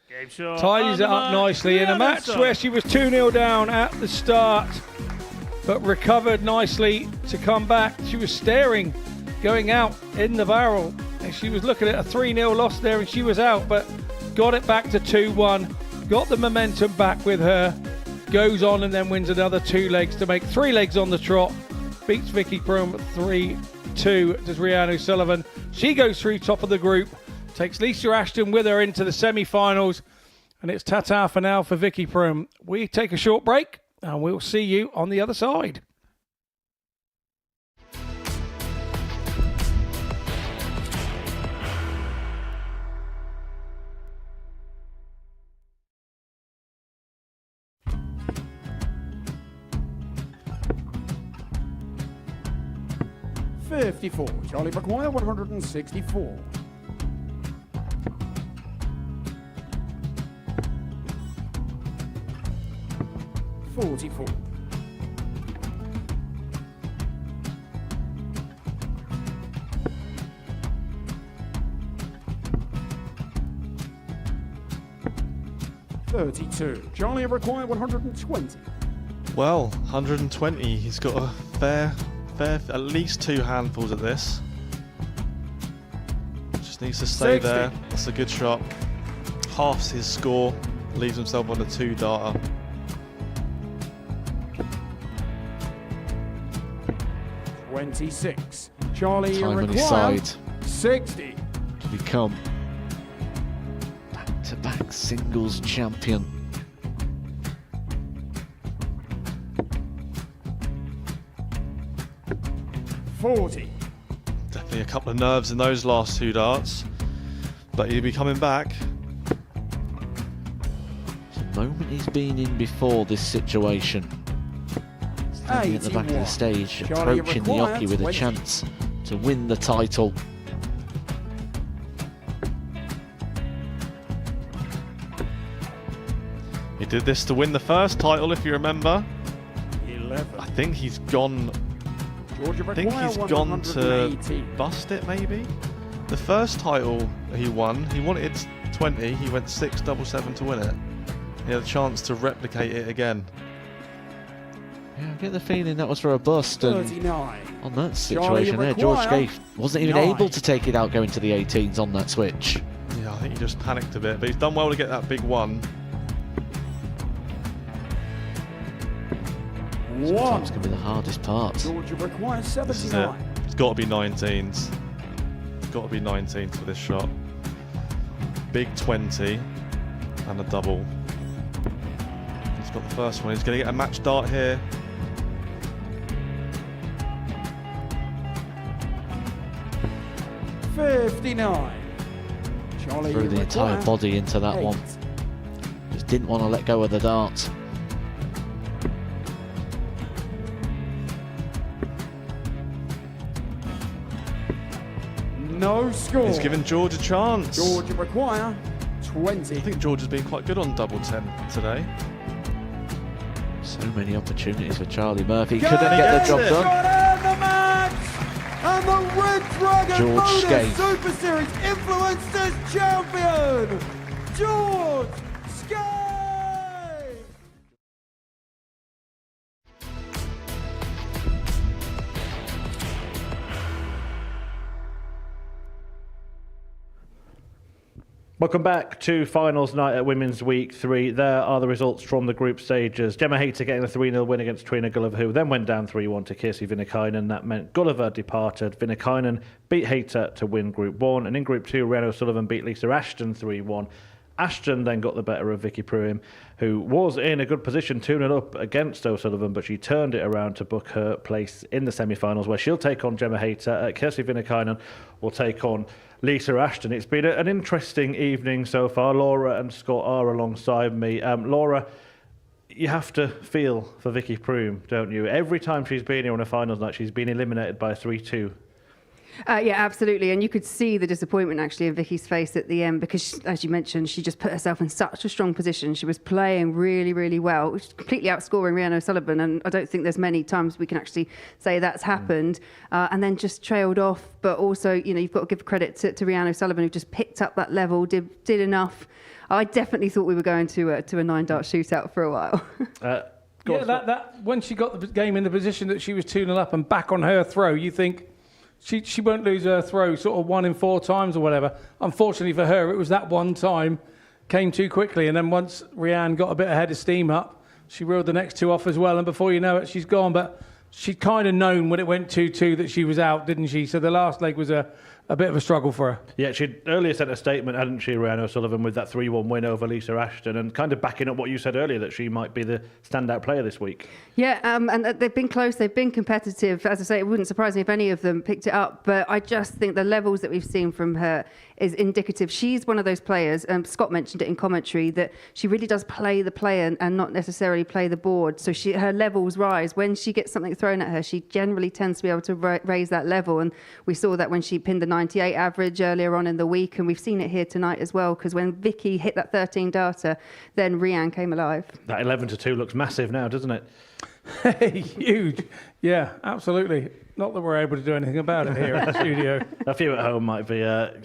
Game shot. Tidies it up nicely in a match where she was 2-0 down at the start, but recovered nicely to come back. She was staring, going out in the barrel. And she was looking at a 3-0 loss there and she was out, but got it back to 2-1, got the momentum back with her, goes on and then wins another 2 legs to make 3 legs on the trot, beats Vicky Pruim 3-2, does Rhiannon O'Sullivan. She goes through top of the group, takes Lisa Ashton with her into the semi-finals, and it's ta-ta for now for Vicky Pruim. We take a short break, and we'll see you on the other side. $54. Charlie McGuire, 164. $44. $32. Charlie required 120. Well, 120. He's got a fair, at least 2 handfuls of this. Just needs to stay 60. there. That's a good shot. Halves his score. Leaves himself on a 2-darter. $26. Charlie Time on his required side 60. to become back-to-back singles champion. $40. Definitely a couple of nerves in those last 2 darts, but he'll be coming back. It's a moment he's been in before this situation. Standing at the back of the stage, Charlie approaching the required Yoki with a 20. chance to win the title. He did this to win the first title, if you remember. 11. I think he's gone. Georgia I think he's gone to 180. bust it, maybe. The first title he wanted 20. He went 6-7-7 to win it. He had a chance to replicate it again. Yeah, I get the feeling that was for a bust, and 39. on that situation there, George Scaife wasn't even 9. able to take it out going to the 18s on that switch. Yeah, I think he just panicked a bit, but he's done well to get that big one. Sometimes can be the hardest part. Georgia requires This is it. 79. It's got to be 19s. It's got to be 19s for this shot. Big 20 and a double. He's got the first one. He's going to get a match dart here. $59. Charlie Threw the entire required body into that 8. one. Just didn't want to let go of the dart. No score. He's given George a chance. Georgia require 20. I think George has been quite good on double 10 today. So many opportunities for Charlie Murphy. Go! Couldn't get the job Got done. out the match! And the Red Dragon George Modus Scaife. Super Series Influencers Champion, George Scaife! Welcome back to finals night at Women's Week 3. There are the results from the group stages. Gemma Hayter getting a 3-0 win against Trina Gulliver, who then went down 3-1 to Kirsi Viinikainen. That meant Gulliver departed. Viinikainen beat Hayter to win Group 1. And in Group 2, Rhiannon O'Sullivan beat Lisa Ashton 3-1. Ashton then got the better of Vicky Pruim, who was in a good position 2-0 up against O'Sullivan, but she turned it around to book her place in the semi-finals, where she'll take on Gemma Hayter. Kirsi Viinikainen will take on Lisa Ashton. It's been an interesting evening so far. Laura and Scott are alongside me. Laura, you have to feel for Vicky Pruim, don't you? Every time she's been here on a finals night, she's been eliminated by 3-2. Yeah, absolutely. And you could see the disappointment actually in Vicky's face at the end because, as you mentioned, she just put herself in such a strong position. She was playing really, really well, completely outscoring Rhiannon O'Sullivan. And I don't think there's many times we can actually say that's happened. And then just trailed off. But also, you've got to give credit to Rhiannon O'Sullivan, who just picked up that level, did enough. I definitely thought we were going to a 9-dart shootout for a while. That when she got the game in the position that she was 2-0 up and back on her throw, you think she won't lose her throw sort of 1 in 4 times or whatever. Unfortunately for her, it was that one time, came too quickly. And then once Rhiannon got a bit ahead of steam up, she reeled the next 2 off as well. And before you know it, she's gone. But she'd kind of known when it went 2-2 that she was out, didn't she? So the last leg was a bit of a struggle for her. Yeah, she'd earlier sent a statement, hadn't she, Rhiannon O'Sullivan, with that 3-1 win over Lisa Ashton, and kind of backing up what you said earlier, that she might be the standout player this week. Yeah, and they've been close, they've been competitive. As I say, it wouldn't surprise me if any of them picked it up, but I just think the levels that we've seen from her is indicative. She's one of those players, Scott mentioned it in commentary, that she really does play the player and not necessarily play the board. So her levels rise. When she gets something thrown at her, she generally tends to be able to raise that level. And we saw that when she pinned the 98 average earlier on in the week. And we've seen it here tonight as well, because when Vicky hit that 13 darter, then Rhiannon came alive. That 11-2 looks massive now, doesn't it? Huge. Yeah, absolutely. Not that we're able to do anything about it here at the studio. A few at home might be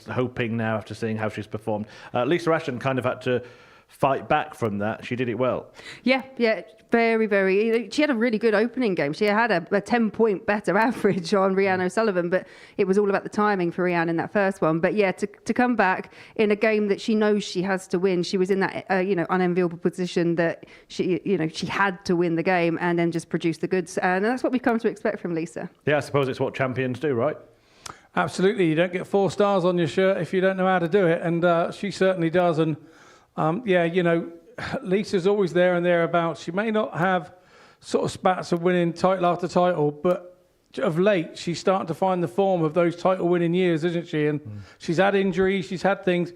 hoping now after seeing how she's performed. Lisa Ashton kind of had to fight back from that. She did it well. Yeah, very, very. She had a really good opening game. She had a 10-point better average on Rhiannon O'Sullivan, but it was all about the timing for Rhiannon in that first one. But yeah, to come back in a game that she knows she has to win, she was in that unenviable position that she had to win the game and then just produce the goods, and that's what we've come to expect from Lisa. Yeah, I suppose it's what champions do, right? Absolutely. You don't get 4 stars on your shirt if you don't know how to do it, and she certainly does. And Lisa's always there and thereabouts. She may not have sort of spats of winning title after title, but of late she's starting to find the form of those title-winning years, isn't she? And she's had injuries, she's had things.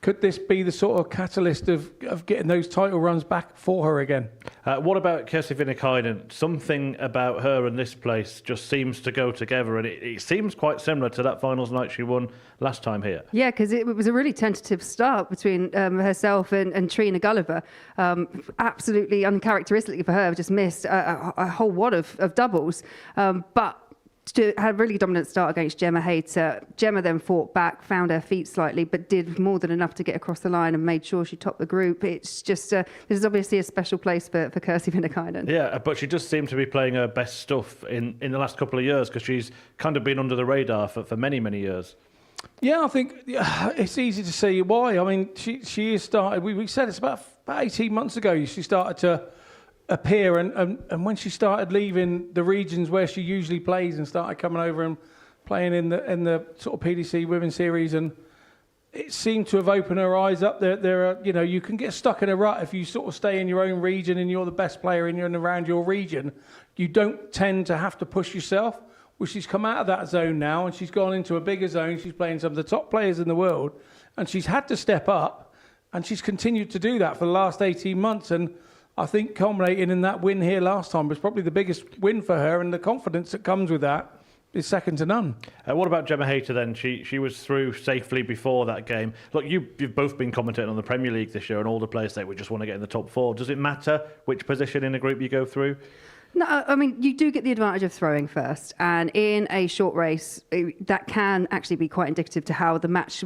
Could this be the sort of catalyst of getting those title runs back for her again? What about Kirsi Viinikainen? Something about her and this place just seems to go together, and it seems quite similar to that finals night she won last time here. Yeah, because it was a really tentative start between herself and Trina Gulliver. Absolutely uncharacteristically for her, just missed a whole wad of doubles. But had a really dominant start against Gemma Hayter. Gemma then fought back, found her feet slightly, but did more than enough to get across the line and made sure she topped the group. It's just, this is obviously a special place for Kirsi Viinikainen. Yeah, but she does seem to be playing her best stuff in the last couple of years, because she's kind of been under the radar for many, many years. Yeah, I think it's easy to see why. I mean, she has started, we said it's about 18 months ago she started to appear, and when she started leaving the regions where she usually plays and started coming over and playing in the sort of PDC Women's Series, and it seemed to have opened her eyes up. There are, you can get stuck in a rut if you sort of stay in your own region and you're the best player in and around your region. You don't tend to have to push yourself. Well, she's come out of that zone now and she's gone into a bigger zone. She's playing some of the top players in the world, and she's had to step up, and she's continued to do that for the last 18 months. And I think culminating in that win here last time was probably the biggest win for her, and the confidence that comes with that is second to none. What about Gemma Hayter then? She was through safely before that game. Look, you've both been commentating on the Premier League this year, and all the players say we just want to get in the top 4. Does it matter which position in the group you go through? No, I mean, you do get the advantage of throwing first, and in a short race, that can actually be quite indicative to how the match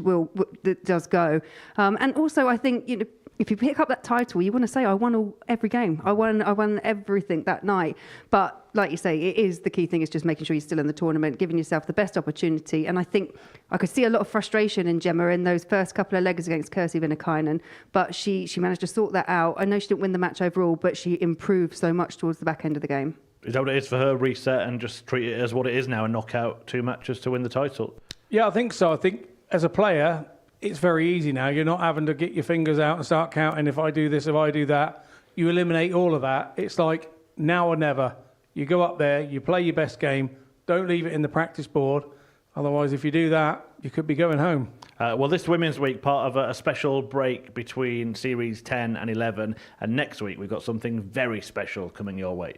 does go. And also, I think, if you pick up that title, you want to say, I won every game. I won everything that night. But like you say, the key thing is just making sure you're still in the tournament, giving yourself the best opportunity. And I think I could see a lot of frustration in Gemma in those first couple of legs against Kirsi Viinikainen, but she managed to sort that out. I know she didn't win the match overall, but she improved so much towards the back end of the game. Is that what it is for her? Reset and just treat it as what it is now and knock out 2 matches to win the title? Yeah, I think so. I think as a player, it's very easy now. You're not having to get your fingers out and start counting, if I do this, if I do that. You eliminate all of that. It's like now or never. You go up there, you play your best game, don't leave it in the practice board. Otherwise, if you do that, you could be going home. Well, this Women's Week, part of a special break between Series 10 and 11. And next week, we've got something very special coming your way.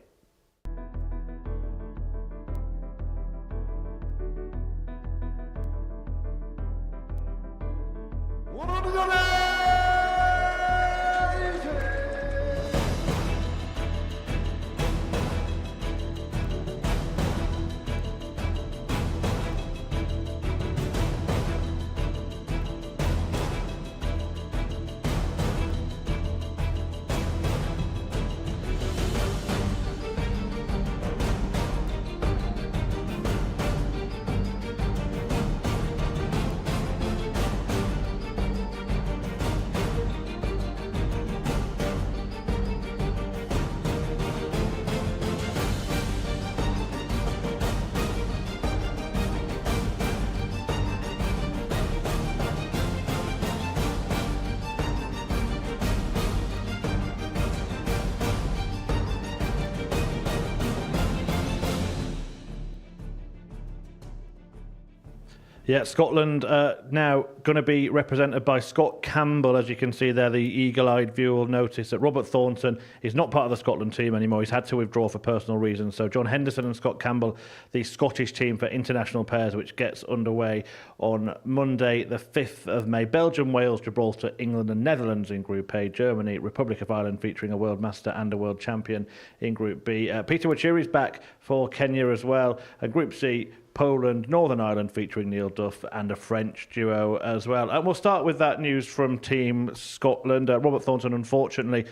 Yeah, Scotland now going to be represented by Scott Campbell. As you can see there, the eagle-eyed viewer will notice that Robert Thornton is not part of the Scotland team anymore. He's had to withdraw for personal reasons. So John Henderson and Scott Campbell, the Scottish team for international pairs, which gets underway on Monday, the 5th of May. Belgium, Wales, Gibraltar, England and Netherlands in Group A. Germany, Republic of Ireland featuring a world master and a world champion in Group B. Peter Wachiri's back for Kenya as well. And Group C, Poland, Northern Ireland featuring Neil Duff and a French duo as well. And we'll start with that news from Team Scotland. Robert Thornton, unfortunately,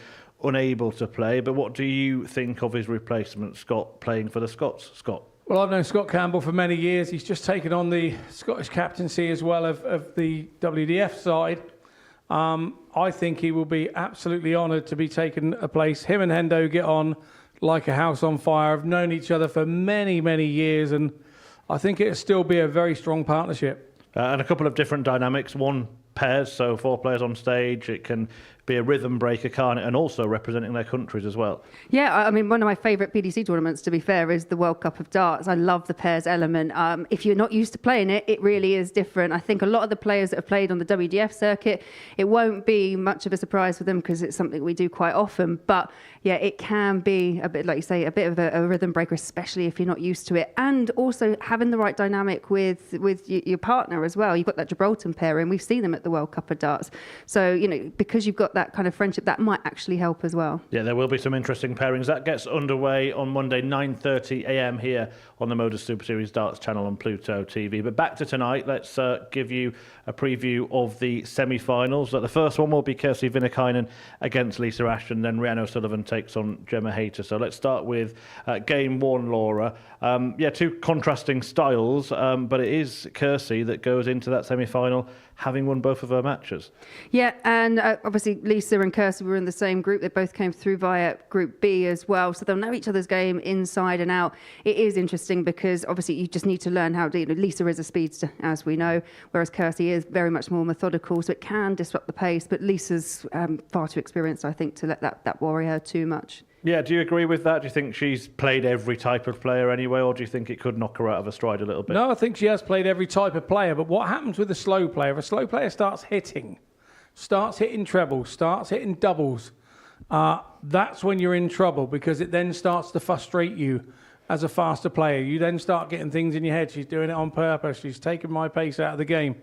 unable to play. But what do you think of his replacement, Scott, playing for the Scots? Scott? Well, I've known Scott Campbell for many years. He's just taken on the Scottish captaincy as well of the WDF side. I think he will be absolutely honoured to be taking a place. Him and Hendo get on like a house on fire. Have known each other for many, many years, and I think it'll still be a very strong partnership. And a couple of different dynamics. One, pairs, so 4 players on stage. It can be a rhythm breaker, can't it? And also representing their countries as well. Yeah, I mean, one of my favourite PDC tournaments, to be fair, is the World Cup of Darts. I love the pairs element. If you're not used to playing it, it really is different. I think a lot of the players that have played on the WDF circuit, it won't be much of a surprise for them because it's something we do quite often. But yeah, it can be a bit, like you say, a bit of a rhythm breaker, especially if you're not used to it. And also having the right dynamic with your partner as well. You've got that Gibraltar pairing. We've seen them at the World Cup of Darts. So, you know, because you've got that kind of friendship, that might actually help as well. Yeah, there will be some interesting pairings. That gets underway on Monday, 9:30 a.m. here on the Modus Super Series Darts channel on Pluto TV. But back to tonight, let's give you a preview of the semi-finals. The first one will be Kirsty Viinikainen against Lisa Ashton, then Rhiannon O'Sullivan takes on Gemma Hayter. So let's start with game one, Laura. Two contrasting styles, but it is Kirsty that goes into that semi-final having won both of her matches. Yeah, and obviously Lisa and Kirsty were in the same group. They both came through via Group B as well, so they'll know each other's game inside and out. It is interesting because obviously you just need to learn how to, you know, Lisa is a speedster, as we know, whereas Kirsty is very much more methodical, so it can disrupt the pace, but Lisa's far too experienced, I think, to let that worry her too much. Yeah, do you agree with that? Do you think she's played every type of player anyway, or do you think it could knock her out of her stride a little bit? No, I think she has played every type of player, but what happens with a slow player? If a slow player starts hitting trebles, starts hitting doubles, that's when you're in trouble, because it then starts to frustrate you as a faster player. You then start getting things in your head. She's doing it on purpose. She's taking my pace out of the game.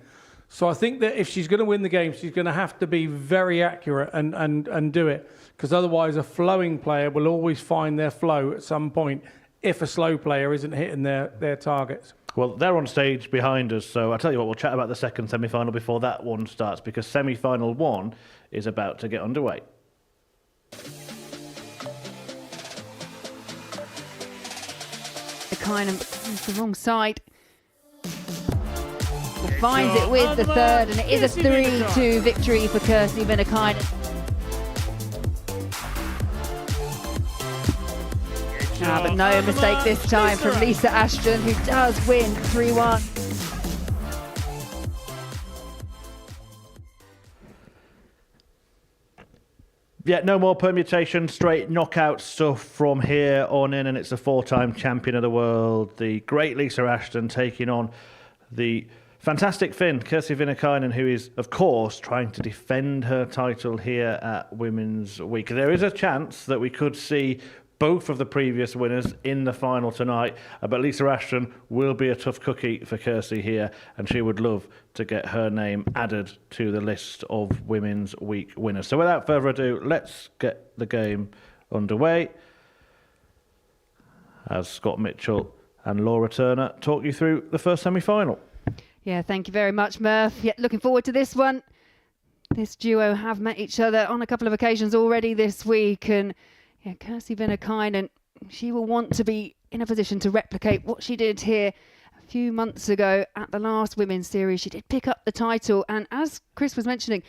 So I think that if she's going to win the game, she's going to have to be very accurate and do it, because otherwise a flowing player will always find their flow at some point if a slow player isn't hitting their targets. Well, they're on stage behind us, so I'll tell you what, we'll chat about the second semi-final before that one starts, because semi-final one is about to get underway. The kind of the wrong side. Finds it with the third, and it is a 3-2 victory for Kirsty Viinikainen. But no mistake this time from Lisa Ashton, who does win 3-1. Yeah, no more permutation, straight knockout stuff from here on in, and it's a 4-time champion of the world, the great Lisa Ashton, taking on the fantastic Finn, Kirsty Viinikainen, who is, of course, trying to defend her title here at Women's Week. There is a chance that we could see both of the previous winners in the final tonight, but Lisa Ashton will be a tough cookie for Kirsty here, and she would love to get her name added to the list of Women's Week winners. So without further ado, let's get the game underway as Scott Mitchell and Laura Turner talk you through the first semi-final. Yeah, thank you very much, Murph. Yeah, looking forward to this one. This duo have met each other on a couple of occasions already this week, and yeah, Kirsty Viinikainen, she will want to be in a position to replicate what she did here a few months ago at the last Women's Series. She did pick up the title, and as Chris was mentioning,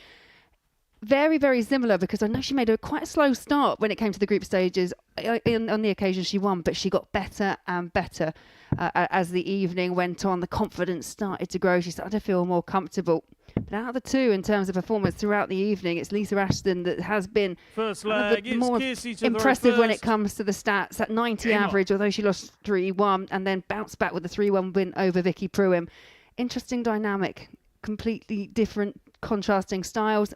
very, very similar, because I know she made quite a slow start when it came to the group stages on the occasion she won, but she got better and better as the evening went on. The confidence started to grow. She started to feel more comfortable. But out of the two, in terms of performance throughout the evening, it's Lisa Ashton that has been first leg, more impressive when it comes to the stats. That 90 average, although she lost 3-1, and then bounced back with a 3-1 win over Vicky Pruim. interesting dynamic, completely different, contrasting styles.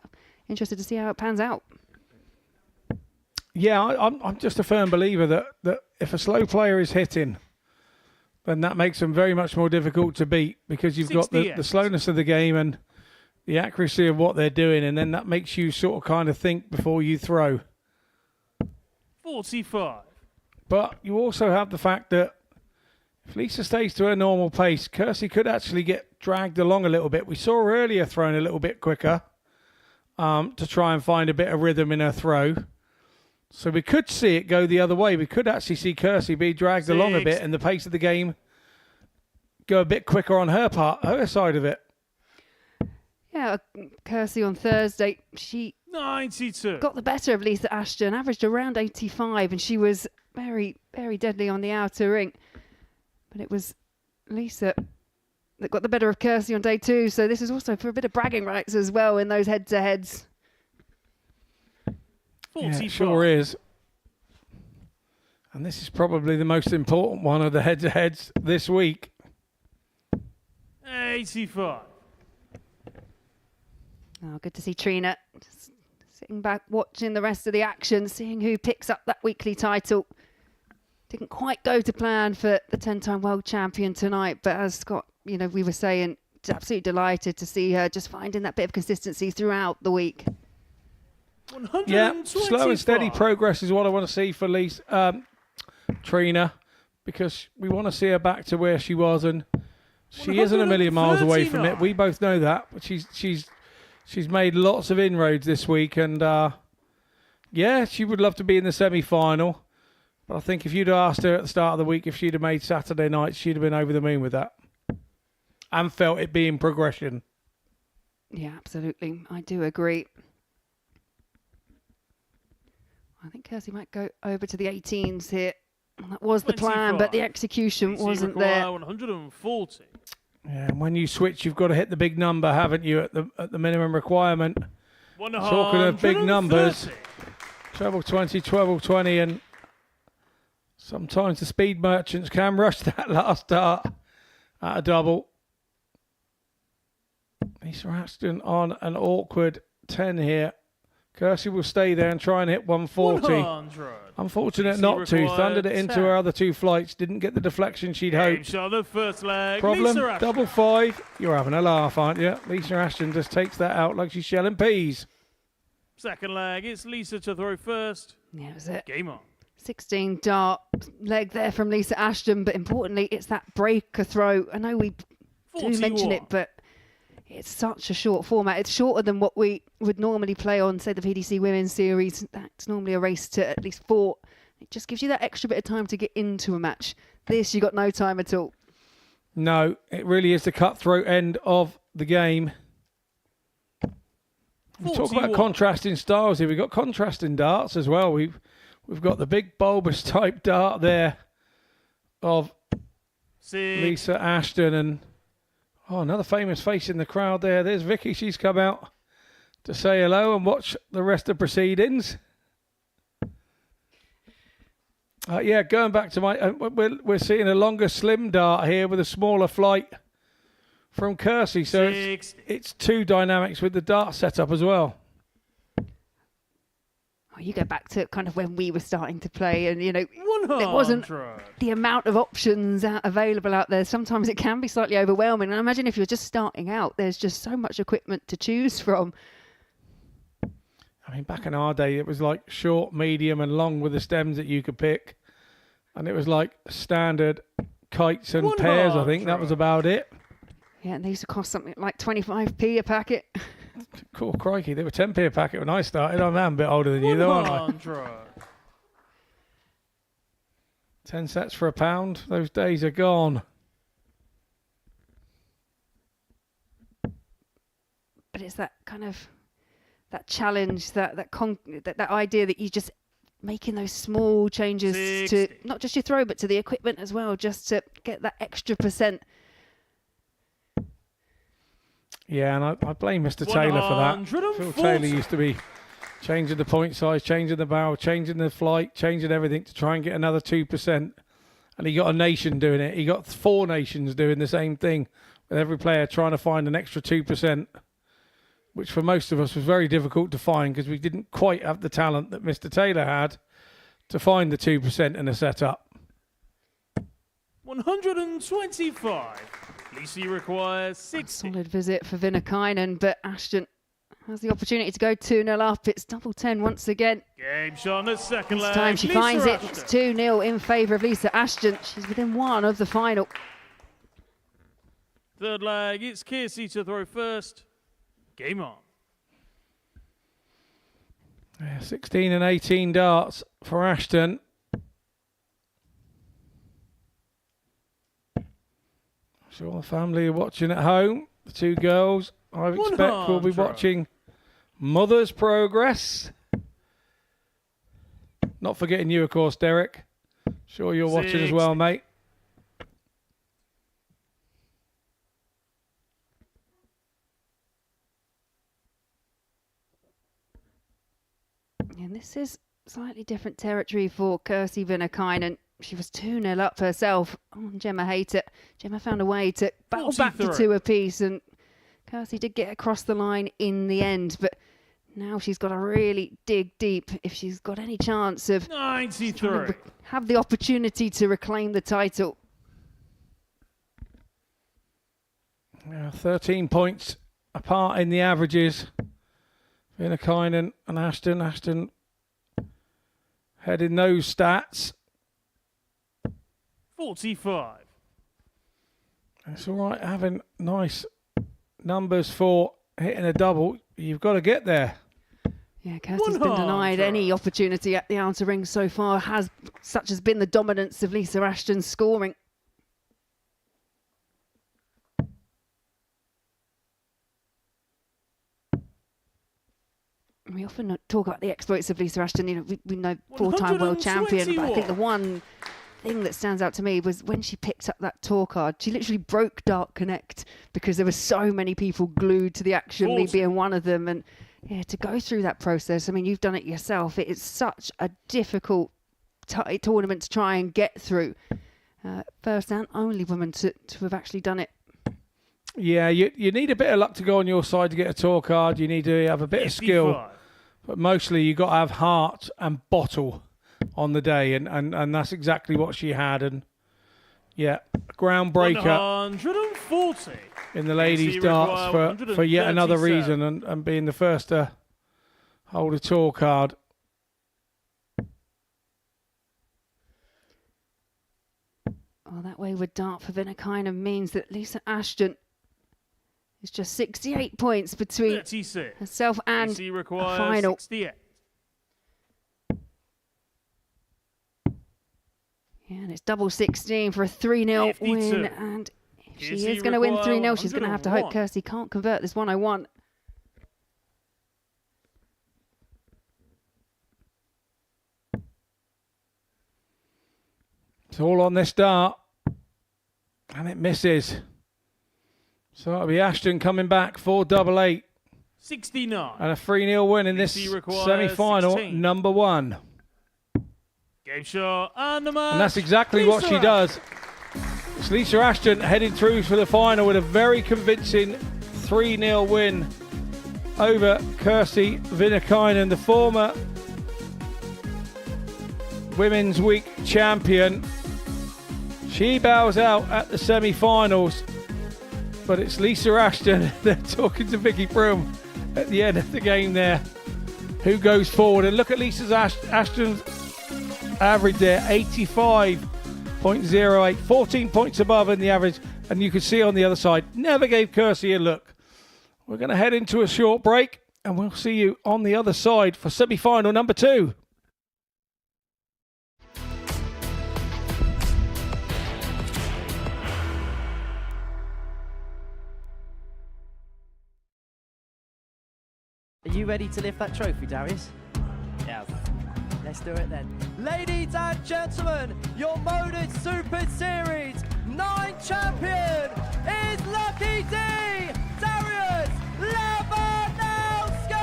Interested to see how it pans out. Yeah, I'm just a firm believer that if a slow player is hitting, then that makes them very much more difficult to beat, because you've got the slowness of the game and the accuracy of what they're doing, and then that makes you sort of kind of think before you throw. 45. But you also have the fact that if Lisa stays to her normal pace, Kersey could actually get dragged along a little bit. We saw her earlier throwing a little bit quicker to try and find a bit of rhythm in her throw. So we could see it go the other way. We could actually see Kersey be dragged along a bit and the pace of the game go a bit quicker on her side of it. Yeah, Kersey on Thursday, she 92 got the better of Lisa Ashton, averaged around 85, and she was very, very deadly on the outer ring. But it was Lisa that got the better of Kersey on day 2, so this is also for a bit of bragging rights as well in those head-to-heads. Yeah, it sure is. And this is probably the most important one of the head-to-heads this week. 85. Oh, good to see Trina just sitting back, watching the rest of the action, seeing who picks up that weekly title. Didn't quite go to plan for the 10-time world champion tonight, but as Scott, we were saying, absolutely delighted to see her just finding that bit of consistency throughout the week. Yeah, slow and steady progress is what I want to see for Trina, because we want to see her back to where she was, and she isn't a million miles away from it. We both know that, but she's made lots of inroads this week, and yeah, she would love to be in the semi-final. But I think if you'd asked her at the start of the week if she'd have made Saturday night, she'd have been over the moon with that, and felt it being progression. Yeah, absolutely. I do agree. I think Kersey might go over to the 18s here. That was the plan, but the execution wasn't there. 140. Yeah, and when you switch, you've got to hit the big number, haven't you, at the minimum requirement? Talking of big numbers, treble 20, treble 20, and sometimes the speed merchants can rush that last start at a double. Lisa Ashton on an awkward 10 here. Kersey will stay there and try and hit 140. 100. Unfortunate not to. Thundered it into her other 2 flights. Didn't get the deflection she'd hoped. Shot the first leg. Problem, Lisa Ashton. double 5. You're having a laugh, aren't you? Lisa Ashton just takes that out like she's shelling peas. Second leg. It's Lisa to throw first. Yeah, that was it. Game on. 16 dart leg there from Lisa Ashton, but importantly, it's that breaker throw. I know we do mention it, but it's such a short format. It's shorter than what we would normally play on, say, the PDC Women's Series. That's normally a race to at least 4. It just gives you that extra bit of time to get into a match. This, you got no time at all. No, it really is the cutthroat end of the game. We talk about contrasting styles here. We've got contrasting darts as well. We've got the big bulbous type dart there of Lisa Ashton, and another famous face in the crowd there. There's Vicky. She's come out to say hello and watch the rest of proceedings. Yeah, going back to my... we're seeing a longer slim dart here with a smaller flight from Kersey. So it's 2 dynamics with the dart setup as well. You go back to kind of when we were starting to play, and there wasn't the amount of options available out there. Sometimes it can be slightly overwhelming. And I imagine if you're just starting out, there's just so much equipment to choose from. I mean, back in our day, it was like short, medium, and long with the stems that you could pick, and it was like standard kites and pairs. I think that was about it. Yeah, and they used to cost something like 25p a packet. Cool, crikey. They were 10p a packet when I started. I'm a bit older than you, though, aren't I? 10 sets for £1. Those days are gone. But it's that kind of that challenge, that idea that you just making those small changes 60. To not just your throw, but to the equipment as well, just to get that extra %. Yeah, and I blame Mr. Taylor for that. Phil Taylor used to be changing the point size, changing the barrel, changing the flight, changing everything to try and get another 2%. And he got a nation doing it. He got 4 nations doing the same thing with every player trying to find an extra 2%, which for most of us was very difficult to find because we didn't quite have the talent that Mr. Taylor had to find the 2% in a setup. 125. Lisi requires 60. Solid visit for Viinikainen, but Ashton has the opportunity to go 2-0 up. It's double 10 once again. Game shot on the second This leg. time she Lisa finds it. Ashton. It's 2-0 in favour of Lisa Ashton. She's within one of the final. Third leg, it's Kiersey to throw first. Game on. Yeah, 16 and 18 darts for Ashton. I'm sure the family are watching at home. The two girls, I expect, will be watching Mother's progress. Not forgetting you, of course, Derek. Sure you're watching as well, mate. And this is slightly different territory for Kiersey Viinikainen. She was 2-0 up herself on Gemma Hayter. Gemma found a way to battle back to 2 apiece, and Kiersey did get across the line in the end, but now she's got to really dig deep if she's got any chance of 93. Have the opportunity to reclaim the title. 13 points apart in the averages. Viinikainen and Ashton. Ashton heading those stats. 45. It's all right having nice numbers for hitting a double. You've got to get there. Yeah, Kiersey's been denied any opportunity at the outer ring so far. Such has been the dominance of Lisa Ashton's scoring. We often talk about the exploits of Lisa Ashton. You know, we know 4-time world champion, but I think the one thing that stands out to me was when she picked up that tour card. She literally broke Dart Connect because there were so many people glued to the action, me being one of them. And yeah, to go through that process, I mean, you've done it yourself. It is such a difficult tournament to try and get through. First and only woman to have actually done it. Yeah, you need a bit of luck to go on your side to get a tour card. You need to have a bit of skill. But mostly you've got to have heart and bottle on the day. And that's exactly what she had. And yeah, groundbreaker 140. in the ladies' darts for yet another reason and being the first to hold a tour card. Well, that wayward dart for Viinikainen means that Lisa Ashton is just 68 points between 36. herself and Lisi a requires final. 68. Yeah, and it's double 16 for a 3-0 win. And if she is going to win 3-0, she's going to have to hope Kiersey can't convert this 101. It's all on this dart. And it misses. So it'll be Ashton coming back for double 8. 69. And a 3-0 win in this semi-final, 16. number 1. Game shot and the match. And that's exactly what she does. It's Lisa Ashton heading through for the final with a very convincing 3-0 win over Kiersey Viinikainen, the former Women's Week champion. She bows out at the semi-finals, but it's Lisa Ashton. They're talking to Vicky Pruim at the end of the game there, who goes forward. And look at Lisa Ashton's average there, 85.08, 14 points above in the average. And you can see on the other side, never gave Kiersey a look. We're going to head into a short break, and we'll see you on the other side for semi-final number 2. Are you ready to lift that trophy, Darius? Yes. Let's do it then. Ladies and gentlemen, your Modus Super Series 9 champion is Lucky D, Darius Labanowski!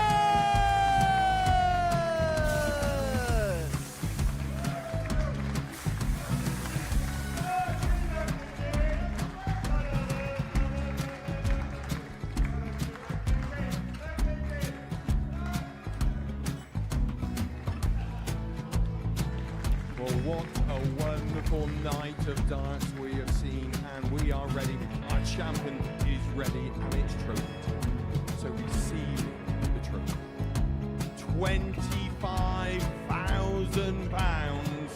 beautiful night of darts we have seen, and we are ready. Our champion is ready, and it's trophy. So receive the trophy. £25,000.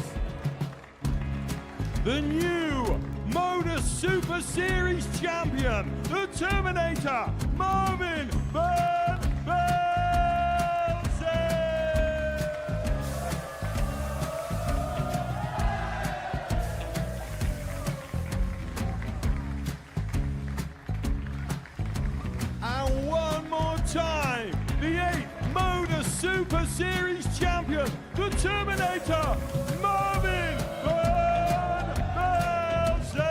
The new Modus Super Series champion, the Terminator, Marvin Van Velzen. And one more time, the 8th Modus Super Series champion, the Terminator, Marvin Van Velzen.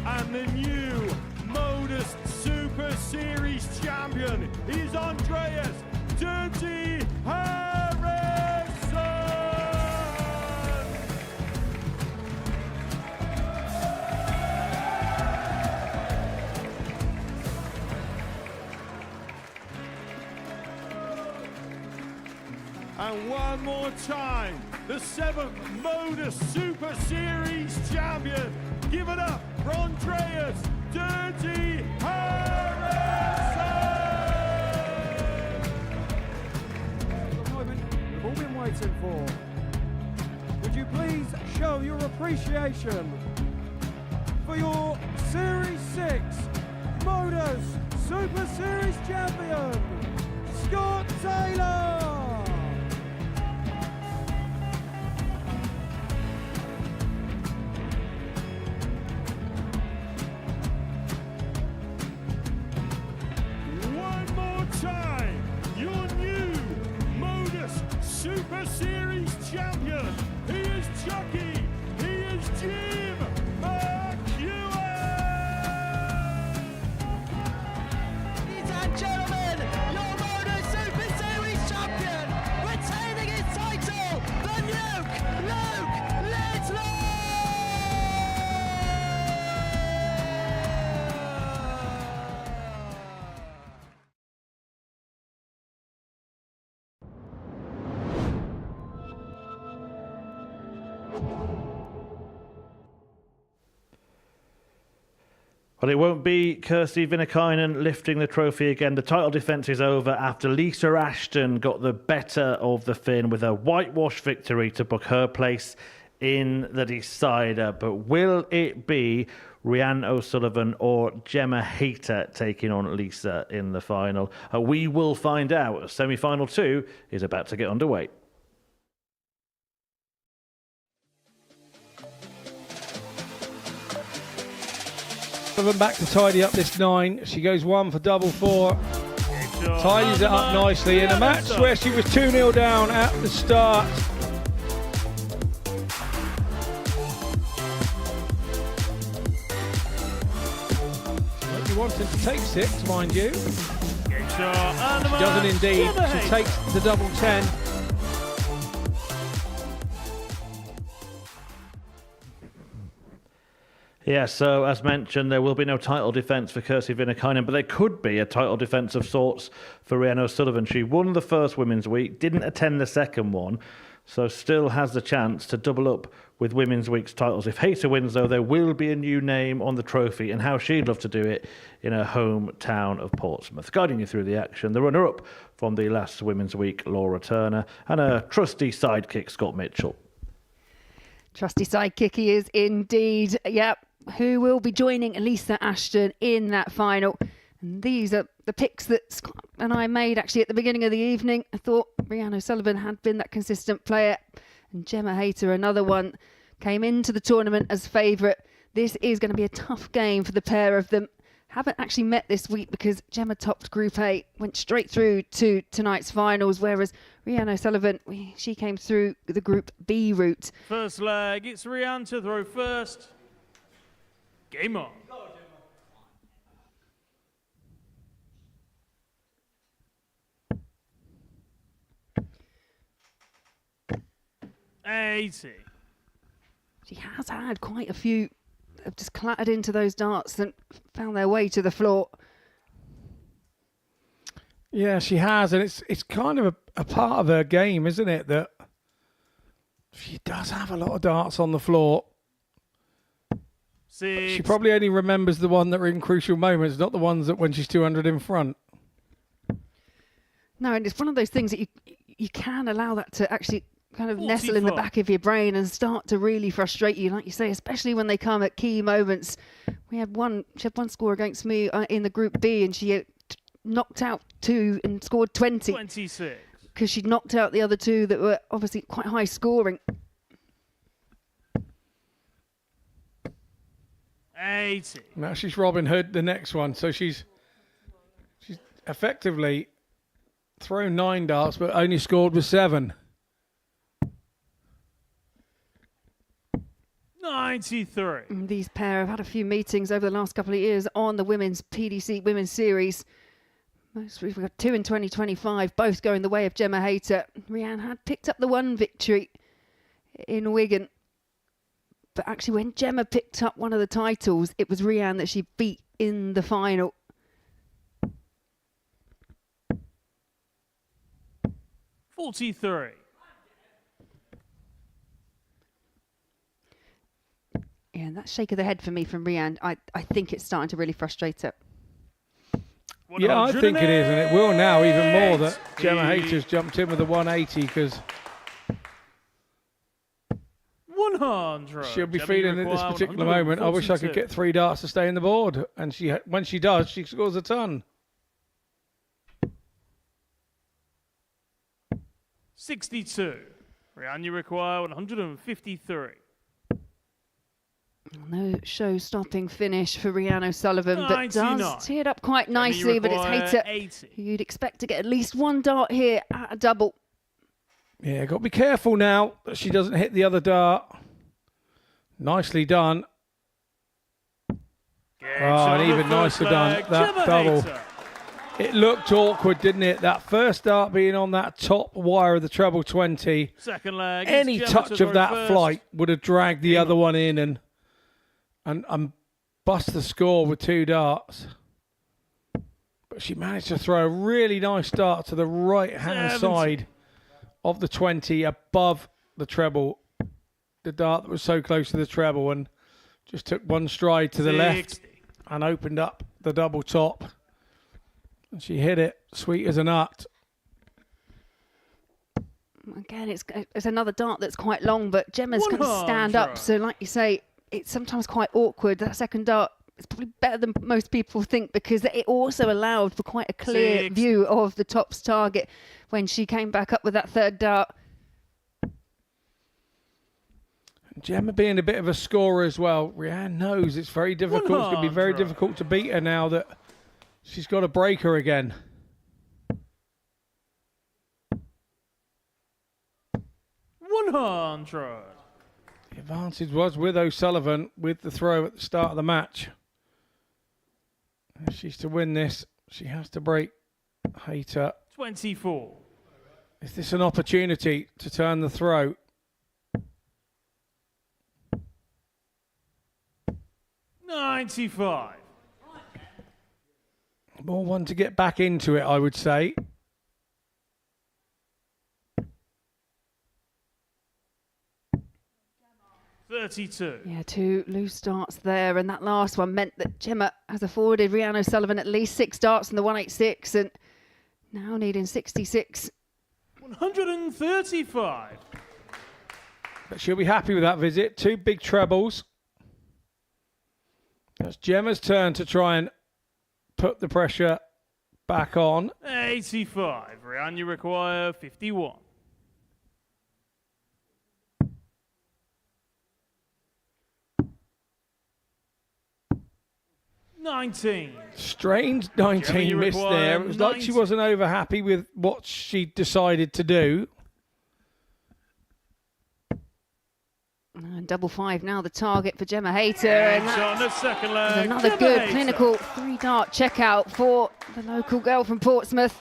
And the new Modus Super Series champion is Andreas Dirty Harrison. And one more time, the 7th Modus Super Series champion. Give it up for Andreas Dirty Harrison. The moment we've all been waiting for. Would you please show your appreciation for your Series 6 Modus Super Series champion, Scott Taylor. One more time, your new Modus Super Series champion. He is Chucky. He is Jim McEwen. Ladies and gentlemen, your Modus Super Series champion, retaining his title, the Nuke, Luke Lidlow! Well, it won't be Kirsty Viinikainen lifting the trophy again. The title defence is over after Lisa Ashton got the better of the Finn with a whitewash victory to book her place in the decider. But will it be Rhiannon O'Sullivan or Gemma Hayter taking on Lisa in the final? We will find out. Semi-final 2 is about to get underway. Sullivan back to tidy up this 9. She goes 1 for double 4. Tidies it up nicely in a match where she was 2-0 down at the start. She wanted to take 6, mind you. She doesn't indeed. She takes the double 10. Yeah, so as mentioned, there will be no title defence for Kirsty Viinikainen, but there could be a title defence of sorts for Rhiannon O'Sullivan. She won the first Women's Week, didn't attend the second one, so still has the chance to double up with Women's Week's titles. If Hayter wins, though, there will be a new name on the trophy, and how she'd love to do it in her hometown of Portsmouth. Guiding you through the action, the runner-up from the last Women's Week, Laura Turner, and her trusty sidekick, Scott Mitchell. Trusty sidekick he is indeed. Yep. Who will be joining Lisa Ashton in that final. And these are the picks that Scott and I made actually at the beginning of the evening. I thought Rhiannon O'Sullivan had been that consistent player, and Gemma Hayter, another one, came into the tournament as favourite. This is going to be a tough game for the pair of them. Haven't actually met this week because Gemma topped Group A, went straight through to tonight's finals, whereas Rhiannon O'Sullivan, she came through the Group B route. First leg, it's Rhiannon to throw first. Game on. 80. She has had quite a few that have just clattered into those darts and found their way to the floor. Yeah, she has, and it's kind of a part of her game, isn't it? That She does have a lot of darts on the floor. 6. She probably only remembers the one that were in crucial moments, not the ones that when she's 200 in front. No, and it's one of those things that you can allow that to actually kind of nestle in the 44. back of your brain and start to really frustrate you, like you say, especially when they come at key moments. She had one score against me in the Group B, and she knocked out 2 and scored 20. 26. Because she'd knocked out the other 2 that were obviously quite high scoring. 80. Now she's Robin Hood, the next one. So she's effectively thrown 9 darts, but only scored with 7. 93. These pair have had a few meetings over the last couple of years on the women's PDC Women's Series. We've got 2 in 2025, both going the way of Gemma Hayter. Rhiannon had picked up the 1 victory in Wigan. But actually, when Gemma picked up one of the titles, it was Rhiannon that she beat in the final. 43. Yeah, and that shake of the head for me from Rhiannon, I think it's starting to really frustrate her. Yeah, I think it is, and it will now even more that Gemma Hayter's jumped in with a 180 because 100. she'll be Gemma, feeling you at this require particular moment, I wish I could 142. get 3 darts to stay in the board. And when she does, she scores a ton. 62. Rhiannon, you require 153. No show-stopping finish for Rhiannon O'Sullivan, but 99. does tee it up quite Gemma, you nicely. But it's require Hayter 80. who you'd expect to get at least 1 dart here at a double. Yeah, got to be careful now that she doesn't hit the other dart. Nicely done. Oh, and even nicer done. That double. It looked awkward, didn't it? That first dart being on that top wire of the treble 20. Second leg. it's Any Gemma touch to of throw that first. flight would have dragged the other one in and bust the score with 2 darts. But she managed to throw a really nice dart to the right-hand 70. side of the 20 above the treble. The dart that was so close to the treble, and just took 1 stride to the left 60. and opened up the double top. And she hit it sweet as a nut. Again, it's another dart that's quite long, but Gemma's going to stand up. So like you say, it's sometimes quite awkward. That second dart is probably better than most people think because it also allowed for quite a clear 60. view of the top's target when she came back up with that third dart. Gemma being a bit of a scorer as well. Rhiannon knows it's very difficult. It's going to be very 100. difficult to beat her now that she's got to break her again. 100. The advantage was with O'Sullivan with the throw at the start of the match. If she's to win this, she has to break Hayter. 24. Is this an opportunity to turn the throw? 95. More one to get back into it, I would say. $32. Yeah, 2 loose starts there, and that last one meant that Gemma has afforded Rhiannon O'Sullivan at least 6 darts in the 186, and now needing 66. 135. But she'll be happy with that visit. 2 big trebles. That's Gemma's turn to try and put the pressure back on. 85. Rhiannon, you require 51. $19. Strange 19 Gemma, you miss require there. It was like she 90. wasn't over happy with what she decided to do. And double 5 now the target for Gemma Hayter. And And on the second that's leg. another Gemma good Hayter. clinical 3-dart checkout for the local girl from Portsmouth.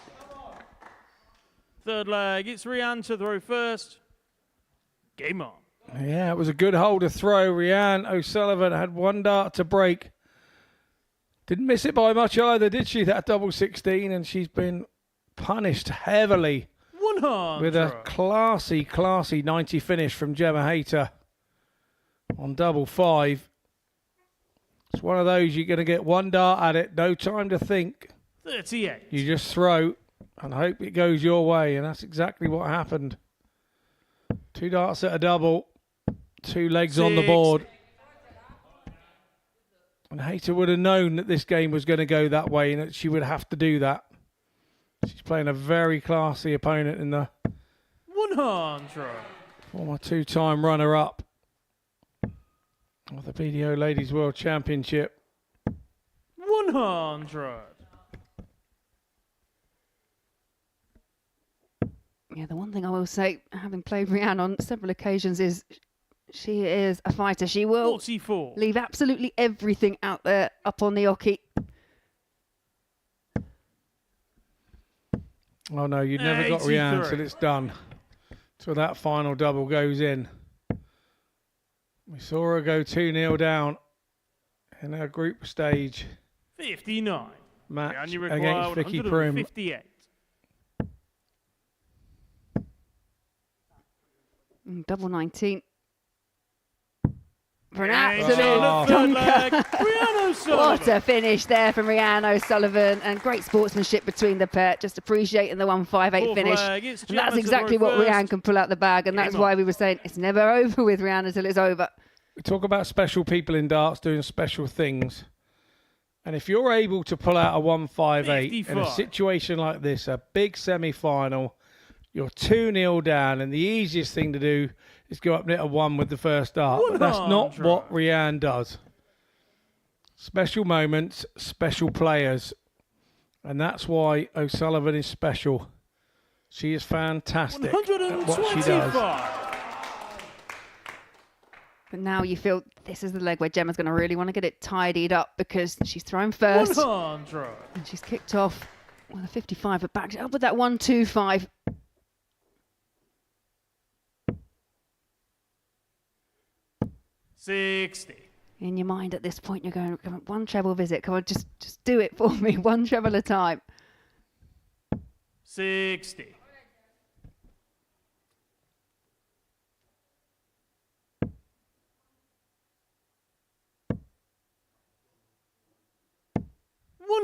Third leg. It's Rhiannon to throw first. Game on. Yeah, it was a good hole to throw. Rhiannon O'Sullivan had 1 dart to break. Didn't miss it by much either, did she? That double 16, and she's been punished heavily with a classy 90 finish from Gemma Hayter on double 5. It's one of those you're going to get one dart at it, no time to think. 38. You just throw and hope it goes your way, and that's exactly what happened. 2 darts at a double, 2 legs on the board. And Hayter would have known that this game was going to go that way and that she would have to do that. She's playing a very classy opponent in the 100. Former 2-time runner-up of the BDO Ladies World Championship. 100. Yeah, the one thing I will say, having played Rianne on several occasions, is she is a fighter. She will 44. Leave absolutely everything out there up on the oche. Oh no, you'd never got Rianne till it's done. Till that final double goes in. We saw her go 2-0 down in her group stage 59. match And you require against Vicky Pruim. 158. Double 19. For an Yeah, absolute Rianne O'Sullivan. What a finish there from Rianne O'Sullivan, and great sportsmanship between the pair, just appreciating the 158 Fourth finish. leg, it's And that's Gemma to exactly throw what first. Rianne can pull out the bag, and that's Game why on. we were saying it's never over with Rianne until it's over. We talk about special people in darts doing special things. And if you're able to pull out a 158 in a 55. situation like this, a big semi-final, you're 2-0 down, and the easiest thing to do is go up net a 1 with the first dart. But that's not 100. what Rianne does. Special moments, special players. And that's why O'Sullivan is special. She is fantastic at what she does. 125. But now you feel this is the leg where Gemma's going to really want to get it tidied up, because she's thrown first 100. and she's kicked off with a 55, but backed it up with that 125. In your mind at this point, you're going, "Come on, one treble visit. Come on, just do it for me. One treble at a time." 60.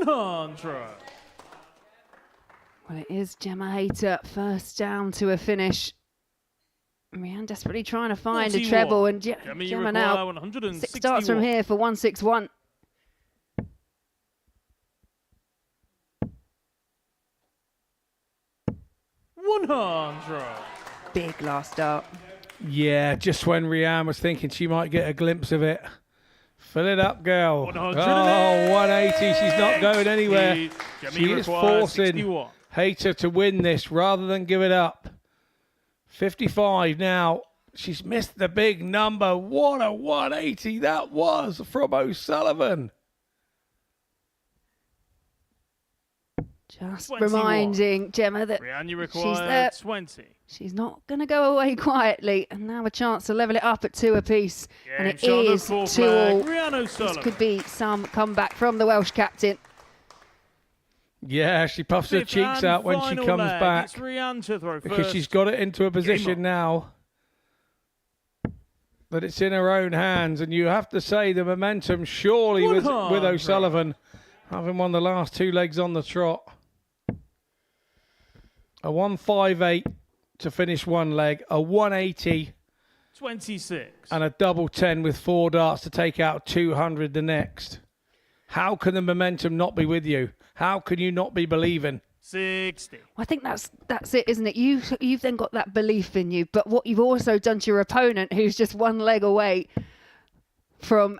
Well, it is Gemma Hayter first down to a finish. Rianne desperately trying to find a 41. treble, and Gemma, you Gemma require now 161. 6 starts from here for 161. Big last start. Yeah, just when Rianne was thinking she might get a glimpse of it. Fill it up, girl. 180. She's not going anywhere. She is forcing Hayter to win this rather than give it up. 55 now. She's missed the big number. What a 180 that was from O'Sullivan. Just 21. reminding Gemma that Rianne, you she's require there. 20. She's not going to go away quietly. And now a chance to level it up at 2 apiece. And it shot at is 2 fourth all. leg. Rianne This O'Sullivan. could be some comeback from the Welsh captain. Yeah, she puffs her Fifth cheeks and out when she final comes leg. back. It's Rianne to throw Because first. she's got it into a on. position now that it's in her own hands. And you have to say the momentum surely with 100. O'Sullivan having won the last 2 legs on the trot. A 158 to finish 1 leg, a 180 26. and a double 10 with 4 darts to take out 200 the next. How can the momentum not be with you? How can you not be believing? 60. I think that's it, isn't it? You've then got that belief in you, but what you've also done to your opponent, who's just 1 leg away from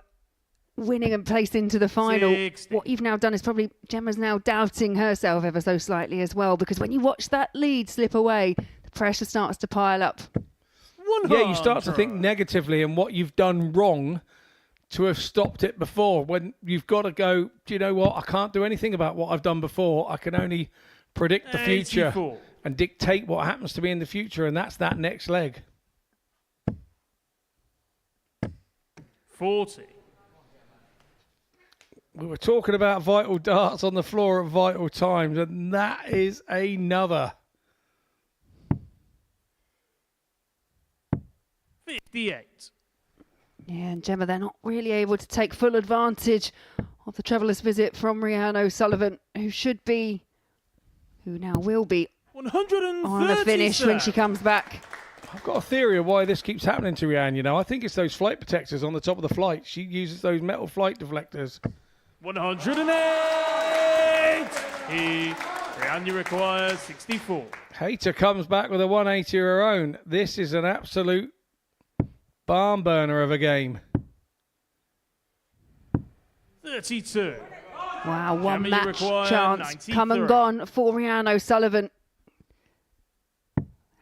winning and placed into the final, 60. what you've now done is probably Gemma's now doubting herself ever so slightly as well, because when you watch that lead slip away, the pressure starts to pile up. Yeah, you start to think negatively and what you've done wrong to have stopped it before, when you've got to go, do you know what? I can't do anything about what I've done before. I can only predict the future 84. and dictate what happens to me in the future, and that's that next leg. 40. We were talking about vital darts on the floor at vital times, and that is another. 58. Yeah, and Gemma, they're not really able to take full advantage of the traveller's visit from Rhiannon O'Sullivan, who now will be 130 on the finish when she comes back. I've got a theory of why this keeps happening to Rhiannon, you know. I think it's those flight protectors on the top of the flight. She uses those metal flight deflectors. 108. Rhiannon requires 64. Hayter comes back with a 180 of her own. This is an absolute barn burner of a game. 32. Wow, one Gemma, you match require chance 93. come and gone for Rhiannon O'Sullivan.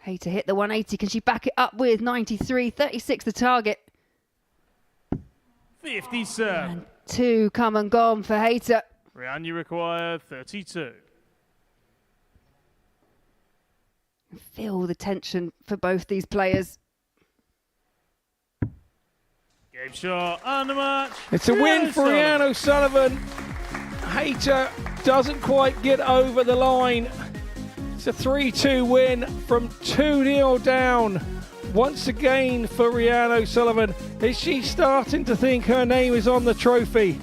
Hayter hit the 180. Can she back it up with 93? 36 the target. 57. And 2 come and gone for Hayter. Rhiannon, you require 32. Feel the tension for both these players. Game shot and the match. It's a win for Rhiannon O'Sullivan. Hayter doesn't quite get over the line. It's a 3-2 win from 2-0 down. Once again for Rhiannon O'Sullivan. Is she starting to think her name is on the trophy?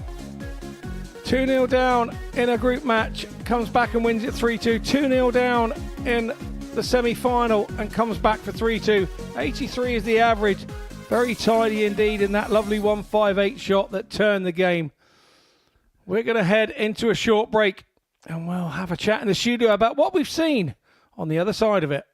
2-0 down in a group match, comes back and wins it 3-2. 2-0 down in the semi-final and comes back for 3-2. 83 is the average. Very tidy indeed in that lovely 158 shot that turned the game. We're going to head into a short break and we'll have a chat in the studio about what we've seen on the other side of it.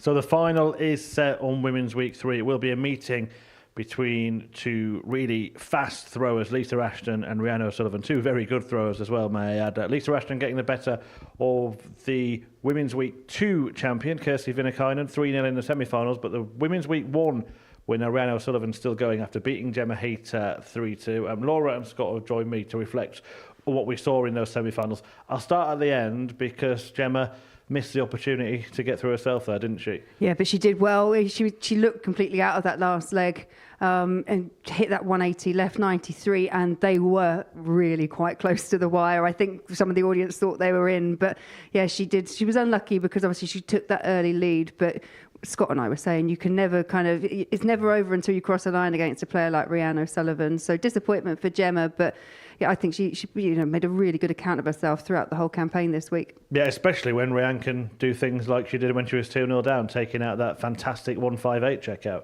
So the final is set on Women's Week 3. It will be a meeting between two really fast throwers, Lisa Ashton and Rhiannon O'Sullivan. Two very good throwers as well, may I add. Lisa Ashton getting the better of the Women's Week 2 champion, Kirsty Viinikainen, 3-0 in the semi-finals. But the Women's Week 1 winner, Rhiannon O'Sullivan, still going after beating Gemma Hayter 3-2. Laura and Scott have joined me to reflect on what we saw in those semi-finals. I'll start at the end because Gemma missed the opportunity to get through herself there, didn't she? Yeah, but she did well. She looked completely out of that last leg and hit that 180, left 93, and they were really quite close to the wire. I think some of the audience thought they were in, but yeah, she did. She was unlucky because obviously she took that early lead, but Scott and I were saying you can never it's never over until you cross the line against a player like Rhiannon O'Sullivan. So disappointment for Gemma, but yeah, I think she made a really good account of herself throughout the whole campaign this week. Yeah, especially when Rhiannon can do things like she did when she was 2-0 down, taking out that fantastic 158 checkout.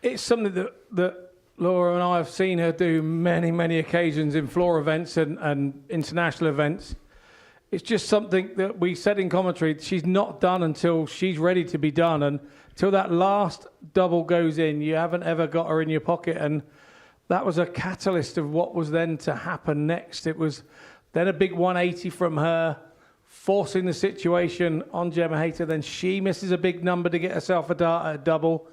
It's something that Laura and I have seen her do many occasions in floor events and international events. It's just something that we said in commentary, she's not done until she's ready to be done. And until that last double goes in, you haven't ever got her in your pocket. And that was a catalyst of what was then to happen next. It was then a big 180 from her, forcing the situation on Gemma Hayter. Then she misses a big number to get herself a dart at a double.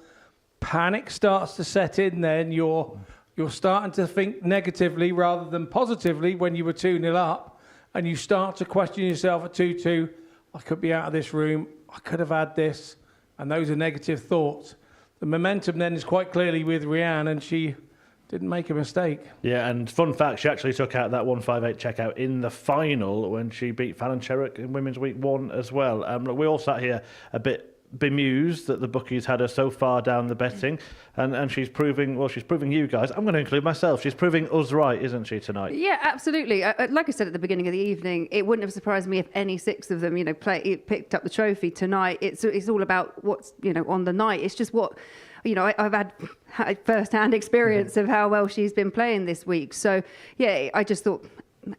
Panic starts to set in then. You're starting to think negatively rather than positively when you were 2-0 up. And you start to question yourself at 2-2. I could be out of this room. I could have had this. And those are negative thoughts. The momentum then is quite clearly with Rhiannon, and she didn't make a mistake. Yeah, and fun fact, she actually took out that 158 checkout in the final when she beat Fallon Sherrock in Women's Week 1 as well. Look, we all sat here a bit bemused that the bookies had her so far down the betting, and she's proving you guys, I'm going to include myself, she's proving us right, isn't she, tonight? Yeah, absolutely. Like I said at the beginning of the evening, it wouldn't have surprised me if any six of them, picked up the trophy tonight. It's all about what's, on the night. It's just what, I've had first-hand experience of how well she's been playing this week. So, yeah, I just thought,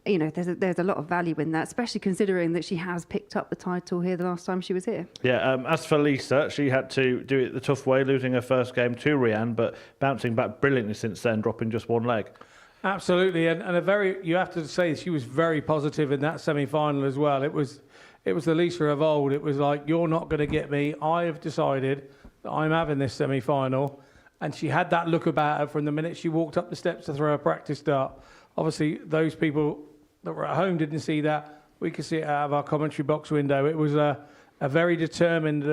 there's a lot of value in that, especially considering that she has picked up the title here the last time she was here. Yeah, as for Lisa, she had to do it the tough way, losing her first game to Rhiannon, but bouncing back brilliantly since then, dropping just one leg. Absolutely, and you have to say she was very positive in that semi-final as well. It was the Lisa of old. It was like, you're not going to get me. I have decided that I'm having this semi-final, and she had that look about her from the minute she walked up the steps to throw a practice dart. Obviously, those people that were at home didn't see that. We could see it out of our commentary box window. It was a very determined and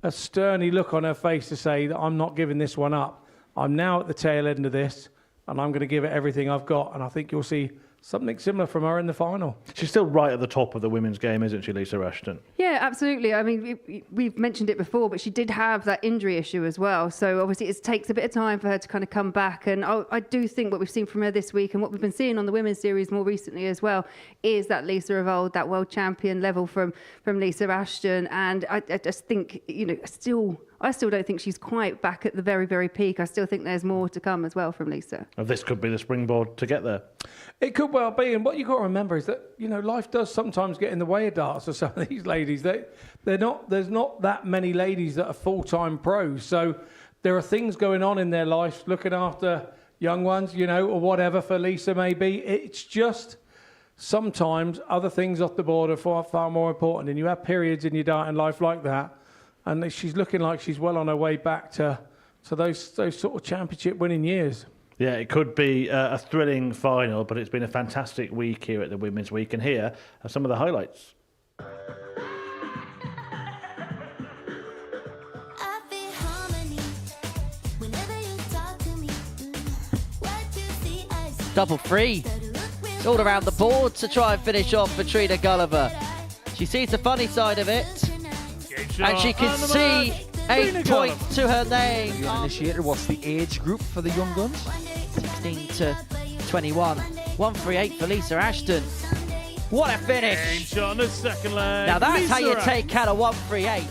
a sterny look on her face to say that I'm not giving this one up. I'm now at the tail end of this, and I'm going to give it everything I've got. And I think you'll see something similar from her in the final. She's still right at the top of the women's game, isn't she, Lisa Ashton? Yeah, absolutely. I mean, we've mentioned it before, but she did have that injury issue as well. So obviously it takes a bit of time for her to kind of come back. And I do think what we've seen from her this week and what we've been seeing on the women's series more recently as well is that Lisa of old, that world champion level from Lisa Ashton. And I just think, I still don't think she's quite back at the very, very peak. I still think there's more to come as well from Lisa. This could be the springboard to get there. It could well be. And what you've got to remember is that, life does sometimes get in the way of darts for some of these ladies. There's not that many ladies that are full-time pros. So there are things going on in their life, looking after young ones, or whatever for Lisa maybe. It's just sometimes other things off the board are far more important. And you have periods in your darting life like that. And she's looking like she's well on her way back to those sort of championship winning years. Yeah, it could be a thrilling final, but it's been a fantastic week here at the Women's Week. And here are some of the highlights. Double free. It's all around the board to try and finish off for Trina Gulliver. She sees the funny side of it. And she can see 8 points to her name. The initiator, what's the age group for the young guns? 16 to 21. 138 for Lisa Ashton. What a finish! Shot on the second leg. Now that's Lisa how you Ashton. take out a 138.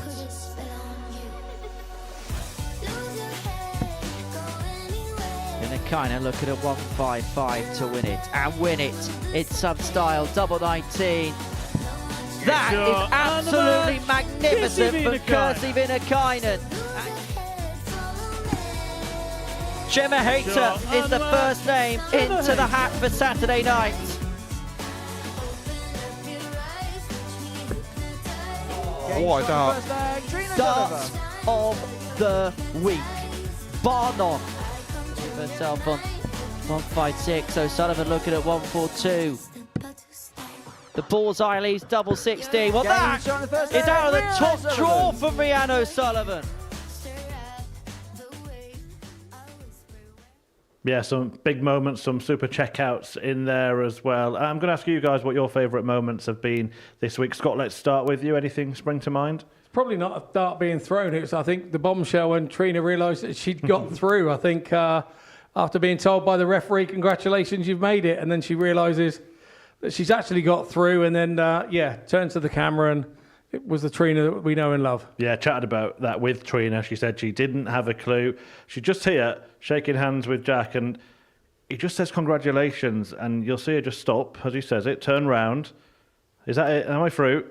Viinikainen looking at 155 to win it. And win it. It's sub style, double 19. That is absolutely magnificent from Kirsi Viinikainen. Gemma Hayter is the first name into the hat for Saturday night. What a dart. Dart of the week. Bar none. Herself on 156. O'Sullivan looking at 142. The bullseye leaves double 16. Well, that is out of the top draw from Rianne O'Sullivan. Yeah, some big moments, some super checkouts in there as well. I'm going to ask you guys what your favourite moments have been this week. Scott, let's start with you. Anything spring to mind? It's probably not a dart being thrown. It was, I think, the bombshell when Trina realised that she'd got through. I think after being told by the referee, congratulations, you've made it. And then she realises that she's actually got through and then, turns to the camera and it was the Trina that we know and love. Yeah, chatted about that with Trina. She said she didn't have a clue. She's just here shaking hands with Jack and he just says congratulations and you'll see her just stop as he says it, turn round. Is that it? Am I through?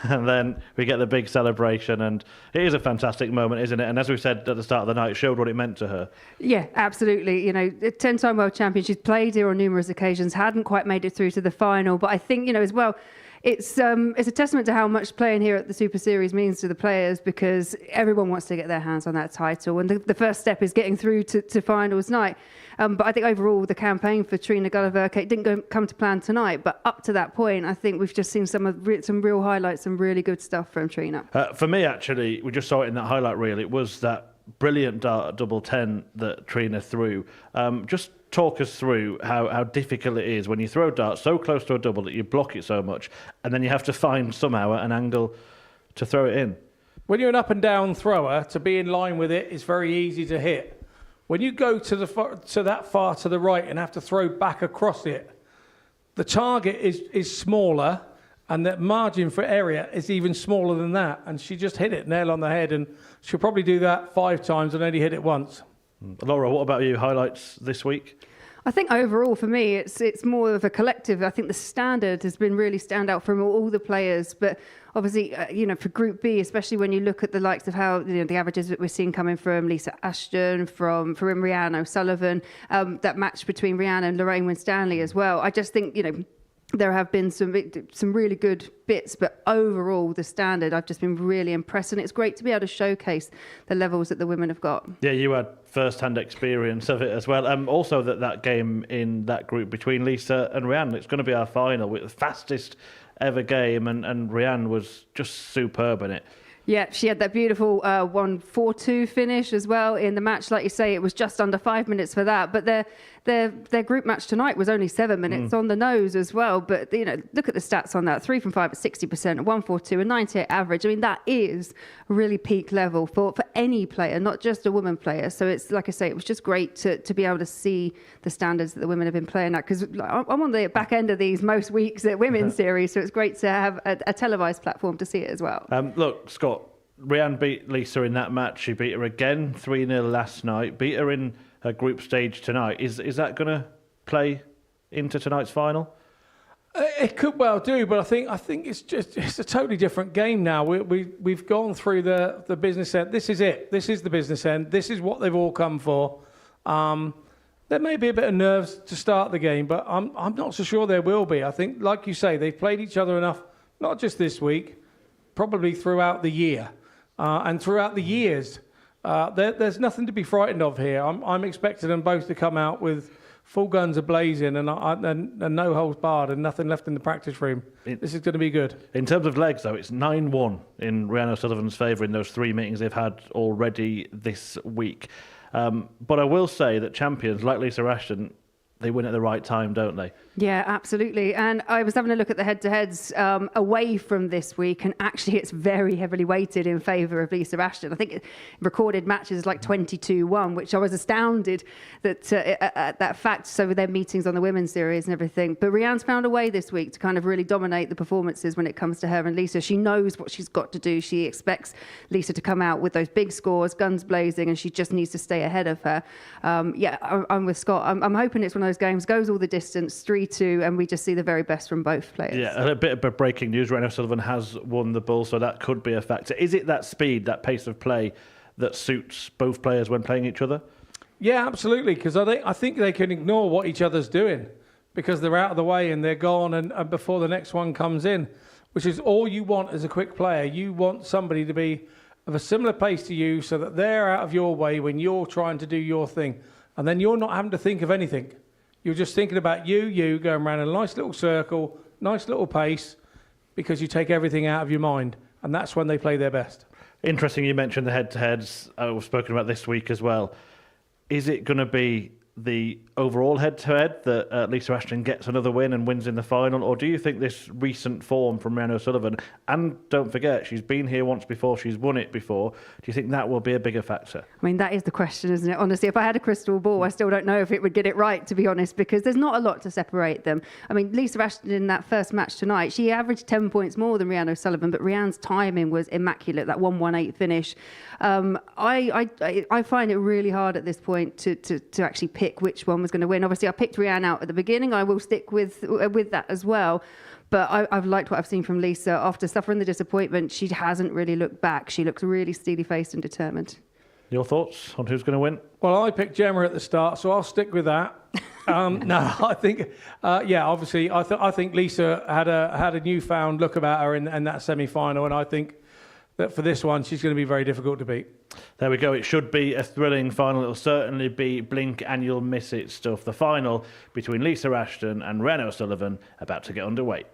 And then we get the big celebration and it is a fantastic moment, isn't it? And as we said at the start of the night, it showed what it meant to her. Yeah, absolutely. You know, a 10-time world champion, she's played here on numerous occasions, hadn't quite made it through to the final, but I think, you know, as well, it's a testament to how much playing here at the Super Series means to the players because everyone wants to get their hands on that title and the first step is getting through to finals night. But I think overall the campaign for Trina Gulliver, okay, it didn't come to plan tonight, but up to that point, I think we've just seen some real highlights, some really good stuff from Trina. For me, actually, we just saw it in that highlight reel. It was that brilliant dart double 10 that Trina threw. Just talk us through how difficult it is when you throw a dart so close to a double that you block it so much and then you have to find somehow an angle to throw it in. When you're an up and down thrower, to be in line with it is very easy to hit. When you go to that far to the right and have to throw back across it, the target is smaller and the margin for area is even smaller than that. And she just hit it nail on the head and she'll probably do that 5 times and only hit it once. Laura, what about you? Highlights this week? I think overall for me, it's more of a collective. I think the standard has been really stand out from all the players. But obviously, for Group B, especially when you look at the likes of how the averages that we're seeing coming from Lisa Ashton, from Rianne O'Sullivan, that match between Rianne and Lorraine Winstanley as well. I just think, there have been some really good bits, but overall the standard, I've just been really impressed, and it's great to be able to showcase the levels that the women have got. Yeah, you had first-hand experience of it as well. Also, that game in that group between Lisa and Rianne, it's going to be our final with the fastest ever game, and Rianne was just superb in it. Yeah, she had that beautiful 1-4-2 finish as well in the match. Like you say, it was just under 5 minutes for that. But their group match tonight was only 7 minutes on the nose as well. But, look at the stats on that. 3 from 5 at 60%, a 1-4-2, a 98 average. I mean, that is really peak level for any player, not just a woman player. So it's, like I say, it was just great to be able to see the standards that the women have been playing at. Because I'm on the back end of these most weeks at Women's Series. So it's great to have a televised platform to see it as well. Look, Scott, Rianne beat Lisa in that match. She beat her again 3-0 last night. Beat her in her group stage tonight. Is that going to play into tonight's final? It could well do, but I think it's a totally different game now. We've gone through the business end. This is it. This is the business end. This is what they've all come for. There may be a bit of nerves to start the game, but I'm not so sure there will be. I think, like you say, they've played each other enough, not just this week, probably throughout the year. And throughout the years, there's nothing to be frightened of here. I'm expecting them both to come out with full guns a-blazing and no holds barred and nothing left in the practice room. This is going to be good. In terms of legs, though, it's 9-1 in Rianne O'Sullivan's favour in those 3 meetings they've had already this week. But I will say that champions like Lisa Ashton, they win at the right time, don't they? Yeah, absolutely. And I was having a look at the head-to-heads away from this week, and actually it's very heavily weighted in favour of Lisa Ashton. I think recorded matches like 22-1, which I was astounded at that fact. So with their meetings on the Women's Series and everything. But Rianne's found a way this week to kind of really dominate the performances when it comes to her and Lisa. She knows what she's got to do. She expects Lisa to come out with those big scores, guns blazing, and she just needs to stay ahead of her. I'm with Scott. I'm hoping it's one of those games, goes all the distance, 3-2, and we just see the very best from both players. Yeah, a bit of breaking news. Renaud Sullivan has won the bull, so that could be a factor. Is it that speed, that pace of play that suits both players when playing each other? Yeah, absolutely, because I think they can ignore what each other's doing because they're out of the way and they're gone and before the next one comes in, which is all you want as a quick player. You want somebody to be of a similar pace to you so that they're out of your way when you're trying to do your thing. And then you're not having to think of anything. You're just thinking about you going around in a nice little circle, nice little pace, because you take everything out of your mind. And that's when they play their best. Interesting you mentioned the head-to-heads. We've spoken about this week as well. Is it going to be the overall head-to-head that Lisa Ashton gets another win and wins in the final, or do you think this recent form from Renaud Sullivan, and don't forget, she's been here once before, she's won it before, do you think that will be a bigger factor? I mean, that is the question, isn't it? Honestly, if I had a crystal ball, I still don't know if it would get it right, to be honest, because there's not a lot to separate them. I mean, Lisa Ashton in that first match tonight, she averaged 10 points more than Renaud Sullivan, but Rianne's timing was immaculate, that 1-1-8 finish. I find it really hard at this point to actually pick which one was going to win. Obviously, I picked Rianne out at the beginning. I will stick with that as well. But I've liked what I've seen from Lisa. After suffering the disappointment, she hasn't really looked back. She looks really steely-faced and determined. Your thoughts on who's going to win? Well, I picked Gemma at the start, so I'll stick with that. No, I think, obviously, I think Lisa had a newfound look about her in that semi-final, and I think that for this one, she's going to be very difficult to beat. There we go. It should be a thrilling final. It'll certainly be blink and you'll miss it stuff. The final between Lisa Ashton and Renaud Sullivan about to get underway.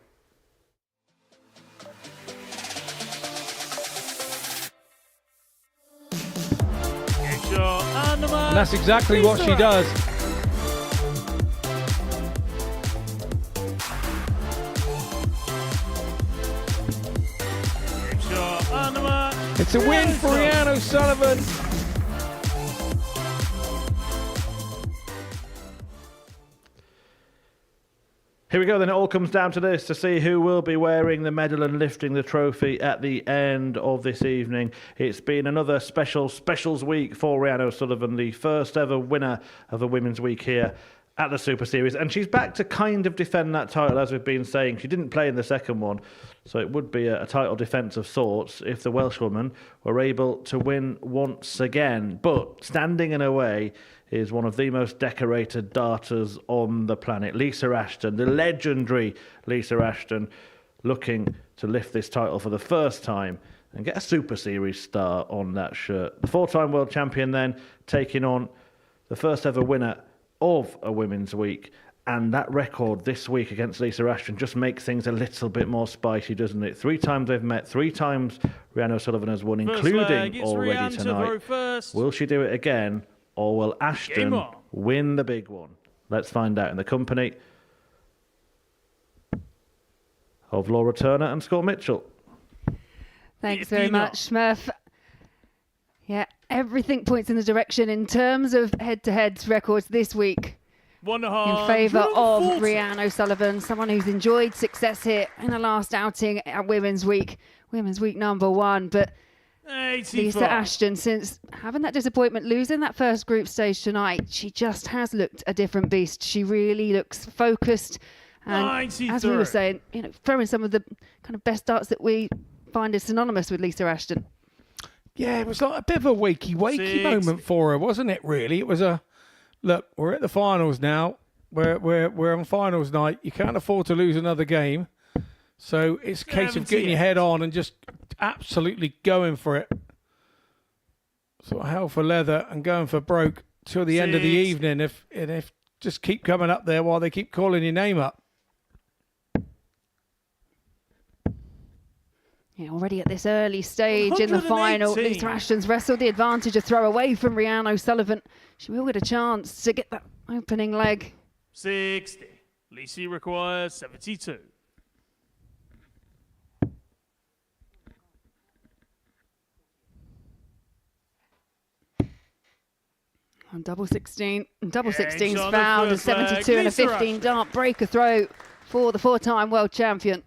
And that's exactly what she does. It's a win for Renaud Sullivan. Here we go, then it all comes down to this, to see who will be wearing the medal and lifting the trophy at the end of this evening. It's been another specials week for Renaud Sullivan, the first ever winner of a Women's Week here at the Super Series, and she's back to kind of defend that title, as we've been saying. She didn't play in the second one, so it would be a title defence of sorts if the Welshwoman were able to win once again. But standing in her way is one of the most decorated darters on the planet, Lisa Ashton, the legendary Lisa Ashton, looking to lift this title for the first time and get a Super Series star on that shirt. The four-time world champion then taking on the first ever winner of a Women's Week, and that record this week against Lisa Ashton just makes things a little bit more spicy, doesn't it? 3 times they've met, 3 times Renaud Sullivan has won, including already tonight. Will she do it again, or will Ashton win the big one? Let's find out in the company of Laura Turner and Scott Mitchell. Thanks very much, Smurf. Yeah, everything points in the direction in terms of head-to-head records this week in favour of Renaud Sullivan, someone who's enjoyed success here in the last outing at Women's Week number 1. But 84. Lisa Ashton, since having that disappointment, losing that first group stage tonight, she just has looked a different beast. She really looks focused. And 93. as we were saying, throwing some of the kind of best darts that we find is synonymous with Lisa Ashton. Yeah, it was like a bit of a wakey moment for her, wasn't it, really? It was look, we're at the finals now. We're on finals night. You can't afford to lose another game. So it's a case of getting your head on and just absolutely going for it. Sort of hell for leather and going for broke till the end of the evening. If just keep coming up there while they keep calling your name up. Yeah, already at this early stage in the final, Lisa Ashton's wrestled the advantage, a throw away from Renaud Sullivan. She will get a chance to get that opening leg. 60. Lisa requires 72. On double 16. Double 16's found, a 72 and a 15 dart breaker throw for the 4-time world champion.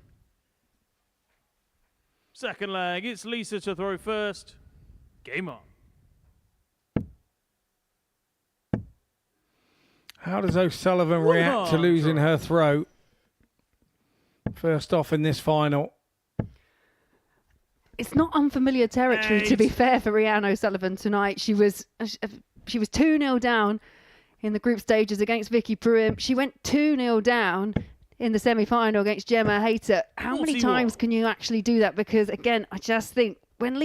Second leg, it's Lisa to throw first. Game on. How does O'Sullivan react to losing her throat? First off in this final. It's not unfamiliar territory, to be fair, for Rhiannon O'Sullivan tonight. She was 2-0 down in the group stages against Vicky Pruim. She went 2-0 down in the semi-final against Gemma Hayter. How many times can you actually do that? Because, again, I just think when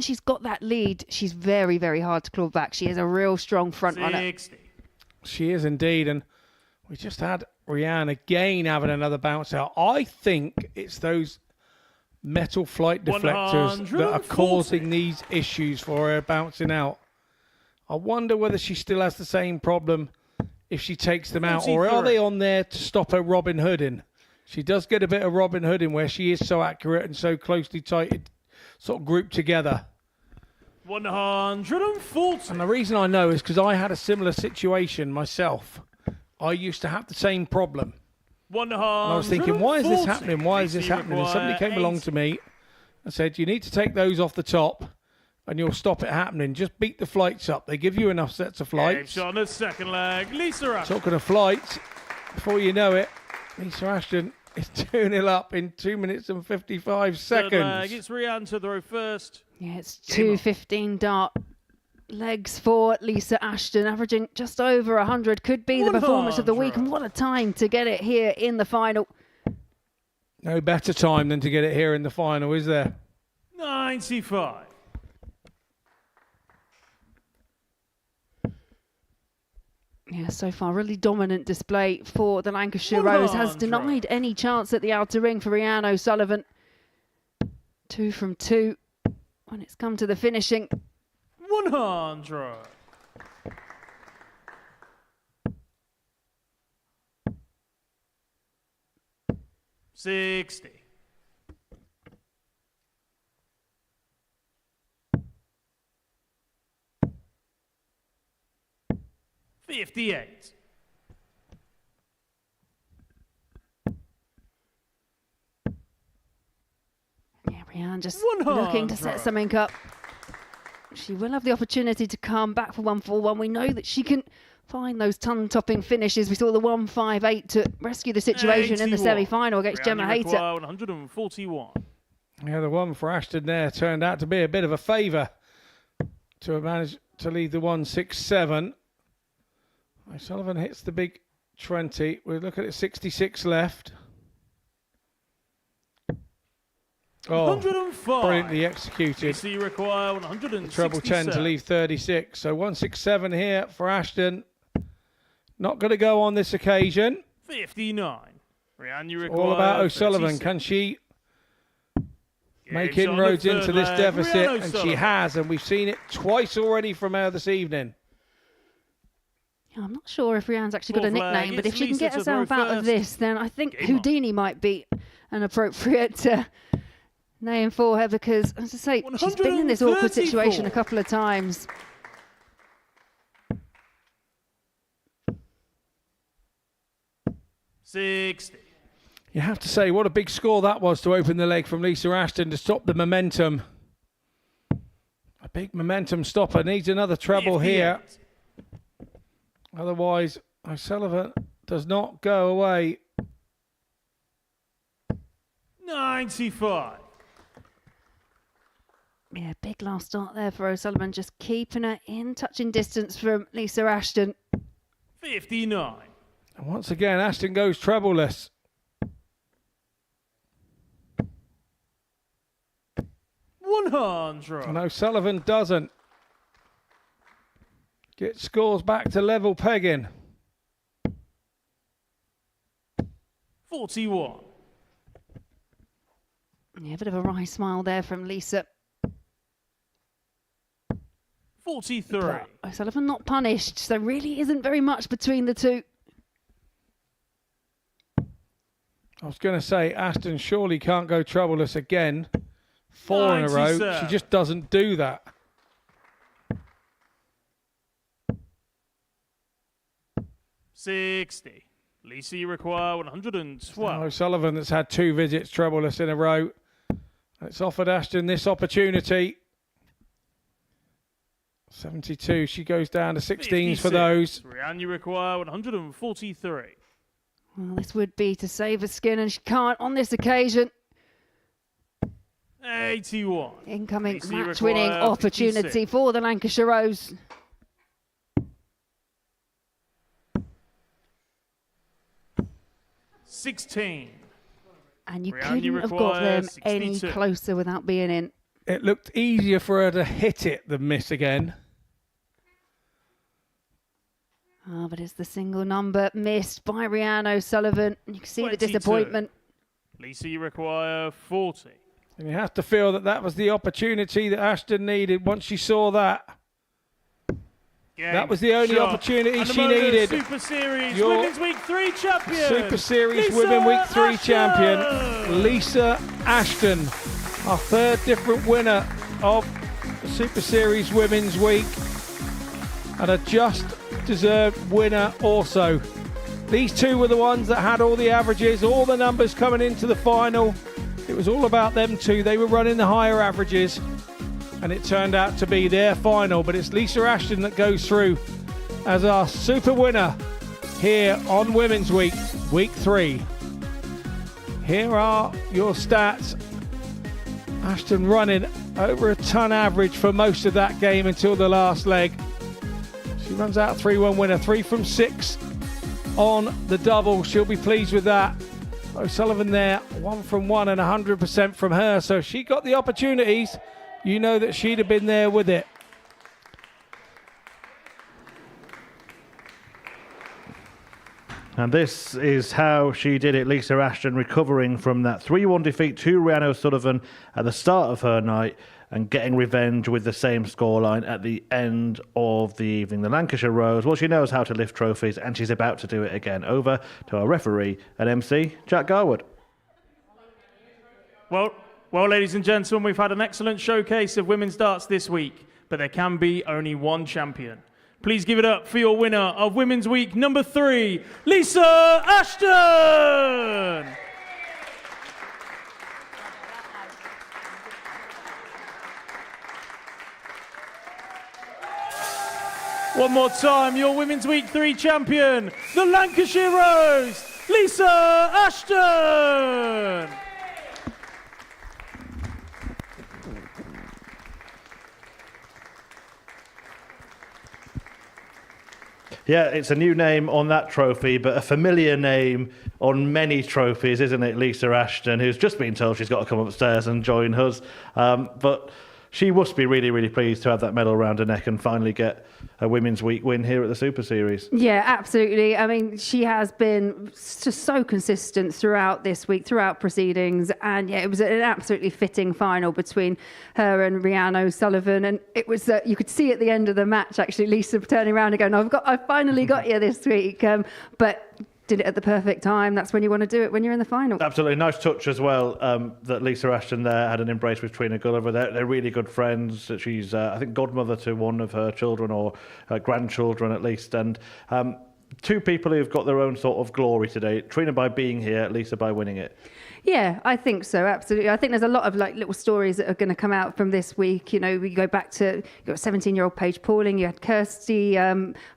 she's got that lead, she's very, very hard to claw back. She is a real strong front runner. She is indeed, and we just had Rhiannon again having another bounce out. I think it's those metal flight deflectors that are causing these issues for her bouncing out. I wonder whether she still has the same problem if she takes them out, or are they on there to stop her Robin Hooding? She does get a bit of Robin Hooding where she is so accurate and so closely tight, sort of grouped together. 140. And the reason I know is because I had a similar situation myself. I used to have the same problem. 140. And I was thinking, why is this happening? Why is this happening? And somebody came along to me and said, you need to take those off the top and you'll stop it happening. Just beat the flights up. They give you enough sets of flights. On the second leg, Lisa Ashton. Talking of flights, before you know it, Lisa Ashton is 2-0 up in 2 minutes and 55 seconds. Third leg, it's Rhiannon to throw first. Yeah, it's 2:15 dart legs for Lisa Ashton, averaging just over 100. Could be the performance of the week, and what a time to get it here in the final. No better time than to get it here in the final, is there? 95. Yeah, so far, really dominant display for the Lancashire Rose. Has denied any chance at the outer ring for Rhiannon O'Sullivan. 2 from 2 when it's come to the finishing. 100. $60. 58. Yeah, Rhiannon just looking to set something up. She will have the opportunity to come back for 141. We know that she can find those ton-topping finishes. We saw the 158 to rescue the situation 81. in the semi-final against Gemma Hayter. 141. Yeah, the one for Ashton there turned out to be a bit of a favour to have managed to lead the 167. O'Sullivan hits the big 20. We're looking at 66 left. Oh, 105. brilliantly executed. PC require 167. Treble 10 to leave 36. So 167 here for Ashton. Not going to go on this occasion. 59. Rhiannon, you require All about O'Sullivan. 36. Can she make inroads into this deficit? And she has, and we've seen it twice already from her this evening. Yeah, I'm not sure if Rhiannon's actually got a Fourth leg, nickname, but it's if she can Lisa get to herself throw out of first. this, then I think Houdini might be an appropriate name for her, because, as I say, she's been in this awkward situation a 134. couple of times. $60. You have to say, what a big score that was to open the leg from Lisa Ashton to stop the momentum. A big momentum stopper. Needs another treble here. Otherwise, O'Sullivan does not go away. 95. Yeah, big last start there for O'Sullivan, just keeping her in touching distance from Lisa Ashton. 59. And once again, Ashton goes trebleless. 100. And O'Sullivan doesn't. Get scores back to level pegging. 41. Yeah, a bit of a wry smile there from Lisa. 43. But O'Sullivan not punished, so really isn't very much between the two. I was going to say, Ashton surely can't go troubleless again. 4 in a row. 97. She just doesn't do that. $60. Lisa, you require 112. O'Sullivan that's had 2 visits troubleless in a row. It's offered Ashton this opportunity. 72. She goes down to 16s for 56. those. Rianne, you require 143. Well, this would be to save her skin, and she can't on this occasion. 81. Incoming Lisa, you match-winning require opportunity 56. for the Lancashire Rose. $16. And you Rianne, you couldn't have got them require any 62. closer without being in. It looked easier for her to hit it than miss again. Oh, but it's the single number missed by Rianne O'Sullivan. You can see the 22. disappointment. Lisa, you require 40. And you have to feel that that was the opportunity that Ashton needed once she saw that. Game, That was the only shot. opportunity And the she Modus needed. Super Series Your Women's Week 3 champion. Super Series Lisa Women Week 3 Ashton. champion, Lisa Ashton, our third different winner of the Super Series Women's Week, and a just deserved winner also. These two were the ones that had all the averages, all the numbers coming into the final. It was all about them two. They were running the higher averages, and it turned out to be their final. But it's Lisa Ashton that goes through as our super winner here on Women's Week, Week 3. Here are your stats. Ashton running over a ton average for most of that game until the last leg. She runs out 3-1 winner, 3 from 6 on the double. She'll be pleased with that. O'Sullivan there, 1 from 1 and 100% from her. So if she got the opportunities, you know that she'd have been there with it. And this is how she did it, Lisa Ashton, recovering from that 3-1 defeat to Rianne O'Sullivan at the start of her night and getting revenge with the same scoreline at the end of the evening. The Lancashire Rose, well, she knows how to lift trophies, and she's about to do it again. Over to our referee and MC, Jack Garwood. Well, ladies and gentlemen, we've had an excellent showcase of women's darts this week, but there can be only one champion. Please give it up for your winner of Women's Week number 3, Lisa Ashton! One more time, your Women's Week 3 champion, the Lancashire Rose, Lisa Ashton! Yeah, it's a new name on that trophy, but a familiar name on many trophies, isn't it? Lisa Ashton, who's just been told she's got to come upstairs and join us. But she must be really, really pleased to have that medal around her neck and finally get a Women's Week win here at the Super Series. Yeah, absolutely. I mean, she has been just so consistent throughout this week, throughout proceedings. And yeah, it was an absolutely fitting final between her and Rianne O'Sullivan. And it was, you could see at the end of the match, actually, Lisa turning around and going, I finally got you this week. But did it at the perfect time. That's when you want to do it, when you're in the final. Absolutely. Nice touch as well that Lisa Ashton there had an embrace with Trina Gulliver. They're really good friends. She's, I think, godmother to one of her children or grandchildren at least. And two people who've got their own sort of glory today. Trina by being here, Lisa by winning it. Yeah, I think so, absolutely. I think there's a lot of like little stories that are going to come out from this week. You know, we go back to, you got 17-year-old Paige Pauling, you had Kirsty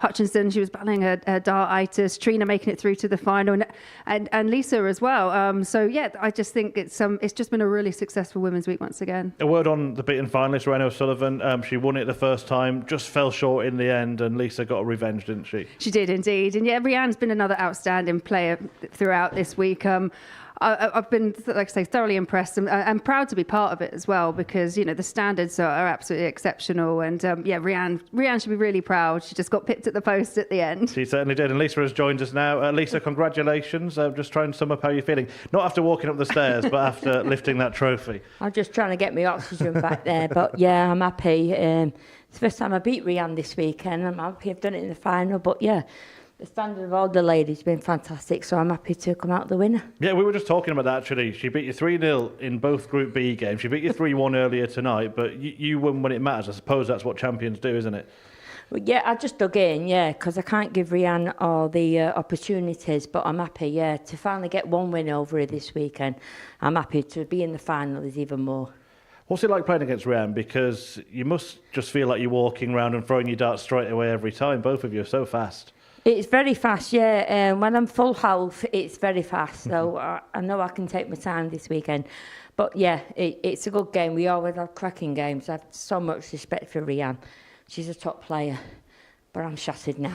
Hutchinson, she was battling her dartitis, Trina making it through to the final, and Lisa as well. So yeah, I just think it's just been a really successful Women's Week once again. A word on the beaten finalist, Rianne O'Sullivan. She won it the first time, just fell short in the end, and Lisa got a revenge, didn't she? She did indeed. And yeah, Rianne's been another outstanding player throughout this week. I've been, like I say, thoroughly impressed and proud to be part of it as well, because, you know, the standards are absolutely exceptional. And yeah, Rianne should be really proud. She just got pipped at the post at the end. She certainly did. And Lisa has joined us now. Lisa, congratulations. Just try and sum up how you're feeling. Not after walking up the stairs, but after lifting that trophy. I'm just trying to get my oxygen back there. But yeah, I'm happy. It's the first time I beat Rianne this weekend. I'm happy I've done it in the final. But yeah, the standard of all the ladies has been fantastic, so I'm happy to come out the winner. Yeah, we were just talking about that, actually. She beat you 3-0 in both Group B games. She beat you 3-1 earlier tonight, but you won when it matters. I suppose that's what champions do, isn't it? Well, yeah, I just dug in, yeah, because I can't give Rianne all the opportunities, but I'm happy, yeah, to finally get one win over her this weekend. I'm happy to be in the final is even more. What's it like playing against Rianne? Because you must just feel like you're walking around and throwing your darts straight away every time. Both of you are so fast. It's very fast, yeah. When I'm full health, it's very fast. So I know I can take my time this weekend. But yeah, it's a good game. We always have cracking games. I have so much respect for Rianne. She's a top player. But I'm shattered now.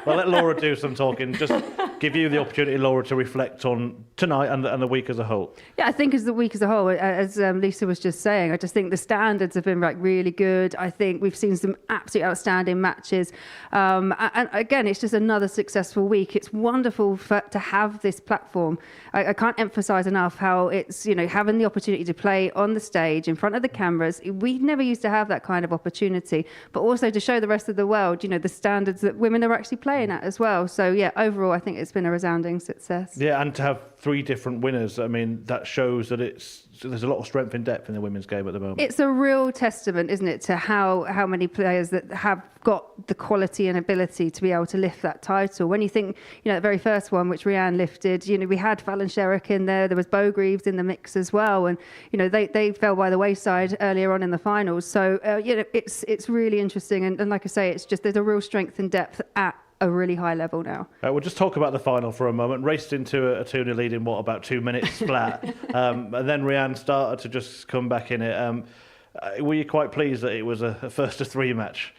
Well, let Laura do some talking. Just give you the opportunity, Laura, to reflect on tonight and the week as a whole. Yeah, I think as the week as a whole, as Lisa was just saying, I just think the standards have been really good. I think we've seen some absolutely outstanding matches. And again, it's just another successful week. It's wonderful to have this platform. I can't emphasise enough how it's, having the opportunity to play on the stage in front of the cameras. We never used to have that kind of opportunity, but also to show the rest of the world, the standards that women are actually playing at as well. So yeah, overall, I think it's been a resounding success. Yeah, and to have 3 different winners, I mean, that shows that there's a lot of strength and depth in the women's game at the moment. It's a real testament, isn't it, to how many players that have got the quality and ability to be able to lift that title. When you think, the very first one, which Rianne lifted, we had Fallon Sherrick in there was Bo Greaves in the mix as well, and they fell by the wayside earlier on in the finals. So it's really interesting, and like I say, it's just there's a real strength and depth at a really high level now. We'll just talk about the final for a moment. Raced into a 2-0 lead in about 2 minutes flat, and then Rianne started to just come back in it. Were you quite pleased that it was a first of 3 match?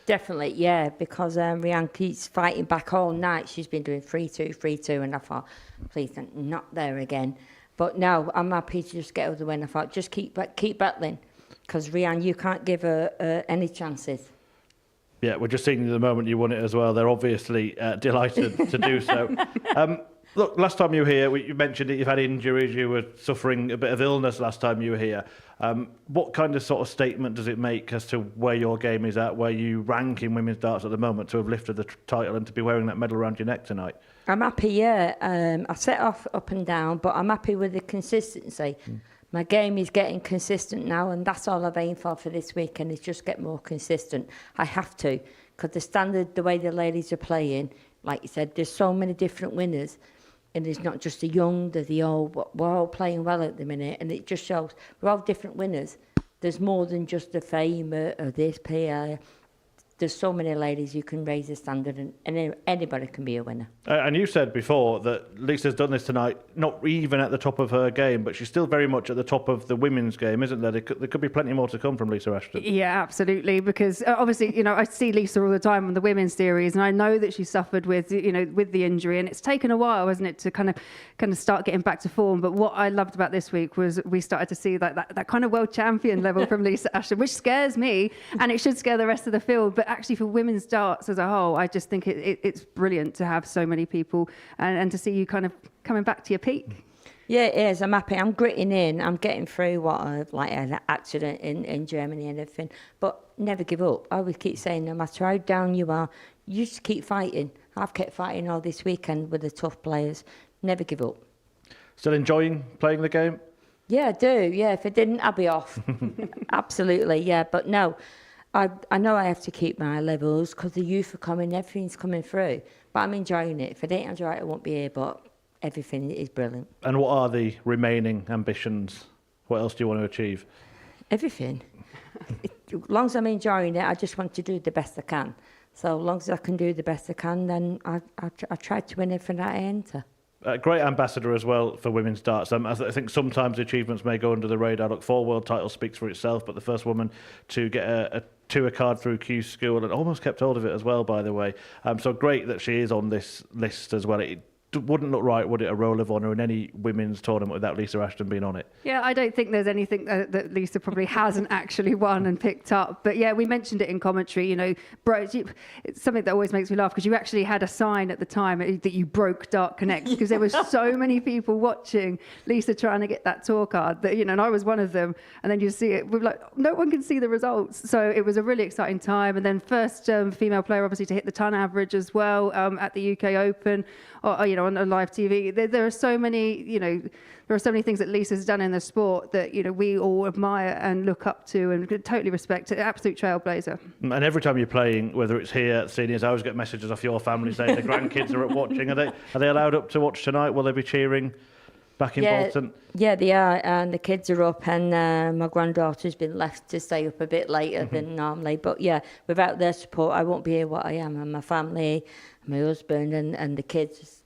Definitely, yeah, because Rianne keeps fighting back all night. She's been doing 3-2, 3-2, and I thought, please, not there again. But no, I'm happy to just get out the win. I thought, just keep battling, because Rianne, you can't give her any chances. Yeah, we're just seeing the moment you won it as well. They're obviously delighted to do so. Look, last time you were here, you mentioned that you've had injuries, you were suffering a bit of illness last time you were here. What kind of sort of statement does it make as to where your game is at, where you rank in women's darts at the moment to have lifted the title and to be wearing that medal around your neck tonight? I'm happy, yeah. I set off up and down, but I'm happy with the consistency. My game is getting consistent now, and that's all I've aimed for this weekend, is just get more consistent. I have to, because the standard, the way the ladies are playing, like you said, there's so many different winners, and it's not just the young, there's the old, we're all playing well at the minute, and it just shows we're all different winners. There's more than just the fame of this player. There's so many ladies you can raise the standard, and anybody can be a winner. And you said before that Lisa's done this tonight, not even at the top of her game, but she's still very much at the top of the women's game, isn't there? There could be plenty more to come from Lisa Ashton. Yeah, absolutely, because obviously, I see Lisa all the time on the women's series, and I know that she suffered with, with the injury, and it's taken a while, hasn't it, to kind of start getting back to form. But what I loved about this week was we started to see that kind of world champion level from Lisa Ashton, which scares me, and it should scare the rest of the field. But actually, for women's darts as a whole, I just think it's brilliant to have so many people and to see you kind of coming back to your peak. Yeah, it is. I'm happy. I'm gritting in. I'm getting through like an accident in Germany and everything. But never give up. I always keep saying, no matter how down you are, you just keep fighting. I've kept fighting all this weekend with the tough players. Never give up. Still enjoying playing the game? Yeah, I do. Yeah, if I didn't, I'd be off. Absolutely, yeah. But no, I know I have to keep my levels because the youth are coming, everything's coming through. But I'm enjoying it. If I didn't enjoy it, I won't be here. But everything is brilliant. And what are the remaining ambitions? What else do you want to achieve? Everything. As long as I'm enjoying it, I just want to do the best I can. So as long as I can do the best I can, then I try to win everything that I enter. Great ambassador as well for women's darts. I think sometimes achievements may go under the radar. Look, 4 world titles speaks for itself, but the first woman to get a tour card through Q School and almost kept hold of it as well, by the way. So great that she is on this list as well. It wouldn't look right, would it, a roll of honour in any women's tournament without Lisa Ashton being on it? Yeah, I don't think there's anything that Lisa probably hasn't actually won and picked up. But yeah, we mentioned it in commentary, it's something that always makes me laugh because you actually had a sign at the time that you broke Dart Connect because there were so many people watching Lisa trying to get that tour card that, and I was one of them. And then you see it, we're like, no one can see the results. So it was a really exciting time. And then first female player, obviously, to hit the ton average as well at the UK Open. Or, on live TV, there are so many, there are so many things that Lisa's done in the sport that, we all admire and look up to and totally respect. Absolute trailblazer. And every time you're playing, whether it's here at seniors, I always get messages off your family saying the grandkids are watching. Are they allowed up to watch tonight? Will they be cheering? back in Bolton? Yeah, they are, and the kids are up, and my granddaughter's been left to stay up a bit later than normally. But yeah, without their support, I won't be here what I am, and my family, my husband, and the kids,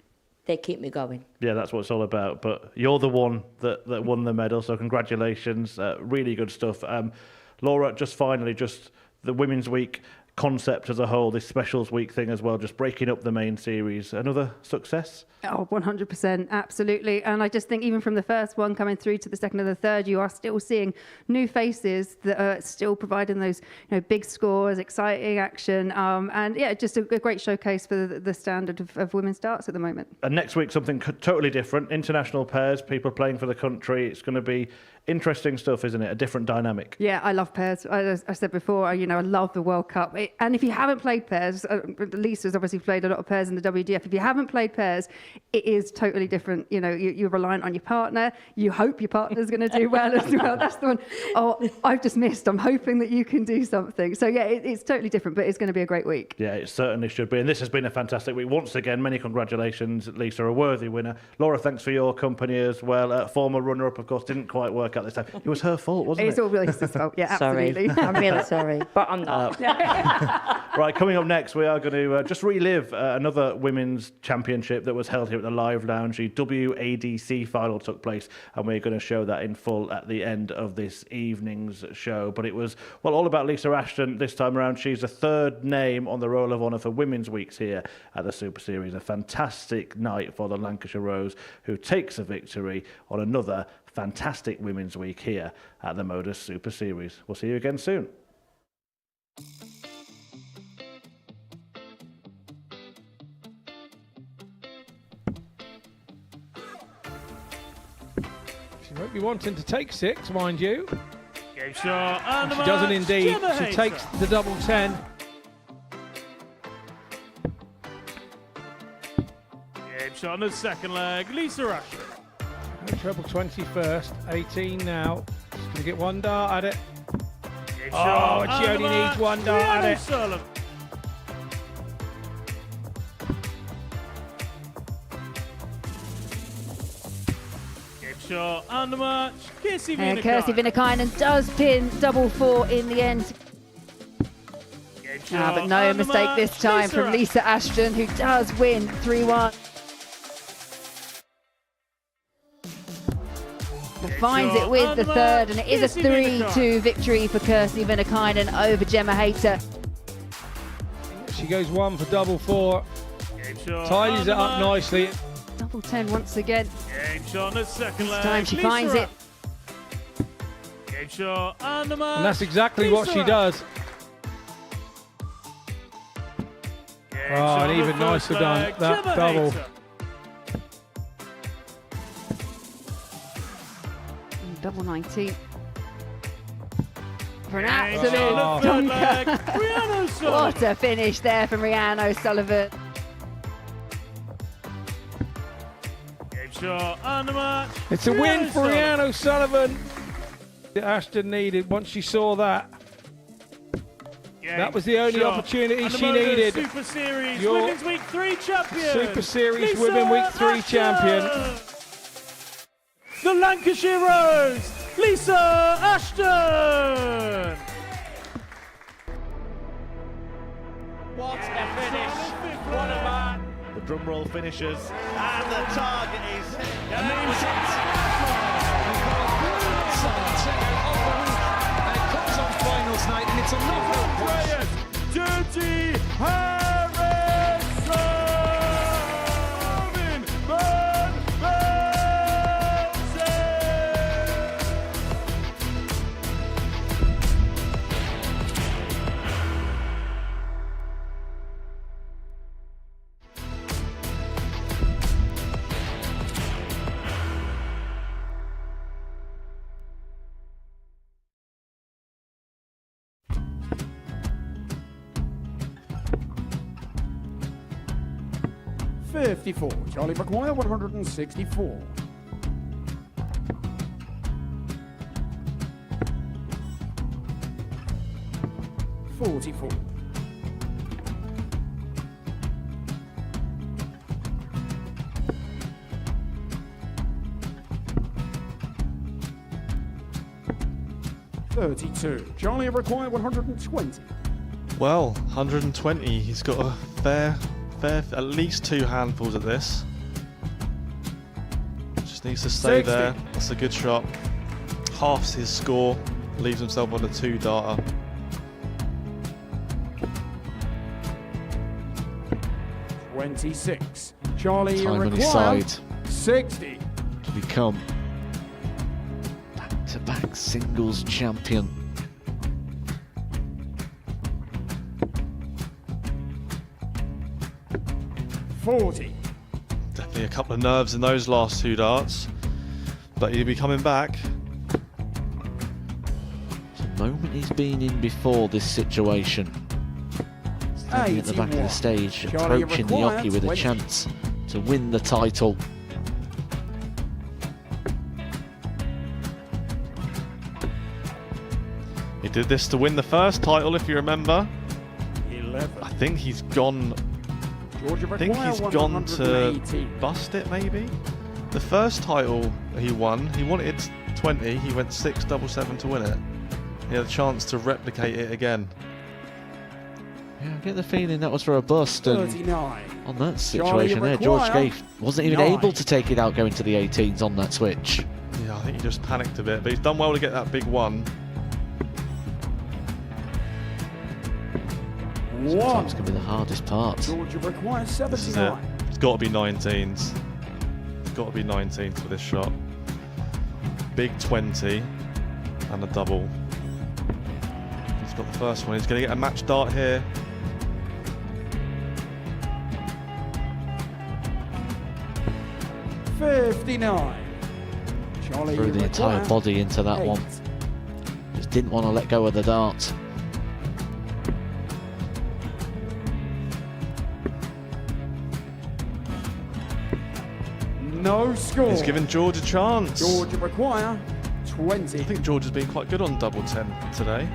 they keep me going. Yeah, that's what it's all about. But you're the one that won the medal, so congratulations. Really good stuff. Laura, just finally, just the Women's Week concept as a whole, this Specials Week thing as well, just breaking up the main series. Another success? Oh, 100%, absolutely. And I just think even from the first one coming through to the second and the third, you are still seeing new faces that are still providing those, big scores, exciting action, and yeah, just a great showcase for the standard of women's darts at the moment. And next week, something totally different. International pairs, people playing for the country. It's going to be interesting stuff, isn't it? A different dynamic. Yeah, I love pairs. As I said before, I love the World Cup. And if you haven't played pairs, Lisa's obviously played a lot of pairs in the WDF. If you haven't played pairs, it is totally different. You're reliant on your partner. You hope your partner's going to do well as well. That's the one. Oh, I've just missed. I'm hoping that you can do something. So yeah, it's totally different, but it's going to be a great week. Yeah, it certainly should be. And this has been a fantastic week. Once again, many congratulations, Lisa, a worthy winner. Laura, thanks for your company as well. Former runner-up, of course, didn't quite work out this time. It was her fault, wasn't it? It's all Lisa's fault. Yeah, absolutely. Sorry. I'm really sorry, but I'm not. Right, coming up next, we are going to just relive another women's championship that was held here at the Live Lounge. The WADC final took place, and we're going to show that in full at the end of this evening's show. But it was, all about Lisa Ashton this time around. She's the third name on the Roll of Honour for Women's Weeks here at the Super Series. A fantastic night for the Lancashire Rose, who takes a victory on another fantastic Women's Week here at the Modus Super Series. We'll see you again soon. She won't be wanting to take 6, mind you. Game shot, and She doesn't indeed. She takes the double 10. Game shot on the second leg, Lisa Ashton. Treble 21st, 18 now. She's going to get one dart at it. Game Oh, shot, and she only needs one dart at it. Sullivan. Game shot, and the match, Kirsty And Viinikainen. Kirsty Viinikainen does pin double 4 in the end. Game shot, But no and the mistake match, this time from Lisa Ashton, who does win 3-1. Finds it with the third, and it is a 3-2 victory for Kirsty Viinikainen over Gemma Hayter. She goes 1 for double 4. Tidies it up nicely. Double 10 once again. Game shot on the second leg. This time she Lisa finds it. Game shot, and the match, And that's exactly what she does. Game Oh, shot and on the even first nicer done, leg, that Gemma double. Hayter. Double 19. For an Game absolute shot on the third leg, dunker. Rhiannon Sullivan. What a finish there from Rhiannon O'Sullivan. Game shot, and the match, It's a win for Rhiannon O'Sullivan. Ashton needed once she saw that. Game That was the only shot, opportunity and the she Modus needed. Super Series Your Women's Week 3 champion. Super Series Lisa Women Week 3 Ashton. champion. The Lancashire Rose, Lisa Ashton. What a finish! What a man! The drum roll finishes, and the target is hit. And that was it. And it comes on finals night, and it's a knockout push. Dirty Harrison! $54. Charlie McGuire, 164. $44. 32. Charlie require 120. Well, 120. He's got a fair, at least 2 handfuls at this. Just needs to stay 60. there. That's a good shot. Halves his score. Leaves himself on a 2-darter. $26. Charlie Time on his require side 60. to become back-to-back singles champion. $40. Definitely a couple of nerves in those last 2 darts. But he'll be coming back. The moment he's been in before this situation. Standing at the back of the stage, Charlie approaching the require Yoki with a 20. chance to win the title. He did this to win the first title, if you remember. 11. I think he's gone. Georgia I think require he's gone to 180. bust it, maybe. The first title he won, he wanted 20. He went 6-7-7 to win it. He had a chance to replicate it again. Yeah, I get the feeling that was for a bust. And 39. on that situation there, George Gave wasn't even 9. able to take it out going to the 18s on that switch. Yeah, I think he just panicked a bit, but he's done well to get that big one. Sometimes can be the hardest part. Georgia requires This is it. 79. It's got to be 19s. It's got to be 19s for this shot. Big 20 and a double. He's got the first one. He's going to get a match dart here. $59. Charlie Threw the entire require body into that 8. one. Just didn't want to let go of the dart. No score. He's given George a chance. Georgia require 20. I think George has been quite good on double 10 today.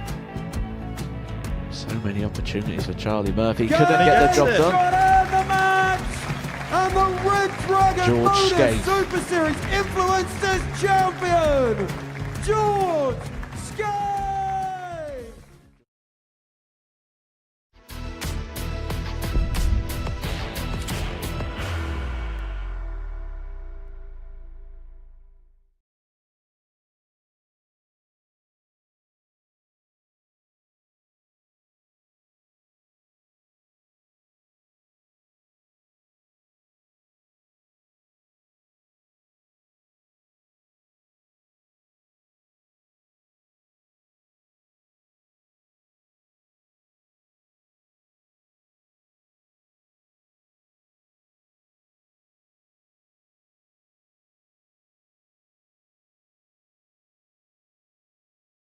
So many opportunities for Charlie Murphy. Go Couldn't get the job done. the match! And the Red Dragon George Modus Skate. Super Series Influencers Champion, George